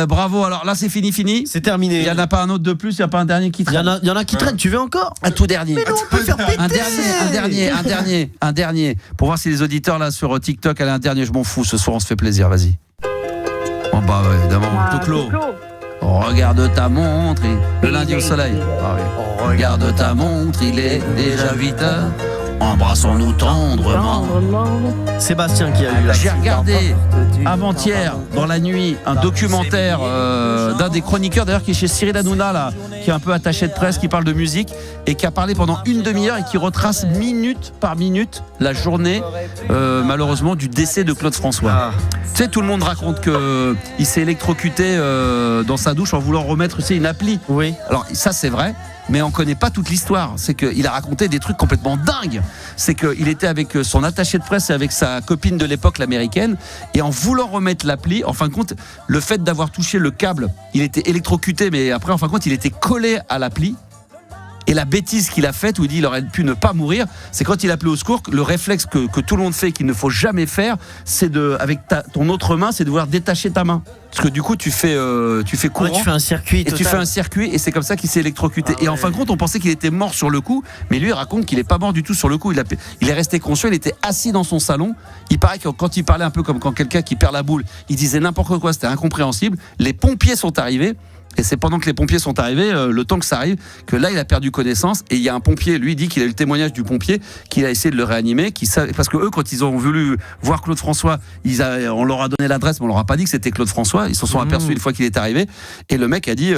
Bravo. Alors là, c'est fini. C'est terminé. Il y en a pas un autre de plus, il y a pas un dernier qui traîne. Il y en a qui traînent. Tu veux encore? Un tout dernier. Mais non, on peut faire péter. Un dernier. Pour voir si les auditeurs là sur TikTok, allez, un dernier. Je m'en fous. Ce soir, on se fait plaisir. Vas-y. Oh bah ouais, évidemment, Toclo. Regarde ta montre, le lundi au soleil. Ah oui. Regarde ta montre, il est déjà 8h. Embrassons-nous tendrement. Sébastien qui a eu là. J'ai regardé avant-hier, dans la nuit, un documentaire d'un des chroniqueurs d'ailleurs qui est chez Cyril Hanouna là, qui est un peu attaché de presse, qui parle de musique et qui a parlé pendant une demi-heure et qui retrace minute par minute la journée malheureusement du décès de Claude François. Tu sais, tout le monde raconte qu'il s'est électrocuté dans sa douche en voulant remettre une appli. Oui. Alors ça c'est vrai. Mais on connaît pas toute l'histoire. C'est qu'il a raconté des trucs complètement dingues. C'est qu'il était avec son attaché de presse et avec sa copine de l'époque, l'américaine, et en voulant remettre l'appli, en fin de compte, le fait d'avoir touché le câble, il était électrocuté, mais après, en fin de compte, il était collé à l'appli. Et la bêtise qu'il a faite, où il dit qu'il aurait pu ne pas mourir, c'est quand il a appelé au secours, le réflexe que tout le monde fait, qu'il ne faut jamais faire, c'est avec ton autre main, c'est de devoir détacher ta main. Parce que du coup, tu fais courant. Tu fais un circuit. Et tu fais un circuit, et c'est comme ça qu'il s'est électrocuté. Et en fin de compte, on pensait qu'il était mort sur le coup, mais lui, il raconte qu'il n'est pas mort du tout sur le coup. Il est resté conscient, il était assis dans son salon. Il paraît que quand il parlait un peu comme quand quelqu'un qui perd la boule, il disait n'importe quoi, c'était incompréhensible. Les pompiers sont arrivés. Et c'est pendant que les pompiers sont arrivés, le temps que ça arrive, que là il a perdu connaissance. Et il y a un pompier, lui, il dit qu'il a eu le témoignage du pompier, qu'il a essayé de le réanimer, parce que eux, quand ils ont voulu voir Claude François, on leur a donné l'adresse, mais on leur a pas dit que c'était Claude François. Ils s'en sont aperçus une fois qu'il est arrivé. Et le mec a dit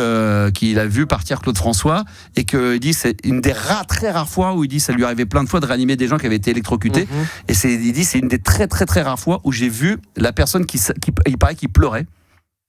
qu'il a vu partir Claude François, et qu'il dit c'est une des très rares fois où il dit ça lui arrivait plein de fois de réanimer des gens qui avaient été électrocutés. Et il dit c'est une des très très très rares fois où j'ai vu la personne il paraît qu'il pleurait.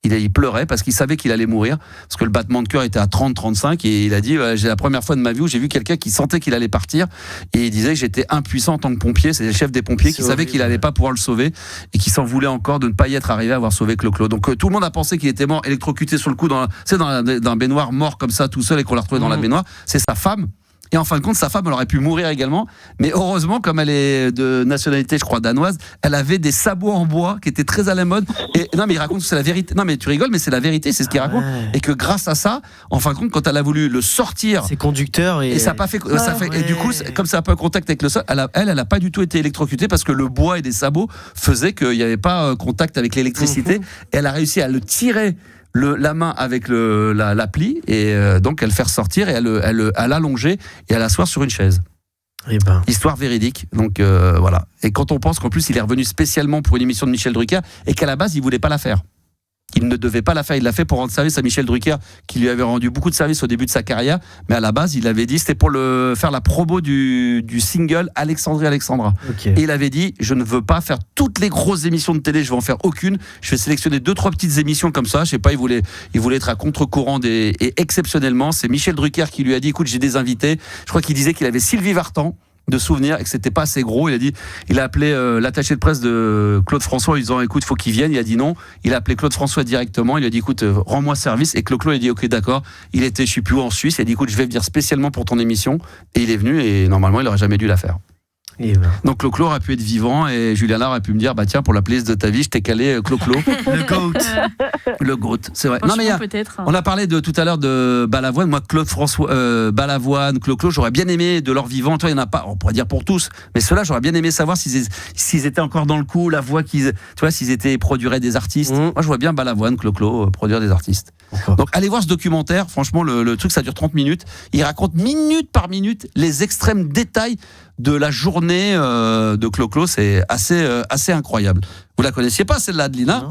Il pleurait parce qu'il savait qu'il allait mourir, parce que le battement de cœur était à 30-35, et il a dit j'ai la première fois de ma vie où j'ai vu quelqu'un qui sentait qu'il allait partir, et il disait que j'étais impuissant en tant que pompier. C'est le chef des pompiers qui savait qu'il allait pas pouvoir le sauver, et qui s'en voulait encore de ne pas y être arrivé à avoir sauvé Clo-Clo. Donc tout le monde a pensé qu'il était mort, électrocuté sur le coup dans un baignoire, mort comme ça tout seul, et qu'on l'a retrouvé dans la baignoire. C'est sa femme. Et en fin de compte, sa femme, elle aurait pu mourir également. Mais heureusement, comme elle est de nationalité, je crois, danoise, elle avait des sabots en bois qui étaient très à la mode. Et non, mais il raconte que c'est la vérité. Non, mais tu rigoles, mais c'est la vérité, c'est ce qu'il raconte. Et que grâce à ça, en fin de compte, quand elle a voulu le sortir. C'est conducteur et ça n'a pas fait. Et du coup, comme ça n'a pas eu contact avec le sol, elle n'a pas du tout été électrocutée, parce que le bois et des sabots faisaient qu'il n'y avait pas contact avec l'électricité. Et elle a réussi à le tirer. La main avec l'appli, et donc elle le fait ressortir, et elle l'allonger et à l'asseoir sur une chaise. Histoire véridique. Donc voilà. Et quand on pense qu'en plus il est revenu spécialement pour une émission de Michel Drucker, et qu'à la base il voulait pas la faire. Il ne devait pas la faire, il l'a fait pour rendre service à Michel Drucker, qui lui avait rendu beaucoup de services au début de sa carrière, mais à la base il avait dit c'était pour faire la promo du single Alexandrie Alexandra. Et il avait dit je ne veux pas faire toutes les grosses émissions de télé, je vais en faire aucune, je vais sélectionner 2-3 petites émissions comme ça, je sais pas, il voulait être à contre-courant et exceptionnellement c'est Michel Drucker qui lui a dit écoute, j'ai des invités. Je crois qu'il disait qu'il avait Sylvie Vartan de souvenirs, et que c'était pas assez gros. Il a appelé l'attaché de presse de Claude François en lui disant écoute, faut qu'il vienne. Il a dit non. Il a appelé Claude François directement. Il a dit écoute, rends-moi service. Et Claude a dit ok, d'accord. Il était, je sais plus où, en Suisse. Il a dit écoute, je vais venir spécialement pour ton émission. Et il est venu, et normalement il aurait jamais dû la faire. Donc Clo-Clo aurait pu être vivant, et Juliana aurait pu me dire bah tiens, pour la playlist de ta vie je t'ai calé Clo-Clo. Le GOAT, c'est vrai. Non, mais on a parlé tout à l'heure de Balavoine. Moi, Claude François, Balavoine, Clo-Clo, j'aurais bien aimé de leur vivant. Toi, il y en a pas, on pourrait dire pour tous, mais ceux-là, j'aurais bien aimé savoir s'ils étaient encore dans le coup, la voix s'ils produiraient des artistes. Moi, je vois bien Balavoine, Clo-Clo produire des artistes. Donc allez voir ce documentaire, franchement le truc ça dure 30 minutes, il raconte minute par minute les extrêmes détails de la journée de Clo-Clo, c'est assez incroyable. Vous la connaissiez pas celle-là, Adelina ?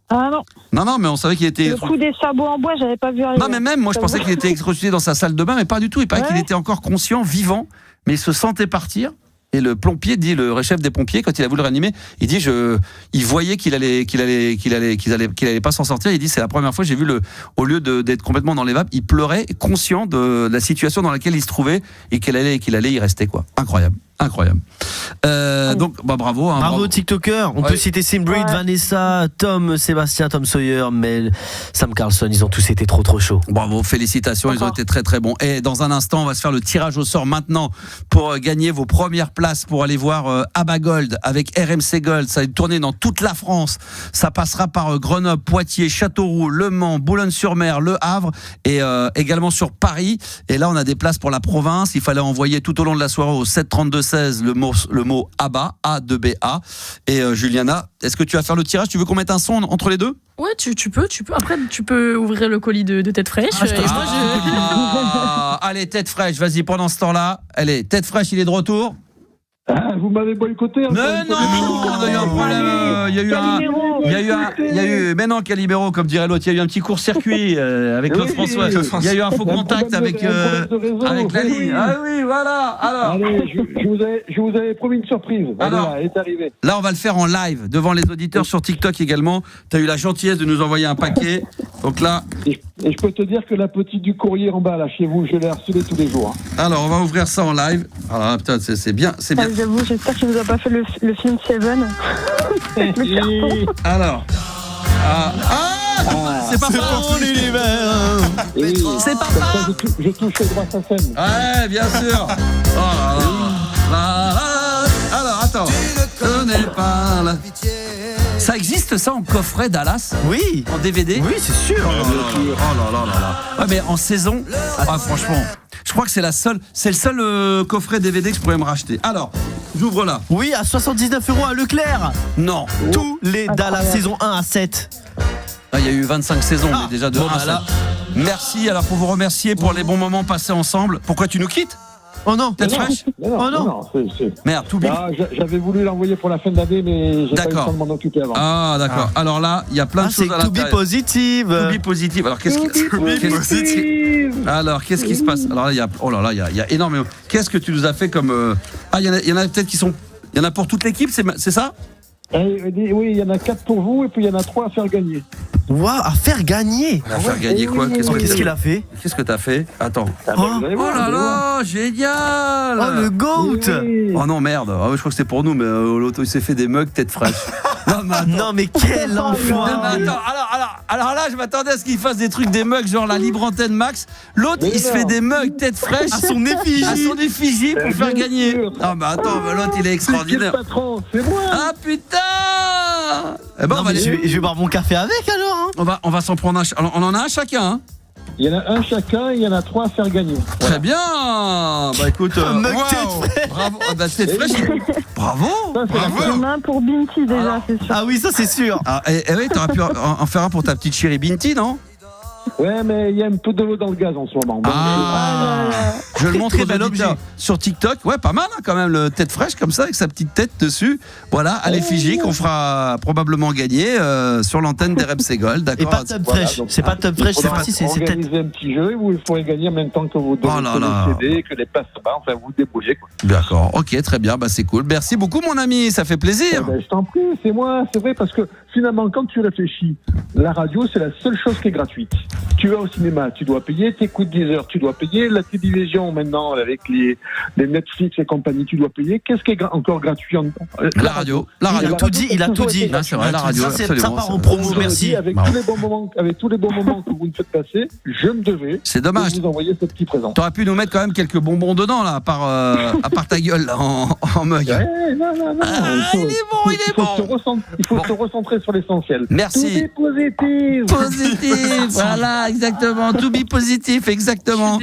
Ah non. Non, mais on savait qu'il était... Le coup des sabots en bois, j'avais pas vu arriver. Non, mais même, moi je pensais qu'il était électrocuté dans sa salle de bain, mais pas du tout, il paraît qu'il était encore conscient, vivant, mais il se sentait partir. Et le plombier dit, le chef des pompiers, quand il a voulu le réanimer, il dit, il voyait qu'il allait pas s'en sortir. Il dit, c'est la première fois que j'ai vu au lieu d'être complètement dans les vapes, il pleurait, conscient de la situation dans laquelle il se trouvait, et qu'il allait y rester, quoi. Incroyable. Donc, bravo. Bravo TikToker. On peut citer Simbreed, Vanessa, Tom Sawyer, Mel, Sam Carlson. Ils ont tous été trop chauds. Bravo, félicitations. Ils ont été très très bons. Et dans un instant, on va se faire le tirage au sort maintenant pour gagner vos premières places pour aller voir Abba Gold avec RMC Gold. Ça va tourner dans toute la France. Ça passera par Grenoble, Poitiers, Châteauroux, Le Mans, Boulogne-sur-Mer, Le Havre, et également sur Paris. Et là, on a des places pour la province. Il fallait envoyer tout au long de la soirée au 732-16 le mot ABBA, A2BA. Et Juliana, est-ce que tu vas faire le tirage ? Tu veux qu'on mette un son entre les deux ? Ouais, tu peux. Après, tu peux ouvrir le colis de Tête Fraîche. Allez, Tête Fraîche, vas-y, pendant ce temps-là. Allez, Tête Fraîche, il est de retour. Vous m'avez boycotté. Mais non, on a eu un problème. Mais non, Calibero, comme dirait l'autre, il y a eu un petit court-circuit avec Claude François. Il y a eu un faux contact avec la ligne. Ah oui, voilà. Alors, allez, je vous avais promis une surprise. Alors, elle est arrivée. Là, on va le faire en live devant les auditeurs sur TikTok également. Tu as eu la gentillesse de nous envoyer un paquet. Donc là. Et je peux te dire que la petite du courrier en bas, là, chez vous, je l'ai harcelée tous les jours. Alors, on va ouvrir ça en live. Alors, putain, c'est bien. J'avoue, j'espère qu'il ne vous a pas fait le film Seven. Le carton. Alors. C'est pas mon univers. C'est papa. Je touche les droits à scène. Ouais, bien sûr. Oh là là. Alors, attends. Ce n'est pas là. Ça existe ça en coffret Dallas? Oui. En DVD? Oui, c'est sûr. Oh là là. Ouais, mais en saison, franchement, je crois que c'est le seul coffret DVD que je pourrais me racheter. Alors, j'ouvre là. Oui, à 79 € à Leclerc. Non. Tous les Dallas saison 1 à 7. Il y a eu 25 saisons, mais déjà de 1 à 7. Merci, alors pour vous remercier pour les bons moments passés ensemble. Pourquoi tu nous quittes? Oh non, Tête fraîche? Oh non. Merde, tout bien. J'avais voulu l'envoyer pour la fin d'année, mais j'ai pas eu le temps de m'en occuper avant. Ah, d'accord. Alors là, il y a plein de choses à l'intérieur. To be positive. To be positive. Alors, qu'est-ce qui se passe? Alors là, il y a énormément. Qu'est-ce que tu nous as fait comme. Ah, il y en a peut-être qui sont. Il y en a pour toute l'équipe, c'est ça? Oui, il y en a 4 pour vous, et puis il y en a 3 à faire gagner. Waouh, à faire gagner. À faire gagner quoi? Qu'est-ce qu'il a fait? Qu'est-ce que t'as fait? Attends. Oh là là, génial! Oh, le GOAT! Oh non, merde. Je crois que c'était pour nous, mais l'auto, il s'est fait des mugs tête fraîche. Non, mais quel enfant! Attends, alors là, je m'attendais à ce qu'il fasse des trucs, des mugs, genre la libre antenne max. L'autre, il se fait des mugs tête fraîche à son effigie pour faire gagner. Non, mais attends, l'autre, il est extraordinaire. C'est le patron, c'est moi! Ah putain! Eh ben, je vais boire mon café avec alors. On va s'en prendre un. On en a un chacun. Hein. Il y en a un chacun, il y en a 3 à faire gagner. Voilà. Très bien. Bah écoute, bravo. Tête fraîche. Bravo. Il y en a un pour Binti déjà, c'est sûr. Ah oui, ça c'est sûr. Oui, t'aurais pu en faire un pour ta petite chérie Binti, non? Ouais, mais il y a un peu de l'eau dans le gaz en ce moment. Donc je le montre aux auditeurs sur TikTok. Ouais, pas mal hein, quand même, le tête fraîche comme ça, avec sa petite tête dessus. Voilà, à l'effigie qu'on fera probablement gagner sur l'antenne d'RMC Gold. D'accord. Et pas Top Fresh. C'est pas Top Fresh, c'est parti. C'est organiser un petit jeu où il faut gagner en même temps que vous donnez le CD, que les passes pas. Enfin, vous débrouillez. D'accord, ok, très bien. Bah, c'est cool. Merci beaucoup, mon ami. Ça fait plaisir. Je t'en prie, c'est moi. C'est vrai, parce que finalement, quand tu réfléchis, la radio, c'est la seule chose qui est gratuite. Tu vas au cinéma, tu dois payer, t'écoutes 10 heures, tu dois payer, la télévision maintenant avec les Netflix et compagnie, tu dois payer. Qu'est-ce qui est encore gratuit La radio. Il a tout dit. Non, c'est vrai, la radio. Ça part en promo, merci. Avec tous les bons moments que vous me faites passer, je me devais. C'est dommage. Vous envoyer ce petit présent. T'aurais pu nous mettre quand même quelques bonbons dedans là, à part ta gueule là, en mug. Non. Il est bon. Il faut se recentrer sur l'essentiel. Merci. Tout est positif. Voilà, exactement. To be positif, exactement.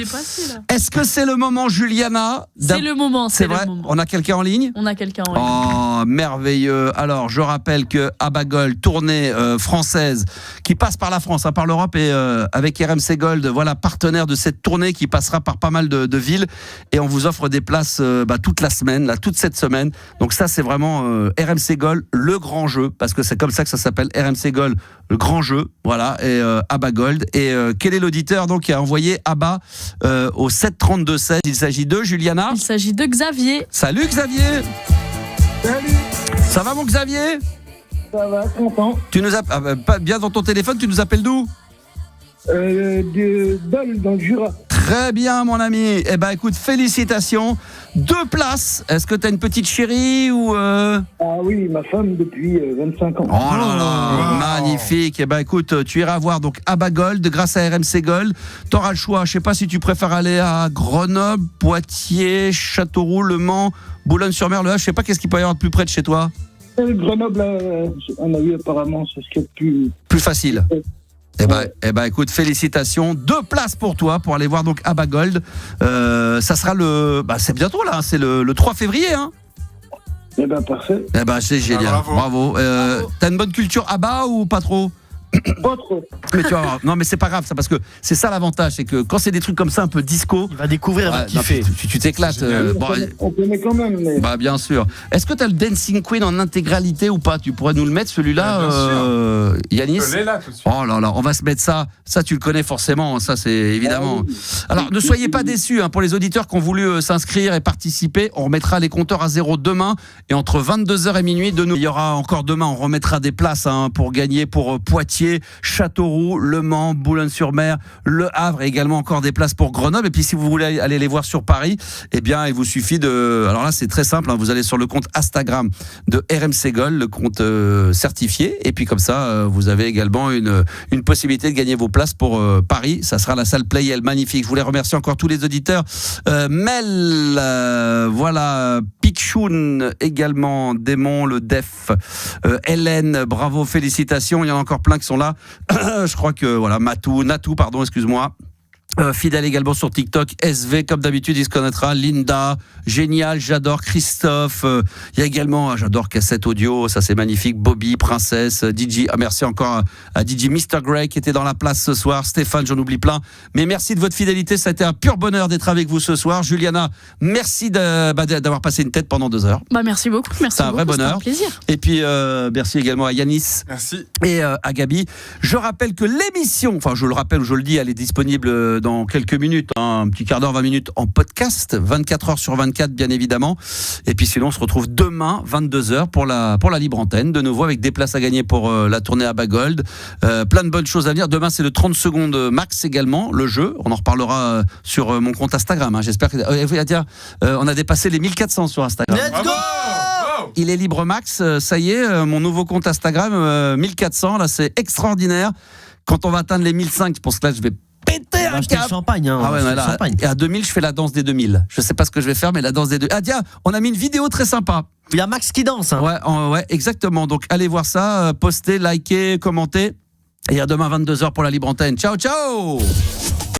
Est-ce que c'est le moment, Juliana? C'est le moment, c'est vrai. le moment. On a quelqu'un en ligne? On a quelqu'un en ligne. Oh, merveilleux. Alors, je rappelle que ABBA Gold, tournée française, qui passe par la France, par l'Europe et avec RMC Gold, voilà, partenaire de cette tournée qui passera par pas mal de villes. Et on vous offre des places toute la semaine, là, toute cette semaine. Donc ça, c'est vraiment RMC Gold, le grand jeu, parce que c'est comme ça que ça s'appelle, RMC Gold, le grand jeu. Voilà, et ABBA Gold. Et quel est l'auditeur donc qui a envoyé ABBA au 732-16? Il s'agit de Juliana? Il s'agit de Xavier. Salut Xavier. Salut. Ça va mon Xavier? Ça va, content. Tu nous appelles bien dans ton téléphone, tu nous appelles d'où? De Dole, dans le Jura. Très bien mon ami. Eh ben écoute, félicitations. 2 places. Est-ce que tu as une petite chérie ou Ah oui, ma femme depuis 25 ans. Oh là là, magnifique. Eh ben écoute, tu iras voir donc ABBA Gold grâce à RMC Gold. Tu auras le choix. Je sais pas si tu préfères aller à Grenoble, Poitiers, Châteauroux, Le Mans, Boulogne-sur-Mer, Le Havre. Je sais pas qu'est-ce qu'il peut y avoir de plus près de chez toi. Grenoble, on a eu apparemment, c'est ce qui est plus facile. Eh ben, écoute, félicitations. 2 places pour toi pour aller voir donc ABBA Gold. Ça sera c'est bientôt là, c'est le 3 février. Hein. Eh ben, parfait. Eh ben, c'est génial. Bravo. T'as une bonne culture ABBA ou pas trop? Pas trop. Mais tu vas voir, non mais c'est pas grave ça, parce que c'est ça l'avantage, c'est que quand c'est des trucs comme ça un peu disco, il va découvrir, il va kiffer. Tu t'éclates. On connaît quand même. Mais... Bah bien sûr. Est-ce que tu as le Dancing Queen en intégralité ou pas? Tu pourrais nous le mettre celui-là, Yanis? Je l'ai là tout de suite. Oh là là, on va se mettre ça. Ça tu le connais forcément. Ça c'est évidemment. Alors ne soyez pas déçus pour les auditeurs qui ont voulu s'inscrire et participer. On remettra les compteurs à 0 demain et entre 22h et minuit de nous. Il y aura encore demain. On remettra des places pour gagner pour Poitiers. Poitiers, Châteauroux, Le Mans, Boulogne-sur-Mer, Le Havre et également encore des places pour Grenoble. Et puis si vous voulez aller les voir sur Paris, eh bien il vous suffit de... Alors là c'est très simple, vous allez sur le compte Instagram de RMC Gold, le compte certifié, et puis comme ça vous avez également une possibilité de gagner vos places pour Paris. Ça sera la salle Playel, magnifique. Je voulais remercier encore tous les auditeurs. Mel, voilà, Pichoun également, Démon, le Def, Hélène, bravo, félicitations. Il y en a encore plein qui sont là. Je crois que voilà, Natou, pardon, excuse-moi. Fidèle également sur TikTok, SV comme d'habitude il se connaîtra, Linda, génial, j'adore, Christophe, il y a également, j'adore Cassette Audio, ça c'est magnifique, Bobby, Princesse, DJ, merci encore à DJ Mr. Grey qui était dans la place ce soir, Stéphane, j'en oublie plein, mais merci de votre fidélité, ça a été un pur bonheur d'être avec vous ce soir. Juliana, merci d'avoir passé une tête pendant 2 heures. Merci beaucoup, merci. C'est un vrai bonheur. C'était un plaisir. Et puis merci également à Yanis. Merci. Et à Gabi. Je rappelle que l'émission, enfin je le rappelle ou je le dis, elle est disponible dans quelques minutes, un petit quart d'heure, 20 minutes en podcast, 24 heures sur 24 bien évidemment. Et puis sinon on se retrouve demain 22h pour la libre antenne, de nouveau avec des places à gagner pour la tournée à Bagold. Plein de bonnes choses à venir. Demain c'est le 30 secondes max également, le jeu. On en reparlera sur mon compte Instagram. J'espère que on a dépassé les 1400 sur Instagram. Let's go! Il est libre max, ça y est, mon nouveau compte Instagram 1400, là c'est extraordinaire. Quand on va atteindre les 1500, je pense que là je vais péter un câble. Champagne, hein. Ah ouais, là, champagne. Et à 2000, je fais la danse des 2000. Je sais pas ce que je vais faire, mais la danse des 2000. Ah tiens, on a mis une vidéo très sympa. Il y a Max qui danse. Hein. Ouais, exactement. Donc allez voir ça, postez, likez, commentez. Et à demain 22h pour la libre antenne. Ciao, ciao.